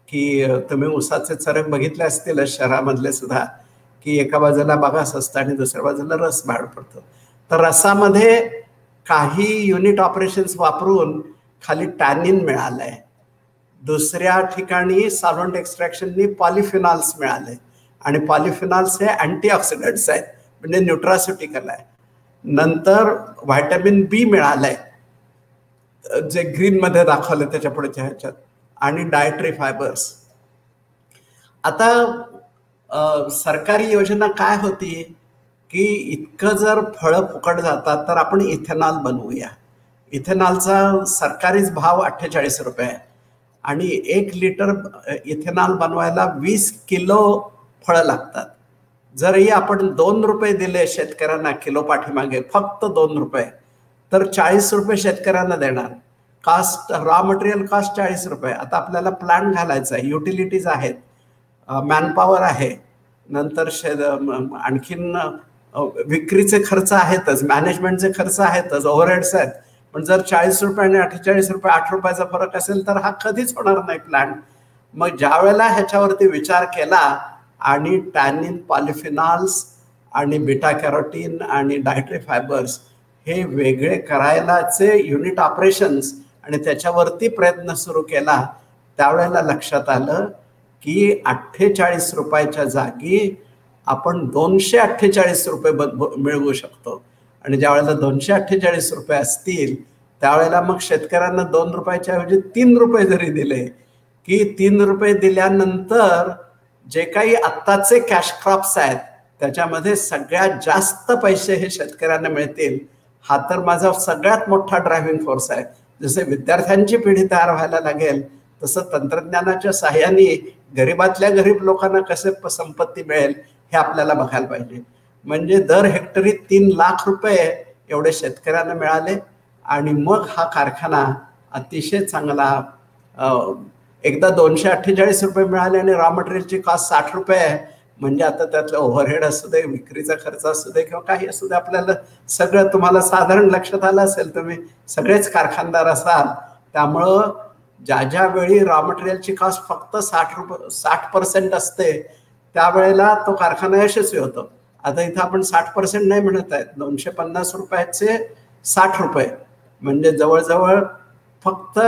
Speaker 3: की तुम्ही उसाचे चरक बघितले असतील शहरामधले सुद्धा, की एका बाजूला बगास असतं आणि दुसऱ्या बाजूला रस बाहेर पडतो. तर रसामध्ये काही युनिट ऑपरेशन्स वापरून खाली टॅनिन मिळालंय, दुसऱ्या ठिकाणी सॉल्व्हंट एक्स्ट्रॅक्शननी पॉलिफिनॉल्स मिळाले आणि पॉलिफिनॉल्स हे अँटीऑक्सिडंट्स आहेत म्हणजे न्यूट्रास्युटिकल आहे. नंतर व्हायटॅमिन बी मिळालंय जे ग्रीन मध्ये दाखवलं त्याच्या पुढच्या ह्याच्यात, आणि डायटरी फायबर्स. आता सरकारी योजना काय होती की इतकं जर फळं फुकट जातात तर आपण इथेनॉल बनवूया. इथेनॉलचा सरकारीच भाव 48 रुपये आहे आणि 1 लिटर इथेनॉल बनवायला 20 किलो फळं लागतात. जरही आपण 2 रुपये दिले शेतकऱ्यांना किलो पाठीमागे, फक्त 2 रुपये, तर 40 रुपये शेतकऱ्यांना देणार. कॉस्ट, रॉ मटेरियल कॉस्ट 40 रुपये. आता आपल्याला प्लांट घालायचा आहे, युटिलिटीज आहेत, मॅनपॉवर आहे, नंतर आणखीन विक्रीचे खर्च आहेतच, मॅनेजमेंटचे खर्च आहेतच, ओव्हरहेड्स आहेत. पण जर 40 रुपये आणि 48 रुपये, 8 रुपयाचा फरक असेल तर हा कधीच होणार नाही प्लांट. मग ज्या वेळेला ह्याच्यावरती विचार केला आणि टॅनिन, पॉलिफिनॉल्स आणि बीटा कॅरोटीन आणि डायटरी फायबर्स हे वेगळे करायलाचे युनिट ऑपरेशन्स आणि त्याच्यावरती प्रयत्न सुरू केला, त्यावेळेला लक्षात आलं की 48 रुपयाच्या जागी आपण 248 रुपये मिळवू शकतो. आणि ज्या वेळेला 248 रुपये असतील त्यावेळेला मग शेतकऱ्यांना 2 रुपयाच्या ऐवजी 3 रुपये जरी दिले की 3 रुपये दिल्यानंतर जे काही आत्ताचे कॅश क्रॉप्स आहेत त्याच्यामध्ये सगळ्यात जास्त पैसे हे शेतकऱ्यांना मिळतील. हा तर माझा सगळ्यात मोठा ड्रायव्हिंग फोर्स आहे. जसे विद्यार्थ्यांची पिढी तयार व्हायला लागेल तसं तंत्रज्ञानाच्या साह्याने गरीबातल्या गरीब लोकांना कसे संपत्ती मिळेल हे आपल्याला बघायला पाहिजे. म्हणजे दर हेक्टरी 3 लाख रुपये एवढे शेतकऱ्यांना मिळाले आणि मग हा कारखाना अतिशय चांगला, एकदा 248 रुपये मिळाले आणि रॉ मटेरियलची कॉस्ट 60 रुपये आहे. म्हणजे आता त्यातलं ओव्हरहेड असू दे, विक्रीचा खर्च असू दे किंवा काही असू दे, आपल्याला सगळं तुम्हाला साधारण लक्षात आलं असेल, तुम्ही सगळेच कारखानदार असाल. त्यामुळं ज्या ज्या वेळी रॉ मटेरियलची कॉस्ट फक्त 60% असते त्यावेळेला तो कारखाना यशस्वी होतो. आता इथं आपण 60% नाही म्हणत आहेत, 250 रुपयाचे 60 रुपये म्हणजे जवळजवळ फक्त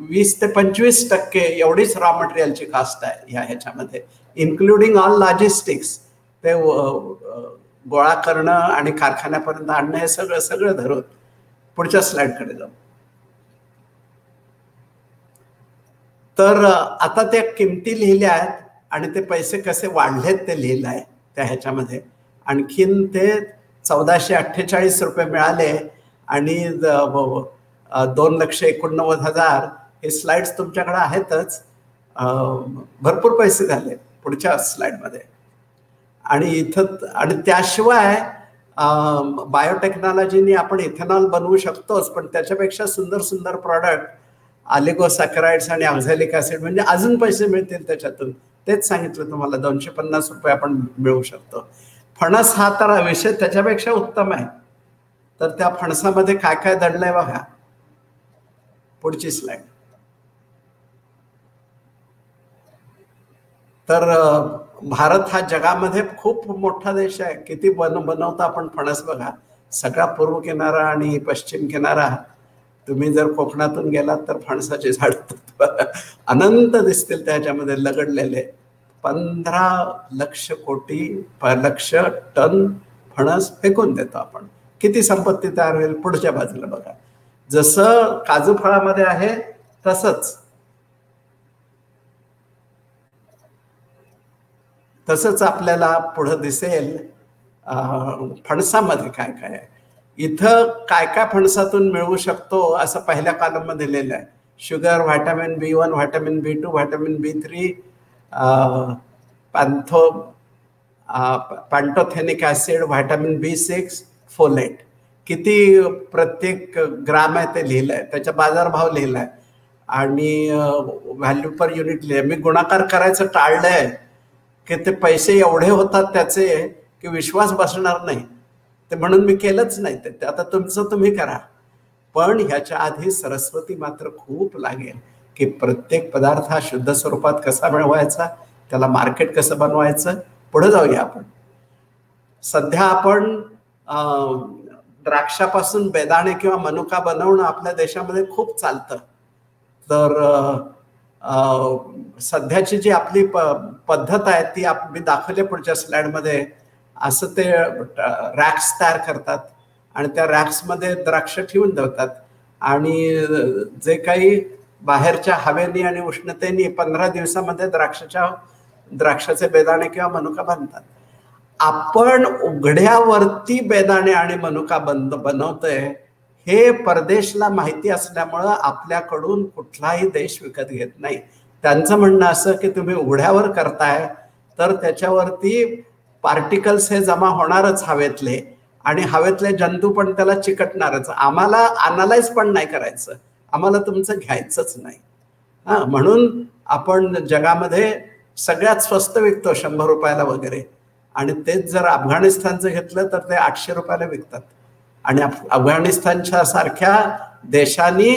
Speaker 3: 20 ते 25% एवढीच रॉ मटेरियलची कॉस्ट आहे ह्याच्यामध्ये. इन्क्लुडिंग ऑल लॉजिस्टिक्स, ते गोळा करणं आणि कारखान्यापर्यंत आणणं, हे सगळं सगळं धरून. पुढच्या स्लाइडकडे जाऊ. तर आता त्या किमती लिहिल्या आहेत आणि ते पैसे कसे वाढलेत ते लिहिलं आहे त्या ह्याच्यामध्ये. आणखीन ते 1448 रुपये मिळाले आणि 2,89,000. हे स्लाइड्स तुमच्याकडे आहेतच. भरपूर पैसे झाले पुढच्या स्लाइडमध्ये. आणि इथं आणि त्याशिवाय बायोटेक्नॉलॉजीने आपण इथेनॉल बनवू शकतोच, पण त्याच्यापेक्षा सुंदर सुंदर प्रॉडक्ट ऑलिगोसॅकराइड्स आणि ऑक्झॅलिक ऍसिड, म्हणजे अजून पैसे मिळतील त्याच्यातून. तेच सांगितलं तुम्हाला, 250 रुपये आपण मिळवू शकतो. फणस हा तर विषय त्याच्यापेक्षा उत्तम आहे. तर त्या फणसामध्ये काय काय दडलंय बघा. पुढची स्लाइड. तर भारत हा जगामध्ये खूप मोठा देश आहे. किती बनवता आपण फणस बघा. सगळा पूर्व किनारा आणि पश्चिम किनारा. तुम्ही जर कोकणातून गेलात तर फणसाचे झाड अनंत दिसतील त्याच्यामध्ये लगडलेले. 15 लक्ष टन फणस फेकून देतो आपण. किती संपत्ती तयार होईल पुढच्या बाजूला बघा. जसं काजू फळामध्ये आहे तसंच आपल्याला पुढं दिसेल फणसामध्ये काय काय आहे. इथं काय काय फणसातून मिळवू शकतो असं पहिल्या कॉलममध्ये लिहिलं आहे. Sugar, vitamin B1, vitamin B2, vitamin B3, pantothenic acid, vitamin B6, folate. किती प्रत्येक ग्राम आहे ते लिहिलंय. त्याचा बाजारभाव लिहिलाय आणि व्हॅल्यू पर युनिट लिहिलंय. मी गुणाकार करायचं टाळलंय की ते पैसे एवढे होतात त्याचे की विश्वास बसणार नाही, ते म्हणून मी केलंच नाही. ते आता तुमचं तुम्ही करा. पण ह्याच्या आधी सरस्वती मात्र खूप लागेल की प्रत्येक पदार्थ हा शुद्ध स्वरूपात कसा मिळवायचा, त्याला मार्केट कसं बनवायचं. पुढे जाऊया आपण. सध्या आपण द्राक्षापासून बेदाणे किंवा मनुका बनवणं आपल्या देशामध्ये खूप चालतं. तर सध्याची जी आपली पद्धत आहे ती मी दाखवली पुढच्या स्लाइडमध्ये. असं ते रॅक्स तयार करतात आणि त्या रॅक्समध्ये द्राक्ष ठेवून देतात आणि जे काही बाहेरच्या हवेनी आणि उष्णतेने 15 दिवसामध्ये द्राक्षाचे बेदाणे किंवा मनुका बनतात. आपण उघड्यावरती बेदाणे आणि मनुका बनवतोय हे परदेशला माहिती असल्यामुळं आपल्याकडून कुठलाही देश विकत घेत नाही. त्यांचं म्हणणं असं की तुम्ही उघड्यावर करताय तर त्याच्यावरती पार्टिकल्स हे जमा होणारच हवेतले आणि हवेतले जंतू पण त्याला चिकटणारच. आम्हाला अनालाइज पण नाही करायचं, आम्हाला तुमचं घ्यायचंच नाही. म्हणून आपण जगामध्ये सगळ्यात स्वस्त विकतो 100 रुपयाला वगैरे. आणि तेच जर अफगाणिस्तानचं घेतलं तर ते 800 रुपयाला विकतात. आणि अफगाणिस्तानच्या सारख्या देशांनी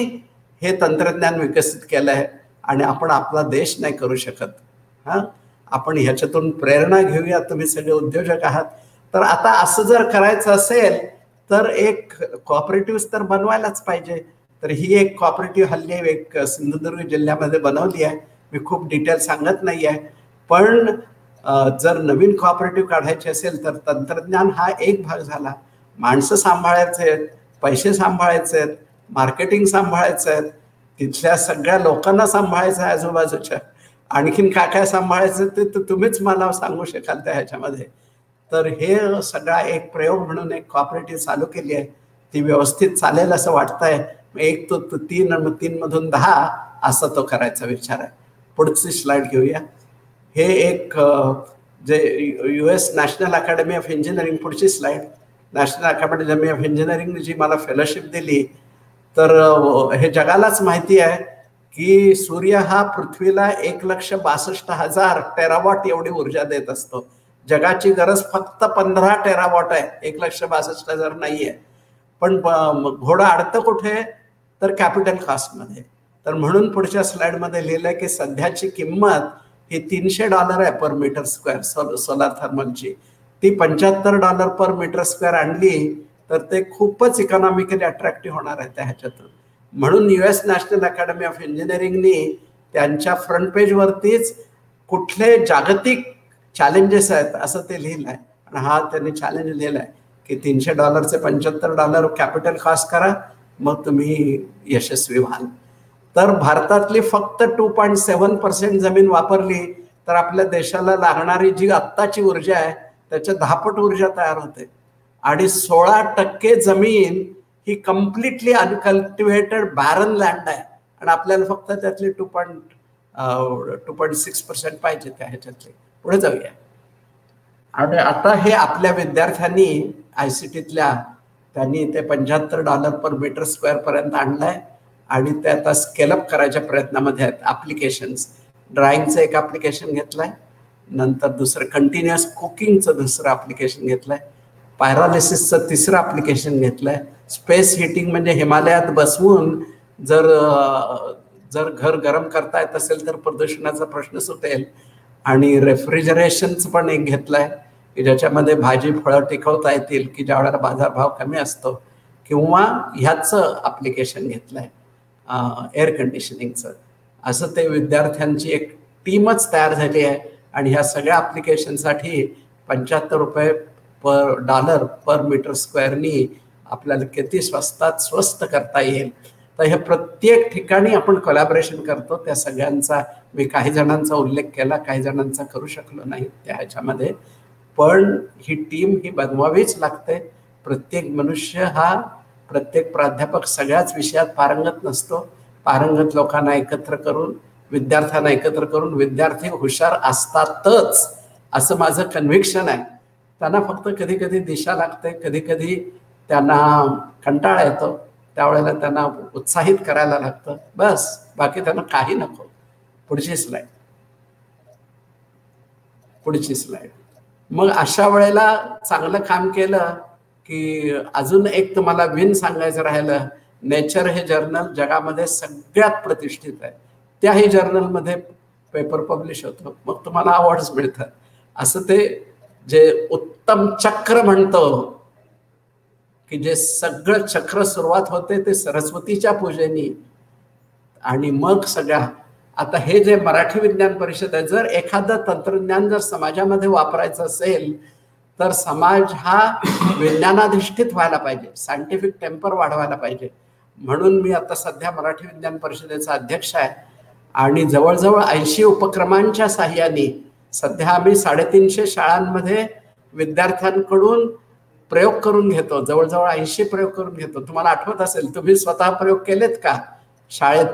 Speaker 3: हे तंत्रज्ञान विकसित केलं आहे आणि आपण आपला देश नाही करू शकत. आपण ह्याच्यातून प्रेरणा घेऊया. तुम्ही सगळे उद्योजक आहात. तर आता असं जर करायचं असेल तर एक कॉपरेटिव्ह तर बनवायलाच पाहिजे. तर ही एक कॉपरेटिव्ह हल्ली एक सिंधुदुर्ग जिल्ह्यामध्ये बनवली आहे. मी खूप डिटेल सांगत नाही आहे. पण जर नवीन कॉपरेटिव्ह काढायचे असेल तर तंत्रज्ञान हा एक भाग झाला. माणसं सांभाळायचे आहेत, पैसे सांभाळायचे आहेत, मार्केटिंग सांभाळायचं आहे, तिथल्या सगळ्या लोकांना सांभाळायचं आहे आजूबाजूच्या. आणखीन काय काय सांभाळायचं ते तर तुम्हीच मला सांगू शकाल त्या ह्याच्यामध्ये. तर हे सगळा एक प्रयोग म्हणून एक कॉपरेटिव्ह चालू केली आहे. ती व्यवस्थित चालेल असं वाटतंय. 1 तो 3 आणि 3 मधून 10 असा तो करायचा विचार आहे. पुढची स्लाइड घेऊया. हे एक जे US national academy of engineering, पुढची स्लाइड. नॅशनल अकॅडमी ऑफ इंजिनिअरिंगने जी मला फेलोशिप दिली, तर हे जगालाच माहिती आहे की सूर्य हा पृथ्वीला 1,62,000 टेरावॉट एवढी ऊर्जा देत असतो. जगाची गरज फक्त 15 टेरावॉट आहे, 1,62,000 नाही आहे. पण घोडा अडतं कुठे तर कॅपिटल कॉस्टमध्ये. तर म्हणून पुढच्या स्लाइडमध्ये लिहिलंय की सध्याची किंमत ही $300 आहे पर मीटर स्क्वेअर सोलार थर्मलची. ती $75 पर मीटर स्क्वेअर आणली तर ते खूपच इकॉनॉमिकली अट्रॅक्टिव्ह होणार आहे त्या ह्याच्यातून. म्हणून US नॅशनल अकॅडमी ऑफ इंजिनिअरिंगनी त्यांच्या फ्रंट पेजवरतीच कुठले जागतिक चॅलेंजेस आहेत असं ते लिहिलंय. आणि हा त्यांनी चॅलेंज लिहिलाय की $300 $75 कॅपिटल कॉस्ट करा, मग तुम्ही यशस्वी व्हाल. तर भारतातली फक्त 2.7% जमीन वापरली तर आपल्या देशाला लागणारी जी आत्ताची ऊर्जा आहे त्याच्या 10 पट ऊर्जा तयार होते. आणि 16% जमीन ही कम्प्लिटली अनकल्टिवेटेड बॅरन लँड आहे आणि आपल्याला फक्त त्यातली 2.6% पाहिजे त्या ह्याच्यातले. पुढे जाऊया. आणि आता हे आपल्या विद्यार्थ्यांनी ICTतल्या त्यांनी ते $75 पर मीटर स्क्वेअर पर्यंत आणलंय आणि ते आता स्केलअप करायच्या प्रयत्नामध्ये आहेत. ॲप्लिकेशन्स, ड्रॉइंगचं एक ॲप्लिकेशन घेतलंय, नंतर दुसरं कंटिन्युअस कुकिंगचं दुसरं ॲप्लिकेशन घेतलंय, पायरोलिसिसचं तिसरं ॲप्लिकेशन घेतलंय, स्पेस हिटिंग म्हणजे हिमालयात बसवून जर घर गरम करता येत असेल तर प्रदूषणाचा प्रश्न सुटेल. आणि रेफ्रिजरेशनचं पण एक घेतलंय की ज्याच्यामध्ये भाजी फळं टिकवता येतील की ज्या वेळेला बाजारभाव कमी असतो. किंवा ह्याचं ॲप्लिकेशन घेतलंय एअर कंडिशनिंगचं. असं ते विद्यार्थ्यांची एक टीमच तयार झाली आहे. आणि ह्या सगळ्या ॲप्लिकेशनसाठी $75 पर मीटर स्क्वेअरनी आपल्याला किती स्वस्त करता येईल. तर हे प्रत्येक ठिकाणी आपण कोलॅबोरेशन करतो. त्या सगळ्यांचा मी काही जणांचा उल्लेख केला, काही जणांचा करू शकलो नाही त्या ह्याच्यामध्ये. पण ही टीम ही बनवावीच लागते. प्रत्येक मनुष्य हा, प्रत्येक प्राध्यापक सगळ्याच विषयात पारंगत नसतो. पारंगत लोकांना एकत्र करून, विद्यार्थ्यांना एकत्र करून, विद्यार्थी हुशार असतातच असं माझं कन्व्हिक्शन आहे. त्यांना फक्त कधी कधी दिशा लागते, कधी कधी त्यांना कंटाळा येतो, त्यावेळेला त्यांना उत्साहित करायला लागतं, बस. बाकी त्यांना काही नको. पुढची स्लाइड. मग अशा वेळेला चांगलं काम केलं की अजून एक तुम्हाला विन सांगायचं राहिलं. नेचर हे जर्नल जगामध्ये सगळ्यात प्रतिष्ठित आहे. त्याही जर्नलमध्ये पेपर पब्लिश होतो, मग तुम्हाला अवॉर्ड्स मिळतात. असं ते जे उत्तम चक्र म्हणतो की जे सगळं चक्र सुरुवात होते ते सरस्वतीच्या पूजेनी आणि मग सगळ्या. आता हे जे मराठी विज्ञान परिषद आहे, जर एखादं तंत्रज्ञान जर समाजामध्ये वापरायचं असेल तर समाज हा विज्ञानाधिष्ठित व्हायला पाहिजे, सायंटिफिक टेम्पर वाढवायला पाहिजे. म्हणून मी आता सध्या मराठी विज्ञान परिषदेचा अध्यक्ष आहे आणि जवळजवळ 80 उपक्रमांच्या साहाय्याने सध्या आम्ही 350 शाळांमध्ये विद्यार्थ्यांकडून प्रयोग करून घेतो. जवळजवळ 80 प्रयोग करून घेतो. तुम्हाला आठवत असेल, तुम्ही स्वतः प्रयोग केलेत का शाळेत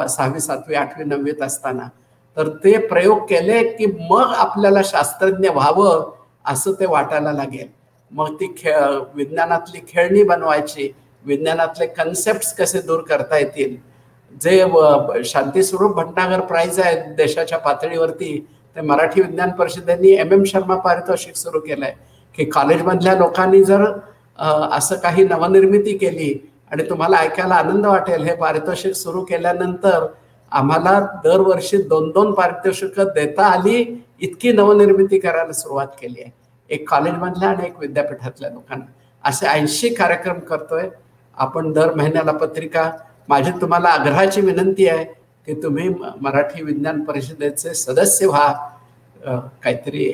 Speaker 3: 6वी 7वी 8वी 9वीत असताना? तर ते प्रयोग केले की मग आपल्याला शास्त्रज्ञ व्हावं असं ते वाटायला लागेल. मग ती विज्ञानातली खेळणी बनवायची, विज्ञानातले कन्सेप्ट कसे दूर करता येतील. जे शांतीस्वरूप भटनागर प्राइज आहे देशाच्या पातळीवरती, ते मराठी विज्ञान परिषदेने MM शर्मा पारितोषिक सुरू केलंय की कॉलेजमधल्या लोकांनी जर असं काही नवनिर्मिती केली आणि तुम्हाला ऐकायला आनंद वाटेल, हे पारितोषिक सुरू केल्यानंतर आम्हाला दरवर्षी 2-2 पारितोषिकं देता आली, इतकी नवनिर्मिती करायला सुरुवात केली आहे. एक कॉलेजमधल्या आणि एक विद्यापीठातल्या लोकांना. असे 80 कार्यक्रम करतोय आपण दर महिन्याला पत्रिका. माझी तुम्हाला आग्रहाची विनंती आहे की तुम्ही मराठी विज्ञान परिषदेचे सदस्य व्हा. काहीतरी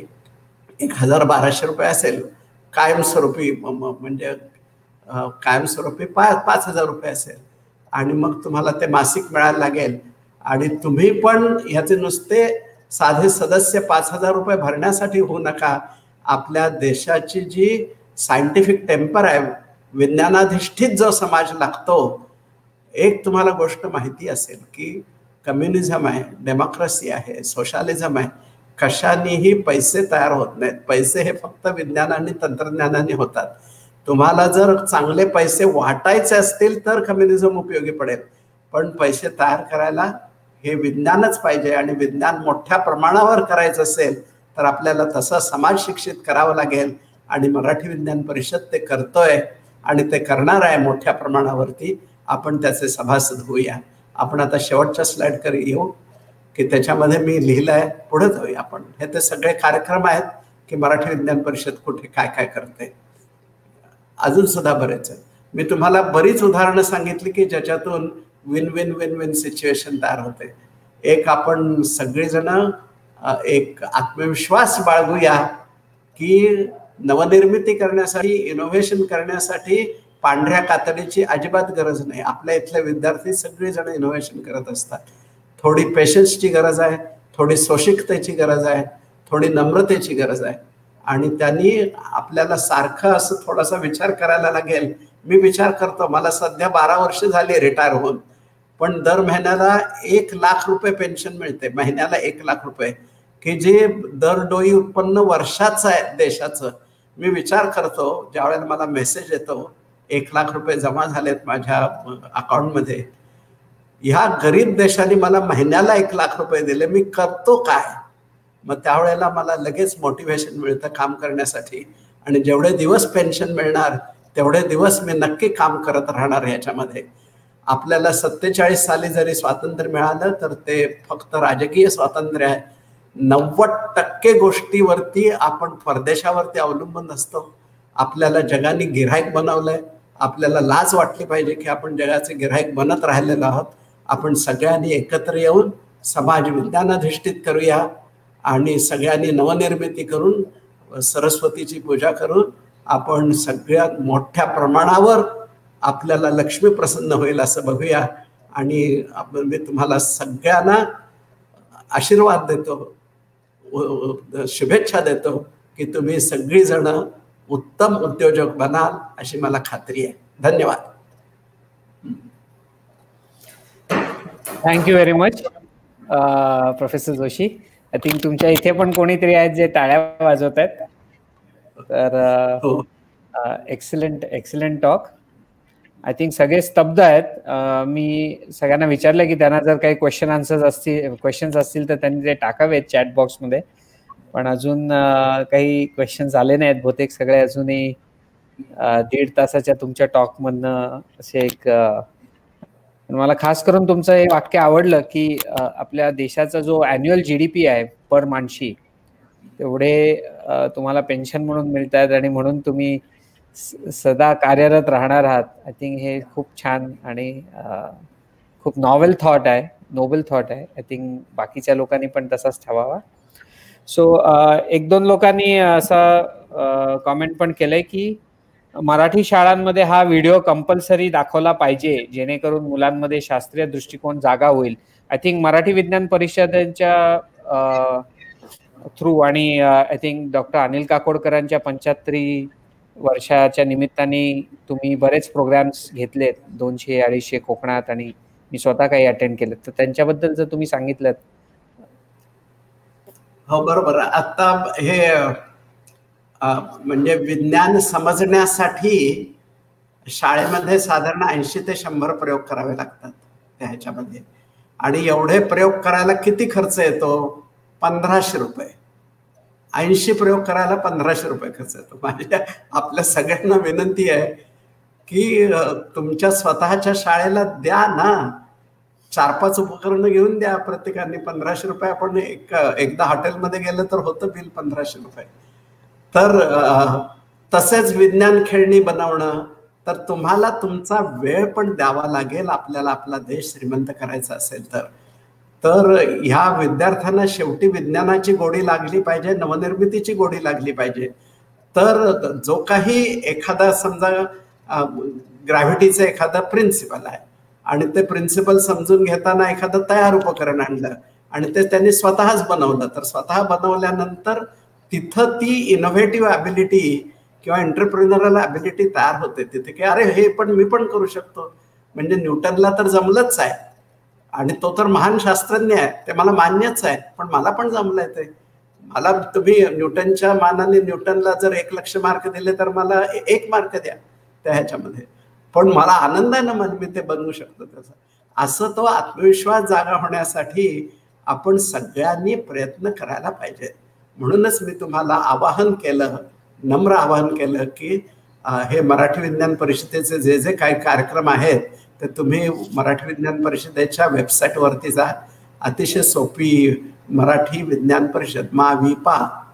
Speaker 3: $1,000-1,200 असेल कायमस्वरूपी, म्हणजे कायमस्वरूपी $5,000 असेल. आणि मग तुम्हाला ते मासिक मिळायला लागेल. आणि तुम्ही पण ह्याचे नुसते साधे सदस्य $5,000 भरण्यासाठी होऊ नका. आपल्या देशाची जी सायंटिफिक टेम्पर आहे, विज्ञानाधिष्ठित जो समाज लागतो. एक तुम्हाला गोष्ट माहिती असेल की कम्युनिझम आहे, डेमोक्रेसी आहे, सोशलिझम आहे, कशानेही पैसे तयार होत नाहीत. पैसे हे फक्त विज्ञान आणि तंत्रज्ञानाने होतात. तुम्हाला जर चांगले पैसे वाटायचे असतील तर कम्युनिझम उपयोगी पडेल, पण पैसे तयार करायला हे विज्ञानच पाहिजे. आणि विज्ञान मोठ्या प्रमाणावर करायचं असेल तर आपल्याला तसं समाज शिक्षित करावं लागेल. आणि मराठी विज्ञान परिषद ते करतोय आणि ते करणार आहे मोठ्या प्रमाणावरती. आपण त्याचे सभासद होऊया. आपण आता शेवटच्या स्लाइडकडे येऊ की त्याच्यामध्ये मी लिहिलं आहे. पुढे जाऊया आपण. हे ते सगळे कार्यक्रम आहेत की मराठी विज्ञान परिषद कुठे काय काय करते. अजून सुद्धा बरेच आहेत. मी तुम्हाला बरीच उदाहरणं सांगितली की ज्याच्यातून win win win win situation तयार होते. एक आपण सगळेजण एक आत्मविश्वास बाळगूया की नवनिर्मिती करण्यासाठी, इनोव्हेशन करण्यासाठी पांढऱ्या कातडीची अजिबात गरज नाही. आपल्या इथले विद्यार्थी सगळेजण इनोव्हेशन करत असतात. थोडी पेशन्सची गरज आहे, थोडी सोशिकतेची गरज आहे, थोडी नम्रतेची गरज आहे. आणि त्यांनी आपल्याला सारखं असं थोडासा विचार करायला लागेल. मी विचार करतो, मला सध्या 12 वर्ष झाली रिटायर होऊन, पण दर महिन्याला 1 लाख रुपये पेन्शन मिळते. महिन्याला 1 लाख रुपये, की जे दरडोई उत्पन्न वर्षाचं आहे देशाचं. मी विचार करतो, ज्या वेळेला मला मेसेज येतो 1 लाख रुपये जमा झालेत माझ्या अकाउंटमध्ये, ह्या गरीब देशाने मला महिन्याला 1 लाख रुपये दिले, मी करतो काय? मग त्यावेळेला मला लगेच मोटिवेशन मिळतं काम करण्यासाठी. आणि जेवढे दिवस पेन्शन मिळणार तेवढे दिवस मी नक्की काम करत राहणार ह्याच्यामध्ये. आपल्याला 47 साली जरी स्वातंत्र्य मिळालं तर ते फक्त राजकीय स्वातंत्र्य आहे. 90% गोष्टीवरती आपण परदेशावरती अवलंबून असतो. आपल्याला जगाने गिऱ्हाईक बनवलंय. आपल्याला लाज वाटली पाहिजे की आपण जगाचे गिऱ्हाईक बनत राहिलेलो आहोत. आपण सगळ्यांनी एकत्र येऊन समाज विज्ञानाधिष्ठित करूया आणि सगळ्यांनी नवनिर्मिती करून सरस्वतीची पूजा करून आपण सगळ्यात मोठ्या प्रमाणावर आपल्याला लक्ष्मी प्रसन्न होईल असं बघूया. आणि मी तुम्हाला सगळ्यांना आशीर्वाद देतो, शुभेच्छा देतो की तुम्ही सगळीजण उत्तम उद्योजक बनाल अशी मला खात्री आहे. धन्यवाद.
Speaker 2: Thank you very much professor Joshi. I think तुमच्या इथे पण कोणीतरी आहेत जे टाळ्या वाजवत आहेत. तर एक्सलंट टॉक. आय थिंक सगळे स्तब्ध आहेत. मी सगळ्यांना विचारलं की त्यांना जर काही क्वेश्चन्स असतील तर त्यांनी ते टाकावेत चॅट बॉक्समध्ये, पण अजून काही क्वेश्चन्स आले नाहीत. बहुतेक सगळे अजूनही 1.5 तासाच्या तुमच्या टॉकमधनं असे एक मला खास करून तुमचं हे वाक्य आवडलं की आपल्या देशाचा जो ॲन्युअल GDP आहे पर माणशी तेवढे तुम्हाला पेन्शन म्हणून मिळत आहेत आणि म्हणून तुम्ही सदा कार्यरत राहणार आहात. आय थिंक हे खूप छान आणि खूप नोबल थॉट आहे. आय थिंक बाकीच्या लोकांनी पण तसाच ठेवावा. सो 1-2 लोकांनी असा कॉमेंट पण केलंय की मराठी शाळांमध्ये हा व्हिडिओ कंपल्सरी दाखवला पाहिजे जेणेकरून मुलांमध्ये शास्त्रीय दृष्टिकोन जागा होईल. आय थिंक मराठी विज्ञान परिषदेच्या थ्रू आणि आय थिंक डॉक्टर अनिल काकोडकरांच्या 75 वर्षाच्या निमित्ताने तुम्ही बरेच प्रोग्राम्स घेतलेत 200-250 कोकणात आणि मी स्वतः काही अटेंड केलेत, तर त्यांच्याबद्दल जर तुम्ही सांगितलं.
Speaker 3: हो बरोबर. आता हे म्हणजे विज्ञान समजण्यासाठी शाळेमध्ये साधारण 80 ते 100 प्रयोग करावे लागतात ह्याच्यामध्ये. आणि एवढे प्रयोग करायला किती खर्च येतो? 1500 रुपये. 80 प्रयोग करायला 1500 रुपये खर्च येतो. माझ्या आपल्या सगळ्यांना विनंती आहे की तुमच्या स्वतःच्या शाळेला द्या ना, 4-5 उपकरणं घेऊन द्या प्रत्येकाने. 1500 रुपये. आपण एकदा हॉटेलमध्ये गेलं तर होतं बिल 1500 रुपये. तर तसेच विज्ञान खेळणी बनवणं, तर तुम्हाला तुमचा वेळ पण द्यावा लागेल आपल्याला आपला देश श्रीमंत करायचा असेल तर ह्या विद्यार्थ्यांना शेवटी विज्ञानाची गोडी लागली पाहिजे, नवनिर्मितीची गोडी लागली पाहिजे. तर जो काही एखादा समजा ग्रॅव्हिटीचं एखादा प्रिन्सिपल आहे आणि ते प्रिन्सिपल समजून घेताना एखादं तयार उपकरण आणलं आणि ते त्यांनी स्वतःच बनवलं, तर स्वतः बनवल्यानंतर तिथं ती इनोव्हेटिव्ह ॲबिलिटी किंवा एंटरप्रिनरल ॲबिलिटी तयार होते तिथे की अरे हे पण मी पण करू शकतो. म्हणजे न्यूटनला तर जमलंच आहे आणि तो तर महान शास्त्रज्ञ आहे, ते मला मान्यच आहे, पण मला पण जमलंय ते. मला तुम्ही न्यूटनच्या मानाने न्यूटनला जर 1 लक्ष मार्क दिले तर मला 1 मार्क द्या त्या ह्याच्यामध्ये, पण मला आनंद आहे ना, मी ते बनवू शकतो त्याचा. असं तो आत्मविश्वास जागा होण्यासाठी आपण सगळ्यांनी प्रयत्न करायला पाहिजे. म्हणूनच मी तुम्हाला आवाहन केलं, नम्र आवाहन केलं की हे मराठी विज्ञान परिषदेचे जे जे काही कार्यक्रम आहेत ते तुम्ही मराठी विज्ञान परिषदेच्या वेबसाईटवरती जा. अतिशय सोपी मराठी विज्ञान परिषद mavipa.org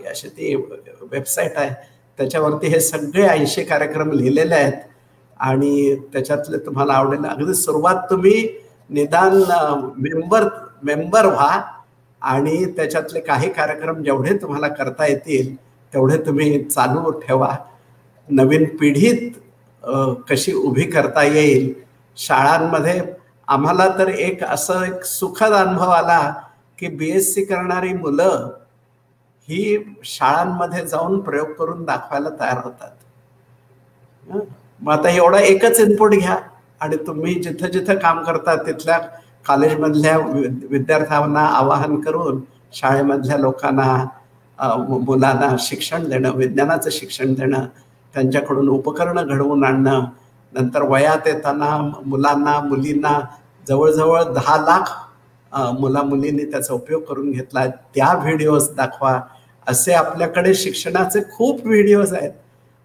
Speaker 3: अशी ती वेबसाईट आहे. त्याच्यावरती हे सगळे 80 कार्यक्रम लिहिलेले आहेत आणि त्याच्यातले तुम्हाला आवडेल. अगदी सुरुवात तुम्ही निदान मेंबर व्हा आणि त्याच्यातले काही कार्यक्रम जेवढे तुम्हाला करता येतील तेवढे तुम्ही चालू ठेवा. नवीन पिढीत कशी उभी करता येईल शाळांमध्ये. आम्हाला तर एक सुखद अनुभव आला की BSc करणारी मुलं ही शाळांमध्ये जाऊन प्रयोग करून दाखवायला तयार होतात. मग आता एवढा एकच इनपुट घ्या आणि तुम्ही जिथं जिथं काम करता तिथल्या कॉलेजमधल्या विद्यार्थ्यांना आवाहन करून शाळेमधल्या लोकांना, मुलांना शिक्षण देणं, विज्ञानाचं शिक्षण देणं, त्यांच्याकडून उपकरणं घडवून आणणं. नंतर वयात येताना मुलांना, मुलींना जवळजवळ 10 लाख मुला-मुलींनी त्याचा उपयोग करून घेतला, त्या व्हिडिओज दाखवा. असे आपल्याकडे शिक्षणाचे खूप व्हिडिओज आहेत.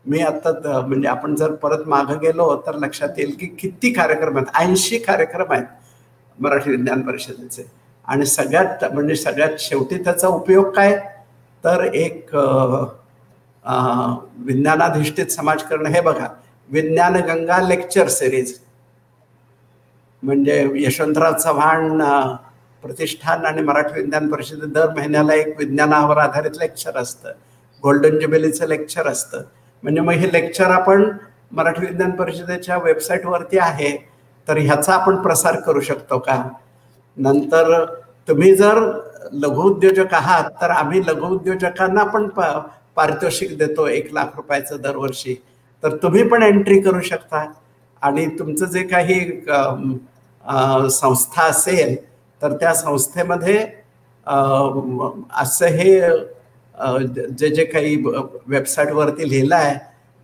Speaker 3: मी आता म्हणजे आपण जर परत मागं गेलो तर लक्षात येईल की किती कार्यक्रम आहेत. 80 कार्यक्रम आहेत मराठी विज्ञान परिषदेचे. आणि सगळ्यात शेवटी त्याचा उपयोग काय, तर एक विज्ञानाधिष्ठित समाजकारण. हे बघा, विज्ञान गंगा लेक्चर सिरीज म्हणजे यशवंतराव चव्हाण प्रतिष्ठान आणि मराठी विज्ञान परिषदेत दर महिन्याला एक विज्ञानावर आधारित लेक्चर असतं. गोल्डन ज्युबिलीचं लेक्चर असतं. म्हणजे मग हे लेक्चर आपण मराठी विज्ञान परिषदेच्या वेबसाईटवरती आहे, तर ह्याचा आपण प्रसार करू शकतो का. नंतर तुम्ही जर लघुउद्योजक आहात तर आम्ही लघुउद्योजकांना पण पारितोषिक देतो 1 लाख रुपयाचं दरवर्षी. तर तुम्ही पण एंट्री करू शकता आणि तुमचं जे काही संस्था असेल तर त्या संस्थेमध्ये असं हे जे काही वेबसाईटवरती लिहिलं आहे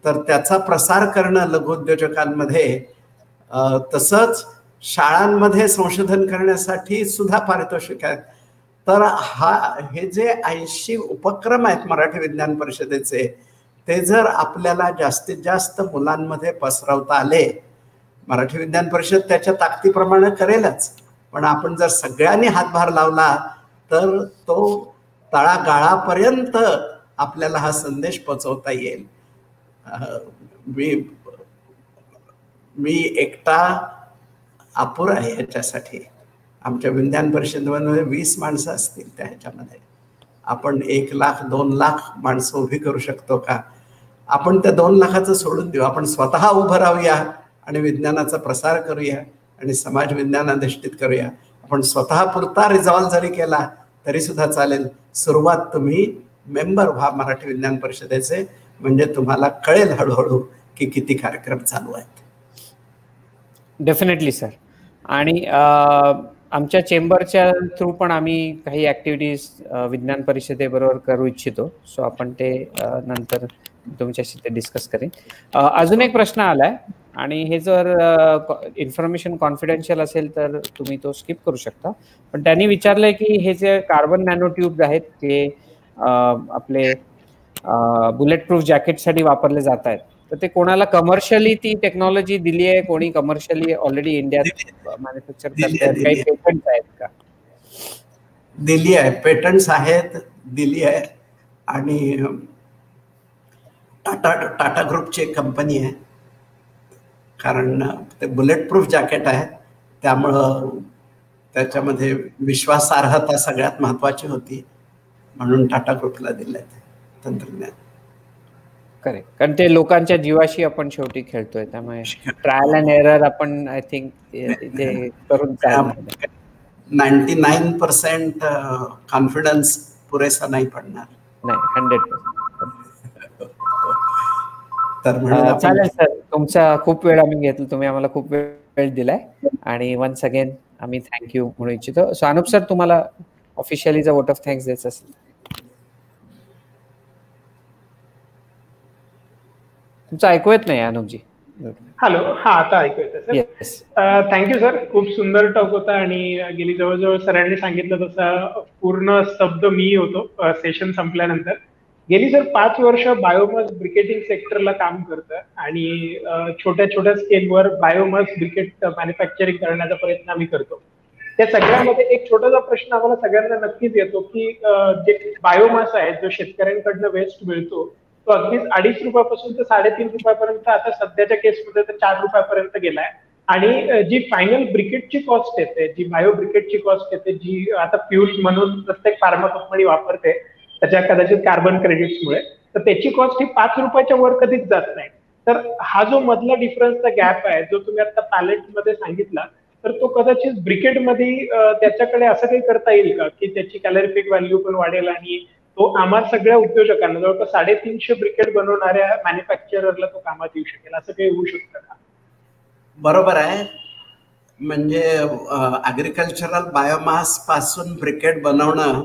Speaker 3: तर त्याचा प्रसार करणं लघुउद्योजकांमध्ये. तसंच शाळांमध्ये संशोधन करण्यासाठी सुद्धा पारितोषिक आहेत. तर हे जे 80 उपक्रम आहेत मराठी विज्ञान परिषदेचे, ते जर आपल्याला जास्तीत जास्त मुलांमध्ये पसरवता आले, मराठी विज्ञान परिषद त्याच्या ताकदीप्रमाणे करेलच, पण आपण जर सगळ्यांनी हातभार लावला तर तो तळागाळापर्यंत आपल्याला हा संदेश पोचवता येईल. मी एकटा अपुरा आहे याच्यासाठी. आमच्या विज्ञान परिषदेमध्ये 20 माणसं असतील, त्या ह्याच्यामध्ये आपण 1 लाख 2 लाख माणसं उभी करू शकतो का. आपण त्या 2 लाखाचं सोडून देऊ, आपण स्वतः उभं राहूया आणि विज्ञानाचा प्रसार करूया आणि समाज विज्ञान अधिष्ठित करूया. आपण स्वतः पुरता रिझॉल्व जरी केला तरी सुद्धा चालेल. सुरुवात तुम्ही मेंबर व्हा मराठी विज्ञान परिषदेचे, म्हणजे तुम्हाला कळेल हळूहळू की किती कार्यक्रम चालू आहेत.
Speaker 2: Definitely sir. आणि आमच्या चेंबरच्या थ्रू पण आम्ही काही ऍक्टिव्हिटीज विज्ञान परिषदेबरोबर करू इच्छितो. सो आपण ते नंतर तुमच्याशी ते डिस्कस करेन. अजून एक प्रश्न आलाय आणि हे जर इन्फॉर्मेशन कॉन्फिडेन्शियल असेल तर तुम्ही तो स्किप करू शकता. पण त्यांनी विचारलंय की हे जे कार्बन नॅनो ट्यूब आहेत ते आपले बुलेट प्रूफ जॅकेटसाठी वापरले जात आहेत, तर ते कोणाला कमर्शियली ती टेक्नॉलॉजी दिली आहे, कोणी कमर्शियली ऑलरेडी इंडियात मॅन्युफॅक्चर करतात, काही पेटंट्स आहेत का?
Speaker 3: दिली आहे, पेटंट्स आहेत, दिली आहे. आणि टाटा ग्रुपची एक कंपनी आहे, कारण ते बुलेट प्रूफ जॅकेट आहे त्यामुळं त्याच्यामध्ये विश्वासार्हता सगळ्यात महत्वाची होती, म्हणून टाटा ग्रुपला दिलं आहे तंत्रज्ञान.
Speaker 2: करेक्ट, कारण ते लोकांच्या जीवाशी आपण शेवटी खेळतोय, त्यामुळे ट्रायल अँड एरर आपण आय थिंक ते करून
Speaker 3: 99% कॉन्फिडन्स पुरेसा नाही पडणार.
Speaker 2: नाही, 100%.
Speaker 3: तर
Speaker 2: चालेल सर, तुमचा खूप वेळ आम्ही घेतला, तुम्ही आम्हाला खूप वेळ दिलाय आणि वन्स अगेन आम्ही थँक्यू म्हणू इच्छितो. सो अनुप सर, तुम्हाला ऑफिशियलीचा वोट ऑफ थँक्स द्यायचा असेल. तुमचं ऐकू येत नाही अनुपजी.
Speaker 1: हॅलो, हा आता ऐकू येतं सर. थँक्यू सर, खूप सुंदर टॉक होता आणि गेली जवळजवळ सरांनी सांगितलं तसा पूर्ण स्तब्ध मी होतो सेशन संपल्यानंतर. गेली सर 5 वर्ष बायोमास ब्रिकेटिंग सेक्टरला काम करतं आणि छोट्या छोट्या स्केलवर बायोमास ब्रिकेट मॅन्युफॅक्चरिंग करण्याचा प्रयत्न आम्ही करतो. त्या सगळ्यामध्ये एक छोटासा प्रश्न आम्हाला सगळ्यांना नक्कीच येतो की जे बायोमास आहे, जो शेतकऱ्यांकडनं वेस्ट मिळतो, तो अगदीच 2.5 रुपयापासून तर 3.5 रुपयापर्यंत आता सध्याच्या केसमध्ये तर 4 रुपयापर्यंत गेलाय. आणि जी फायनल ब्रिकेटची कॉस्ट येते, जी बायो ब्रिकेटची कॉस्ट येते, जी आता फ्युल म्हणून प्रत्येक फार्मा कंपनी वापरते त्याच्या कदाचित कार्बन क्रेडिट्समुळे, तर त्याची कॉस्ट ही 5 रुपयाच्या वर कधीच जात नाही. तर हा जो मधला डिफरन्सचा गॅप आहे जो तुम्ही आता पॅलेटमध्ये सांगितला, तर तो कदाचित ब्रिकेटमध्ये त्याच्याकडे असं काही करता येईल का की त्याची कॅलरिफिक व्हॅल्यू पण वाढेल आणि तो आम्हाला सगळ्या उद्योजकांना जवळपास 350 ब्रिकेट बनवणाऱ्या मॅन्युफॅक्चररला तो कामात येऊ शकेल, असं काही होऊ शकतं का?
Speaker 3: बरोबर आहे. म्हणजे ॲग्रिकल्चरल बायोमास पासून ब्रिकेट बनवणं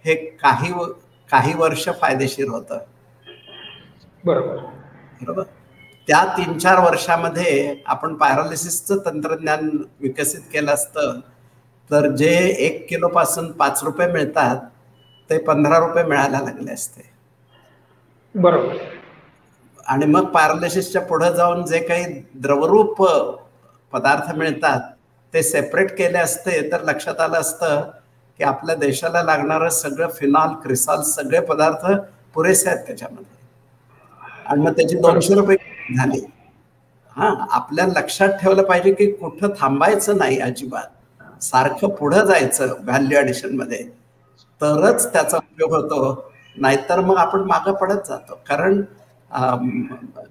Speaker 3: हे काही वर्ष फायदेशीर होतं.
Speaker 1: बरोबर.
Speaker 3: त्या 3-4 वर्षामध्ये आपण पायरोलिसिसचं तंत्रज्ञान विकसित केलं असतं तर जे 1 किलो पासून 5 रुपये मिळतात ते 15 रुपये मिळायला लागले असते.
Speaker 1: बरोबर.
Speaker 3: आणि मग पायरोलिसिसच्या पुढे जाऊन जे काही द्रवरूप पदार्थ मिळतात ते सेपरेट केले असते तर लक्षात आलं असतं की आपल्या देशाला लागणारं सगळं फिनॉल, क्रिसॉल सगळे पदार्थ पुरेसे आहेत त्याच्यामध्ये, आणि मग त्याची 200 रुपये झाली. आपल्या लक्षात ठेवलं पाहिजे की कुठं थांबायचं नाही अजिबात, सारखं पुढं जायचं व्हॅल्यू ॲडिशन मध्ये, तरच त्याचा उपयोग होतो. नाहीतर मग आपण मागं पडत जातो. कारण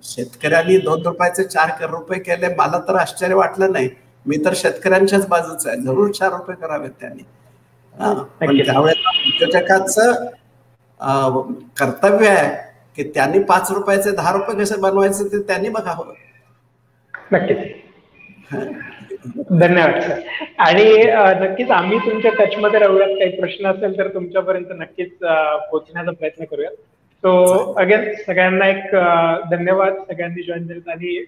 Speaker 3: शेतकऱ्यांनी 2 रुपयाचे 4 रुपये केले, मला तर आश्चर्य वाटलं नाही. मी तर शेतकऱ्यांच्याच बाजूच आहे, जरूर 4 रुपये करावेत त्यांनी. पण त्यावेळेला उद्योजकाचं कर्तव्य आहे की त्यांनी 5 रुपयाचे 10 रुपये कसे बनवायचे ते त्यांनी बघावं.
Speaker 1: नक्कीच. धन्यवाद सर. आणि नक्कीच आम्ही तुमच्या टचमध्ये राहूयात. काही प्रश्न असेल तर तुमच्यापर्यंत नक्कीच पोहोचण्याचा प्रयत्न करूया. सो अगेन सगळ्यांना एक धन्यवाद, सगळ्यांनी जॉईन झालेत आणि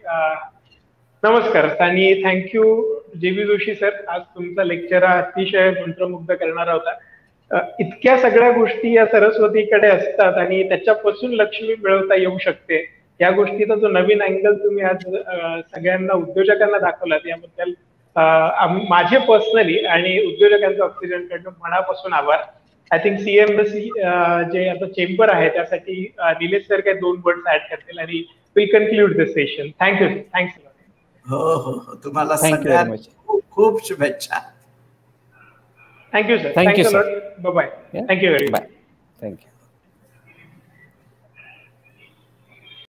Speaker 1: नमस्कार आणि थँक्यू JB जोशी सर. आज तुमचा लेक्चर हा अतिशय मंत्रमुग्ध करणारा होता. इतक्या सगळ्या गोष्टी या सरस्वतीकडे असतात आणि त्याच्यापासून लक्ष्मी मिळवता येऊ शकते, या गोष्टीचा जो नवीन अँगल तुम्ही आज सगळ्यांना उद्योजकांना दाखवलात, याबद्दल माझे पर्सनली आणि उद्योजकांच्या ऑक्सिजनकडनं मनापासून आभार. आय थिंक CMC जे आता चेंबर आहे त्यासाठी निलेश सर काही 2 वर्ड्स ऍड करतील आणि will conclude this session. Thank you. Thanks.
Speaker 3: हो, तुम्हाला सगळ्यांना खूप खूप शुभेच्छा.
Speaker 1: Thank you sir. Thank you sir. Bye. Thank you very much.
Speaker 2: Thank you.